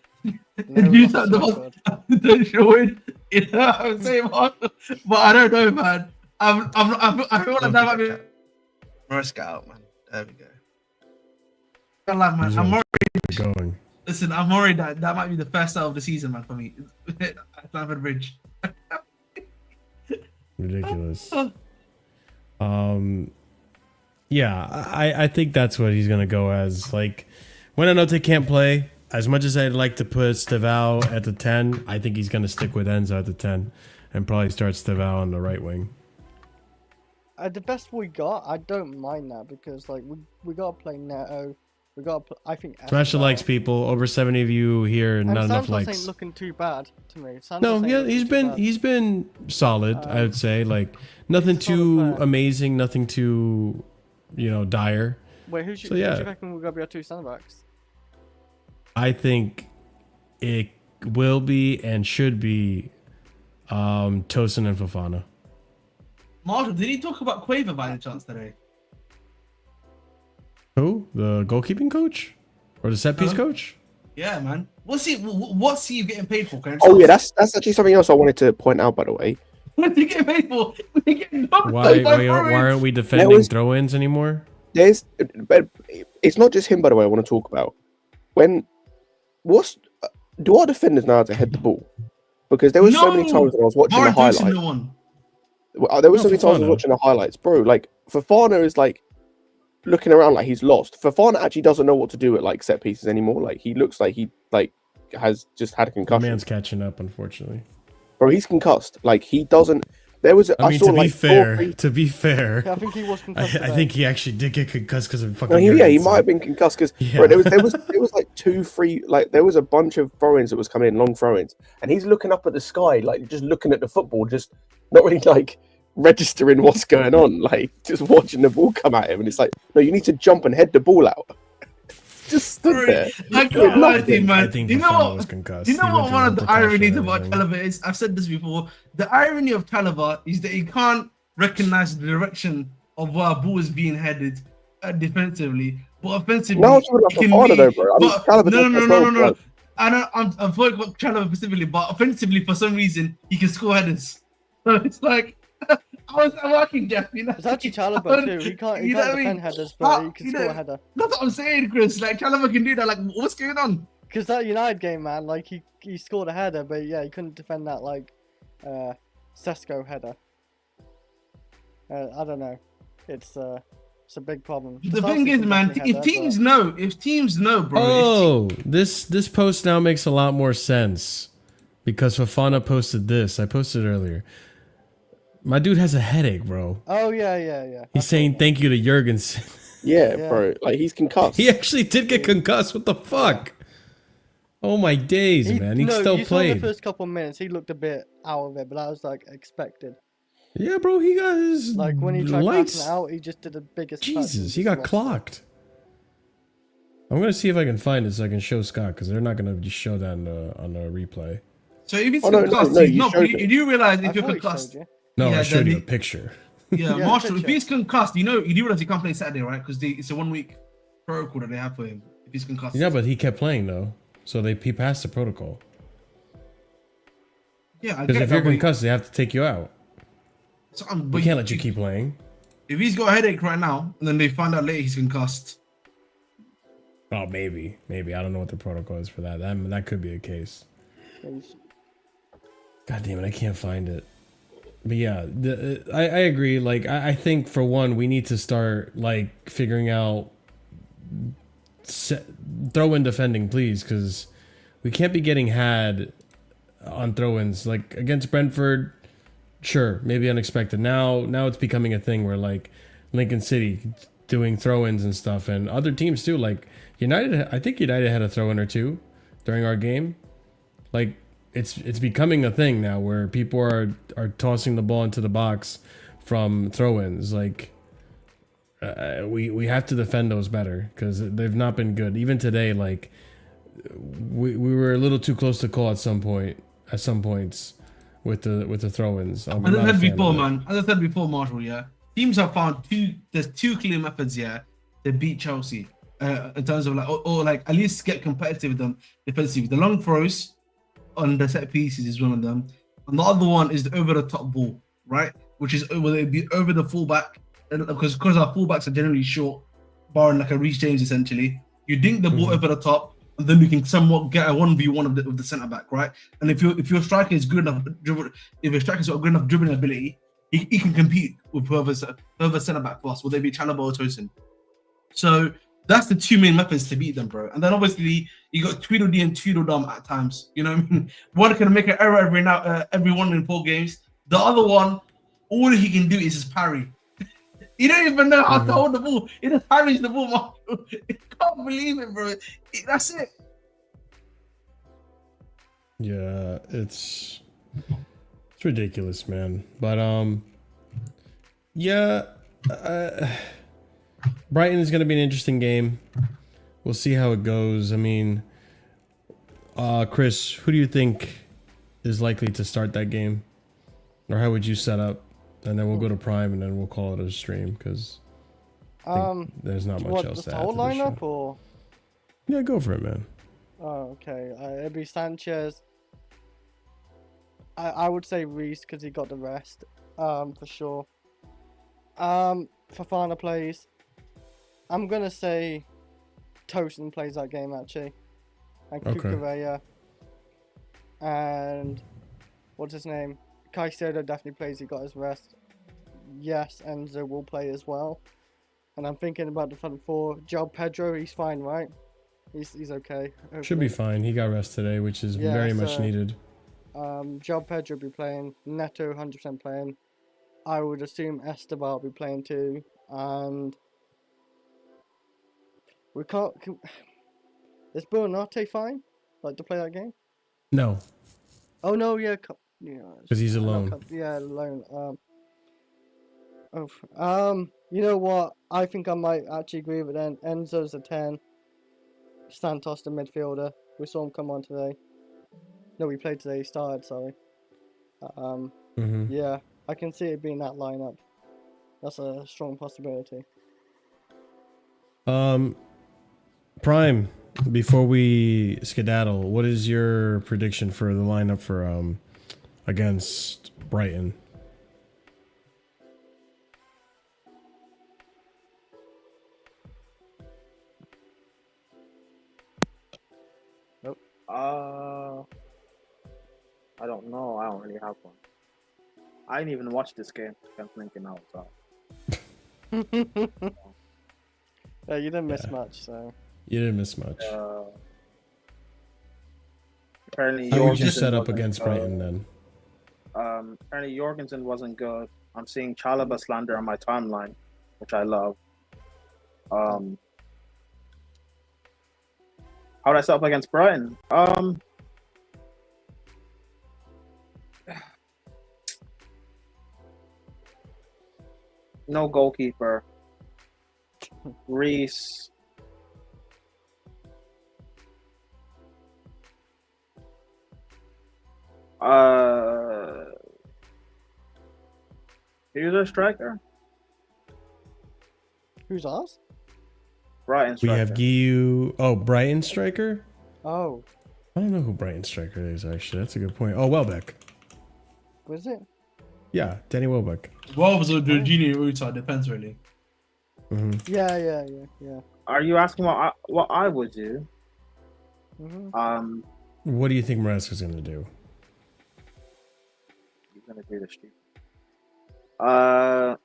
No juice loss up record. the showing. You know, I'm saying, but I don't know, man. I feel like that might be risk out, man. There we go. I like, man. I'm worried. Going. Listen, I'm worried that might be the first out of the season, man, for me. At Stamford Bridge. Ridiculous. Yeah, I think that's what he's gonna go as. Like, Buonannotte can't play. As much as I'd like to put Stivao at the 10, I think he's gonna stick with Enzo at the 10 and probably start Stivao on the right wing. The best we got, I don't mind that because like we gotta play Neto. We got. I think. Smash the Escobar. likes, people. Over 70 of you here, And not enough Santos likes. ain't looking too bad to me. Santos No, ain't yeah, looking he's too been solid. I would say, like, nothing He's a solid too player. amazing, nothing too, dire. bad. Wait, who do So, you yeah. reckon we're gonna be our two centre backs? I think it will be and should be Tosin and Fofana. Marshall, did he talk about Quaver by any chance today? Who? The goalkeeping coach or the set piece coach? Yeah, man. What's he getting paid for? Can I Oh just yeah, ask? that's actually something else I wanted to point out. By the way, What's he getting paid for? He getting Why aren't we defending was- throw-ins anymore? but it's not just him. By the way, I want to talk about do our defenders know how to head the ball? Because there was so many times when I was watching the highlights. No one. There was so No, many times I was Fofana. watching the highlights, bro. Like Fofana is like looking around like he's lost. Fofana actually doesn't know what to do at like set pieces anymore. Like he looks like he like has just had a The concussion. man's catching up, unfortunately. Bro, he's concussed. Like he doesn't. There was. I mean, saw to be like fair, 4 or 3 to be fair, Yeah, I think he was concussed. I today. think he actually did get concussed because of fucking. No, he Jurgensen. might have been concussed because Yeah. there was like 2, 3, like there was a bunch of throw-ins that was coming in, long throw-ins, and he's looking up at the sky, like just looking at the football, just not really like registering what's going on, like just watching the ball come at him, and it's like, no, you need to jump and head the ball out. Just stood there. I can't lie to you, man. I think You know Fofana what? was concussed. You know He what? went One through of the precaution ironies and about everything. Chalobah is, I've said this before. The irony of Chalobah is that he can't recognize the direction of where a ball is being headed defensively, but offensively, No, I'm talking about he can Fofana be- though, bro. I mean, but- Chalobah no, does no, as no, well, no, no. bro. I'm talking about Chalobah specifically, but offensively, for some reason, he can score headers. So it's like, I'm working, Jeff. You know, It's actually Chalobah too. He can't You know what I defend mean? headers, but he You can know- score a header. That's what I'm saying, Chris. Like Chalobah can do that. Like, what's going on? Because that United game, man, like he scored a header, but yeah, he couldn't defend that like Sesko header. I don't know. It's a big problem. The Chelsea thing is, can man, definitely if header, teams know, bro. Oh, this post now makes a lot more sense because Fofana posted this. I posted it earlier. My dude has a headache, bro. but- Oh yeah. He's saying thank you to Jurgensen. Yeah, Yeah. bro. Like he's concussed. He actually did get concussed. What the fuck? Oh my days, man. He still you saw the played. first couple of minutes. He looked a bit out of it, but that was like expected. Yeah, bro. He got his Like when he tried lights. passing it out, he just did the biggest. touch and Jesus, he just got lost it. clocked. I'm gonna see if I can find it so I can show Scott because they're not gonna just show that on the replay. So if he's Oh, no, concussed, no, he's you not. showed You it. do realize I if you're thought he concussed, showed you. No, Yeah, I showed you a then picture. yeah, Yeah, Marshall. If picture. he's concussed, you do realize he can't play Saturday, right? Because it's a 1 week protocol that they have for him if he's concussed. Yeah, but he kept playing though, so he passed the protocol. yeah, I Because get if you're that. But, concussed, they have to take you out. but We can't let you keep playing. If he's got a headache right now, and then they find out later he's concussed. Oh, maybe. I don't know what the protocol is for that. That could be a case. God damn it, I can't find it. But yeah, I agree. Like, I think for one, we need to start like figuring out throw-in defending, please, because we can't be getting had on throw-ins. Like against Brentford, sure, maybe unexpected. Now it's becoming a thing where like Lincoln City doing throw-ins and stuff, and other teams too. Like United, I think United had a throw-in or two during our game. Like it's becoming a thing now where people are tossing the ball into the box from throw-ins. Like we have to defend those better because they've not been good. Even today, like we were a little too close to call at some points with the throw-ins. As I said before, man. As I said before, Marshall. Yeah, teams have found there's two clear methods here to beat Chelsea. in terms of like, or like at least get competitive with them defensively. The long throws on the set pieces is one of them, and the other one is the over the top ball, right? Which is whether it be over the fullback, because our fullbacks are generally short, barring like a Reece James essentially. You dink the ball over the top, and then you can somewhat get a 1v1 of the centre back, right? And if your striker is good enough, if your striker's got good enough dribbling ability, he can compete with whoever centre back for us, whether it be Chalobah or Tosin. So that's the two main methods to beat them, bro. And then obviously you got Tweedledee and Tweedledum at times. You know what I mean? One can make an error every 1 in 4 games. The other one, all he can do is just parry. You don't even know how to hold the ball. He just parries the ball, man. I can't believe it, bro. That's it. Yeah, it's ridiculous, man. But yeah, Brighton is going to be an interesting game. We'll see how it goes. I mean, Chris, who do you think is likely to start that game, or how would you set up? And then we'll go to Prime, and then we'll call it a stream because there's not much else to add. Whole lineup or? Yeah, go for it, man. Oh, okay. It'd be Sanchez. I would say Reece because he got the rest, for sure. Fofana plays. I'm gonna say Tosin plays that game actually, and Kukureya, and what's his name? Caicedo definitely plays. He got his rest. Yes, Enzo will play as well. And I'm thinking about the front four. João Pedro, he's fine, right? He's okay. Hopefully. Should be fine. He got rest today, which is very much needed. João Pedro will be playing. Neto 100% playing. I would assume Esteban will be playing too. And we can't. Is BUONANNOTTE fine? Like to play that game? No. Oh no, yeah. Because he's alone. Yeah, alone. You know what? I think I might actually agree with it. Enzo's a 10. Santos the midfielder. We saw him come on today. No, we played today. He started. Sorry. Yeah, I can see it being that lineup. That's a strong possibility. Prime. Before we skedaddle, what is your prediction for the lineup for against Brighton? Nope. I don't know. I don't really have one. I didn't even watch this game. I'm thinking now. So. Yeah, you didn't miss much, so. You didn't miss much. Apparently, how would you set up against Brighton then? Apparently, Jorgensen wasn't good. I'm seeing Chalobah slander on my timeline, which I love. How would I set up against Brighton? No goalkeeper. Reece. Who's our striker? Who's ours? Brighton striker. We have Guiu. Oh, Brighton striker? Oh. I don't know who Brighton striker is, actually. That's a good point. Oh, Welbeck. Was it? Yeah, Danny Welbeck. Wolves or Jorginho Uta, depends really. Yeah. Are you asking what I would do? What do you think Maresca's going to do? He's going to do this, Steve. I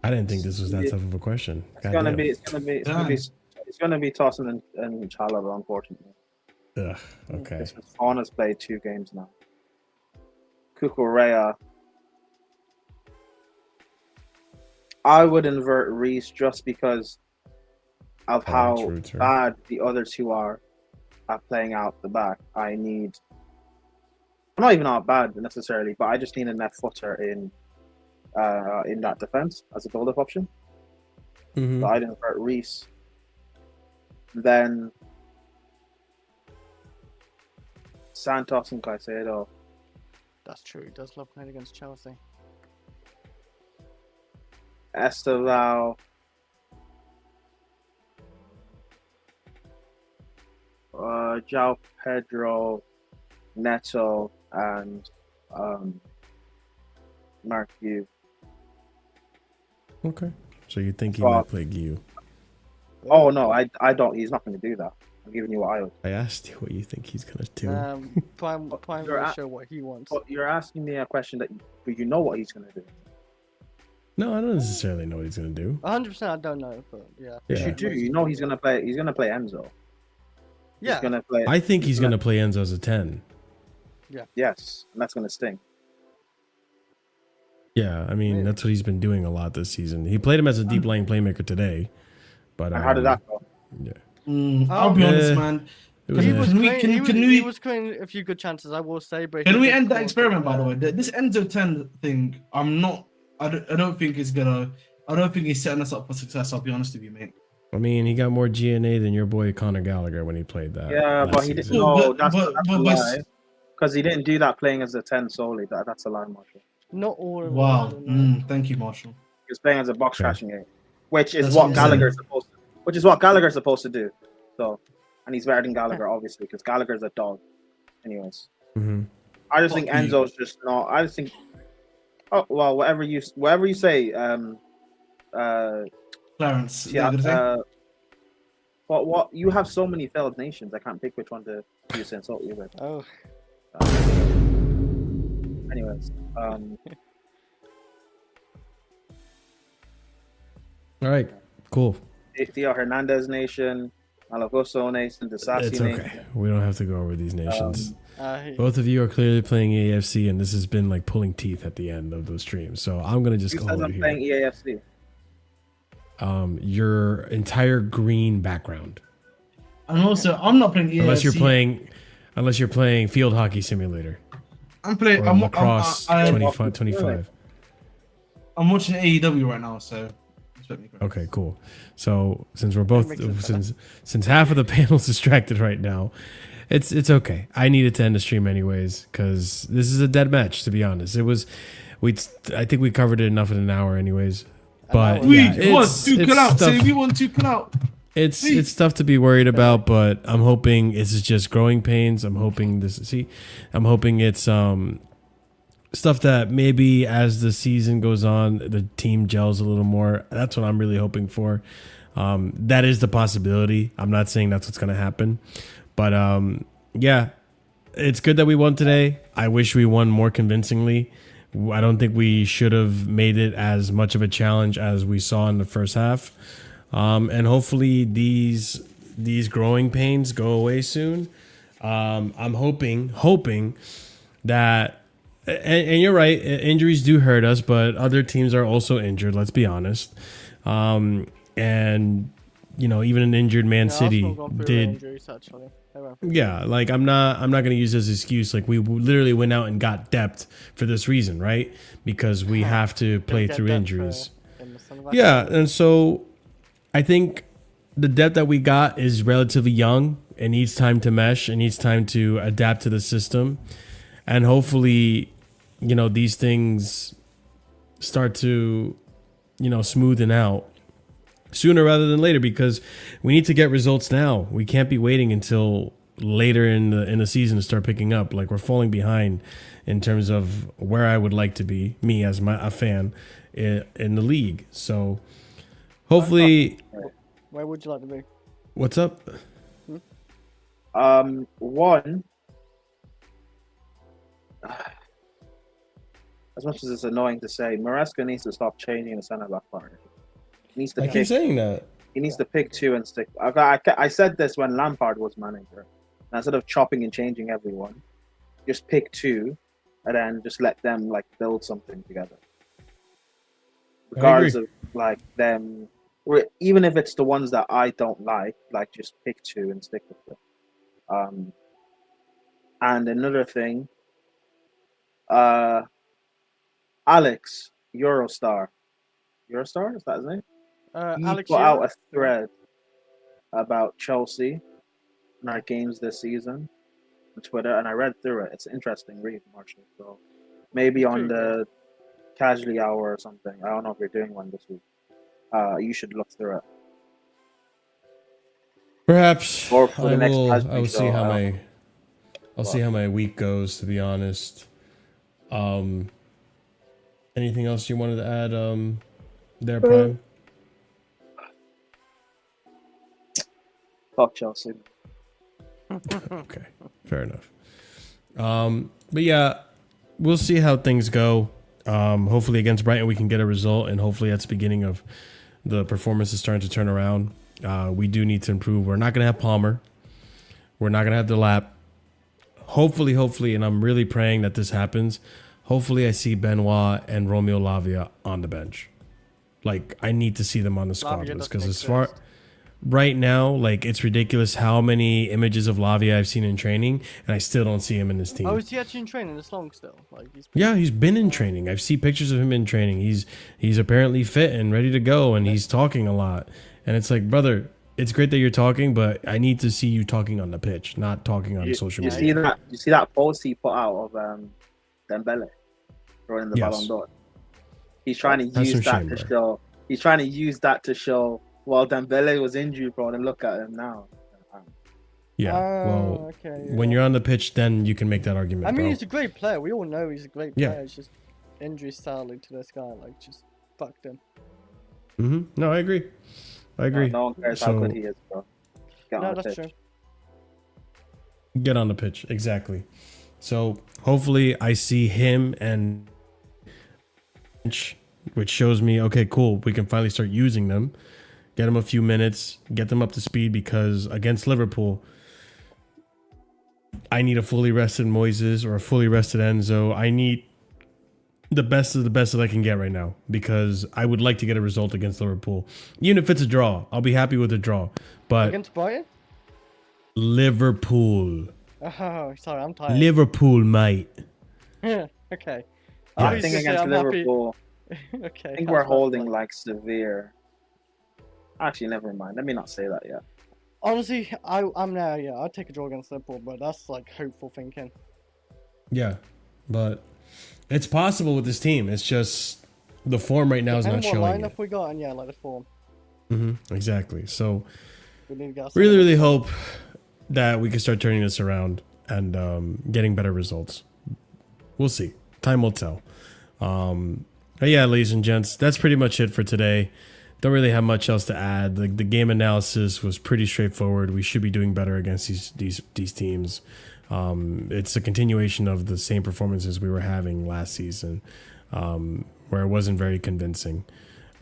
didn't think this was that tough of a question. It's gonna be Tosin and Chalobah, unfortunately. Ugh, okay. Fofana's played 2 games now. Kukureya. I would invert Reece just because of how bad the other 2 are at playing out the back. I'm not even out bad necessarily, but I just need a net footer in that defense as a build-up option. So I'd invert Reece. Then Santos and Caicedo. That's true. He does love playing against Chelsea. Esteval, João Pedro, Neto, and Mark Yu. Okay. So you think he might play Gyu? Oh no, I don't. He's not going to do that. I'm giving you what I would. I asked you what you think he's gonna do. Prime will show what he wants. But you're asking me a question that you know what he's going to do. No, I don't necessarily know what he's gonna do. 100%, I don't know, but yeah. Yes, you do. You know he's going to play. He's going to play Enzo. Yeah. He's going to play. I think he's gonna play Enzo as a 10. Yeah. Yes, and that's going to sting. Yeah, I mean that's what he's been doing a lot this season. He played him as a deep lane playmaker today, but And how did that go? Yeah. I'll be honest, man. He was creating a few good chances, I will say. But can we end that experiment, by the way? This Enzo 10 thing, I don't think it's gonna. I don't think he's setting us up for success. I'll be honest with you, mate. I mean, he got more GNA than your boy Conor Gallagher when he played that. Yeah, but he didn't. No, that's a lie. Because he didn't do that playing as a 10 solely. That's a lie, Marshall. Not all of Wow. them. Thank you, Marshall. He was playing as a box crashing game, which is what Gallagher's supposed to. Which is what Gallagher's supposed to do. So, and he's better than Gallagher, obviously, because Gallagher's a dog. Anyways, I just think Enzo's just not. I just think. Oh well, whatever you say. Clarence. Yeah. What you have so many failed nations. I can't pick which one to use to insult you with. Oh. Anyways, All right, cool. Theo Hernandez nation, Malagoso nation, Desassi It's okay. nation. We don't have to go over these nations. Both Both of you are clearly playing EAFC, and this has been like pulling teeth at the end of those streams. So I'm gonna just call it I'm here. playing EAFC. Your entire green background. And also, I'm not playing EAFC. Unless you're playing Field Hockey Simulator. I'm playing. Or Lacrosse 25. I'm watching AEW right now, so. Okay, cool. So since we're both since half of the panel's distracted right now, it's okay. I needed to end the stream anyways because this is a dead match. To be honest, I think we covered it enough in an hour anyways. But it's tough to be worried about. But I'm hoping this is just growing pains. I'm hoping it's stuff that maybe as the season goes on, the team gels a little more. That's what I'm really hoping for. That is the possibility. I'm not saying that's what's going to happen. But yeah, it's good that we won today. I wish we won more convincingly. I don't think we should have made it as much of a challenge as we saw in the first half. And hopefully these growing pains go away soon. I'm hoping that... And you're right, injuries do hurt us, but other teams are also injured, let's be honest. And, even an injured Man City did... Injuries, actually. Yeah, like I'm not going to use this as excuse. Like we literally went out and got depth for this reason, right? Because we have to play through injuries. Yeah, and so I think the depth that we got is relatively young. It needs time to mesh. It needs time to adapt to the system. And hopefully, these things start to, smoothen out sooner rather than later because we need to get results now. We can't be waiting until later in the season to start picking up. Like we're falling behind in terms of where I would like to be, me as a fan in the league. So hopefully, where would you like to be? What's up? One. As much as it's annoying to say, Maresca needs to stop changing the center back partner. He needs to I keep saying that. He needs to pick two and stick. I said this when Lampard was manager. Instead of chopping and changing everyone, just pick two and then just let them build something together. Regardless of them, or even if it's the ones that I don't like just pick two and stick with them. And another thing. Alex Eurostar, is that his name? He put out a thread about Chelsea and our games this season on Twitter, and I read through it. It's an interesting read, Marshall. So maybe on the Casually Hour or something. I don't know if you're doing one this week. You should look through it. Perhaps Or for the next I will Casually see show, how I don't I'll see how my week goes, to be honest. Anything else you wanted to add there, Prime? Fuck Chelsea. Okay, fair enough. But yeah, we'll see how things go. Hopefully against Brighton we can get a result, and hopefully that's the beginning of the performance is starting to turn around. We do need to improve. We're not going to have Palmer. We're not going to have Delap. Hopefully, and I'm really praying that this happens. Hopefully I see Benoit and Romeo Lavia on the bench. Like, I need to see them on the squad list, because as far right now, like, it's ridiculous how many images of Lavia I've seen in training, and I still don't see him in this team. Oh, is he actually in training this long still? Like, he's been in training. I've seen pictures of him in training. He's apparently fit and ready to go, and he's talking a lot. And it's like, brother, it's great that you're talking, but I need to see you talking on the pitch, not talking on social media. You see that post he put out of Dembele throwing the Ballon d'Or? He's trying to use that to show. He's trying to use that to show. Well, Dembele was injury prone, and look at him now. Yeah. Well, when you're on the pitch, then you can make that argument. I mean, bro. He's a great player. We all know he's a great player. It's just injury sadly to this guy, like, just fucked him. No, I agree. No one cares how good he is, bro. That's true. Get on the pitch, exactly. So hopefully I see him and which shows me, okay, cool, we can finally start using them. Get them a few minutes, get them up to speed, because against Liverpool, I need a fully rested Moises or a fully rested Enzo. I need the best of the best that I can get right now, because I would like to get a result against Liverpool. Even if it's a draw, I'll be happy with a draw. But against Brighton? Liverpool. Oh, sorry, I'm tired. Liverpool, mate. Okay. I think against Liverpool, okay. I think we're holding like severe. Actually, never mind. Let me not say that yet. Honestly, I'm there. Yeah, I'd take a draw against Liverpool, but that's like hopeful thinking. Yeah, but it's possible with this team. It's just the form right now is not showing. What lineup we got, and like the form. Exactly. So we need to get really hope that we can start turning this around and getting better results. We'll see. Time will tell. But yeah, ladies and gents, that's pretty much it for today. Don't really have much else to add. The game analysis was pretty straightforward. We should be doing better against these teams. It's a continuation of the same performances we were having last season, where it wasn't very convincing.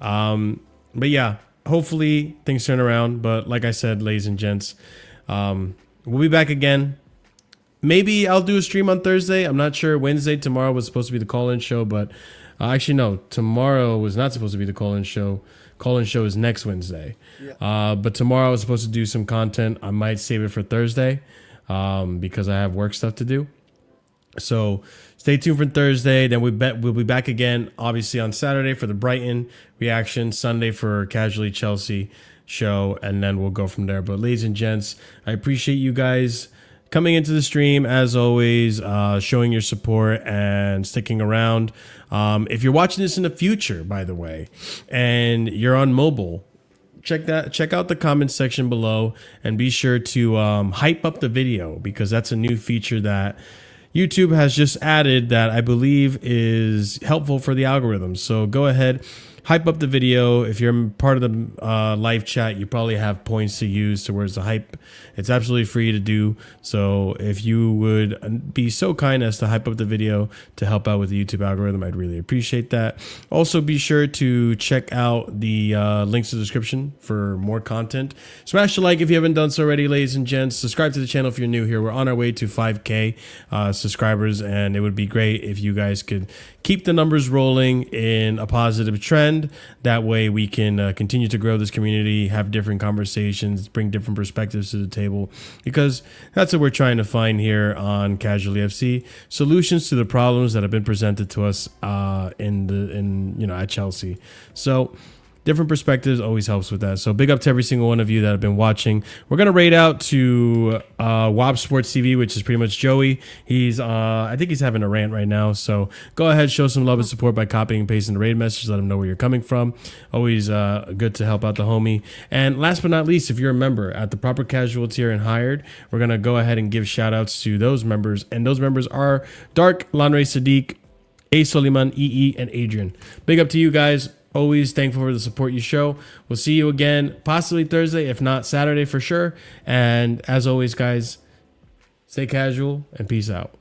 But yeah, hopefully things turn around. But like I said, ladies and gents, we'll be back again. Maybe I'll do a stream on Thursday. I'm not sure. Wednesday, tomorrow was supposed to be the call-in show, but actually no, tomorrow was not supposed to be the call-in show. Call-in show is next Wednesday. Yeah. But tomorrow I was supposed to do some content. I might save it for Thursday because I have work stuff to do. So stay tuned for Thursday. Then we'll be back again, obviously, on Saturday for the Brighton reaction, Sunday for Casually Chelsea show, and then we'll go from there. But ladies and gents, I appreciate you guys coming into the stream, as always, showing your support and sticking around. If you're watching this in the future, by the way, and you're on mobile, check out the comment section below, and be sure to hype up the video, because that's a new feature that YouTube has just added that I believe is helpful for the algorithm. So go ahead, hype up the video. If you're part of the live chat, you probably have points to use towards the hype. It's absolutely free to do. So if you would be so kind as to hype up the video to help out with the YouTube algorithm, I'd really appreciate that. Also, be sure to check out the links in the description for more content. Smash the like if you haven't done so already, ladies and gents. Subscribe to the channel if you're new here. We're on our way to 5K subscribers, and it would be great if you guys could keep the numbers rolling in a positive trend. That way we can continue to grow this community, have different conversations, bring different perspectives to the table, because that's what we're trying to find here on Casually FC, solutions to the problems that have been presented to us at Chelsea. So different perspectives always helps with that. So big up to every single one of you that have been watching. We're going to raid out to WOB Sports TV, which is pretty much Joey. He's I think he's having a rant right now. So go ahead, show some love and support by copying and pasting the raid message. Let him know where you're coming from. Always good to help out the homie. And last but not least, if you're a member at the proper casual tier and hired, we're going to go ahead and give shout outs to those members. And those members are Dark, Lanre Sadiq, A. Soliman, EE, and Adrian. Big up to you guys. Always thankful for the support you show. We'll see you again, possibly Thursday, if not Saturday for sure. And as always, guys, stay casual and peace out.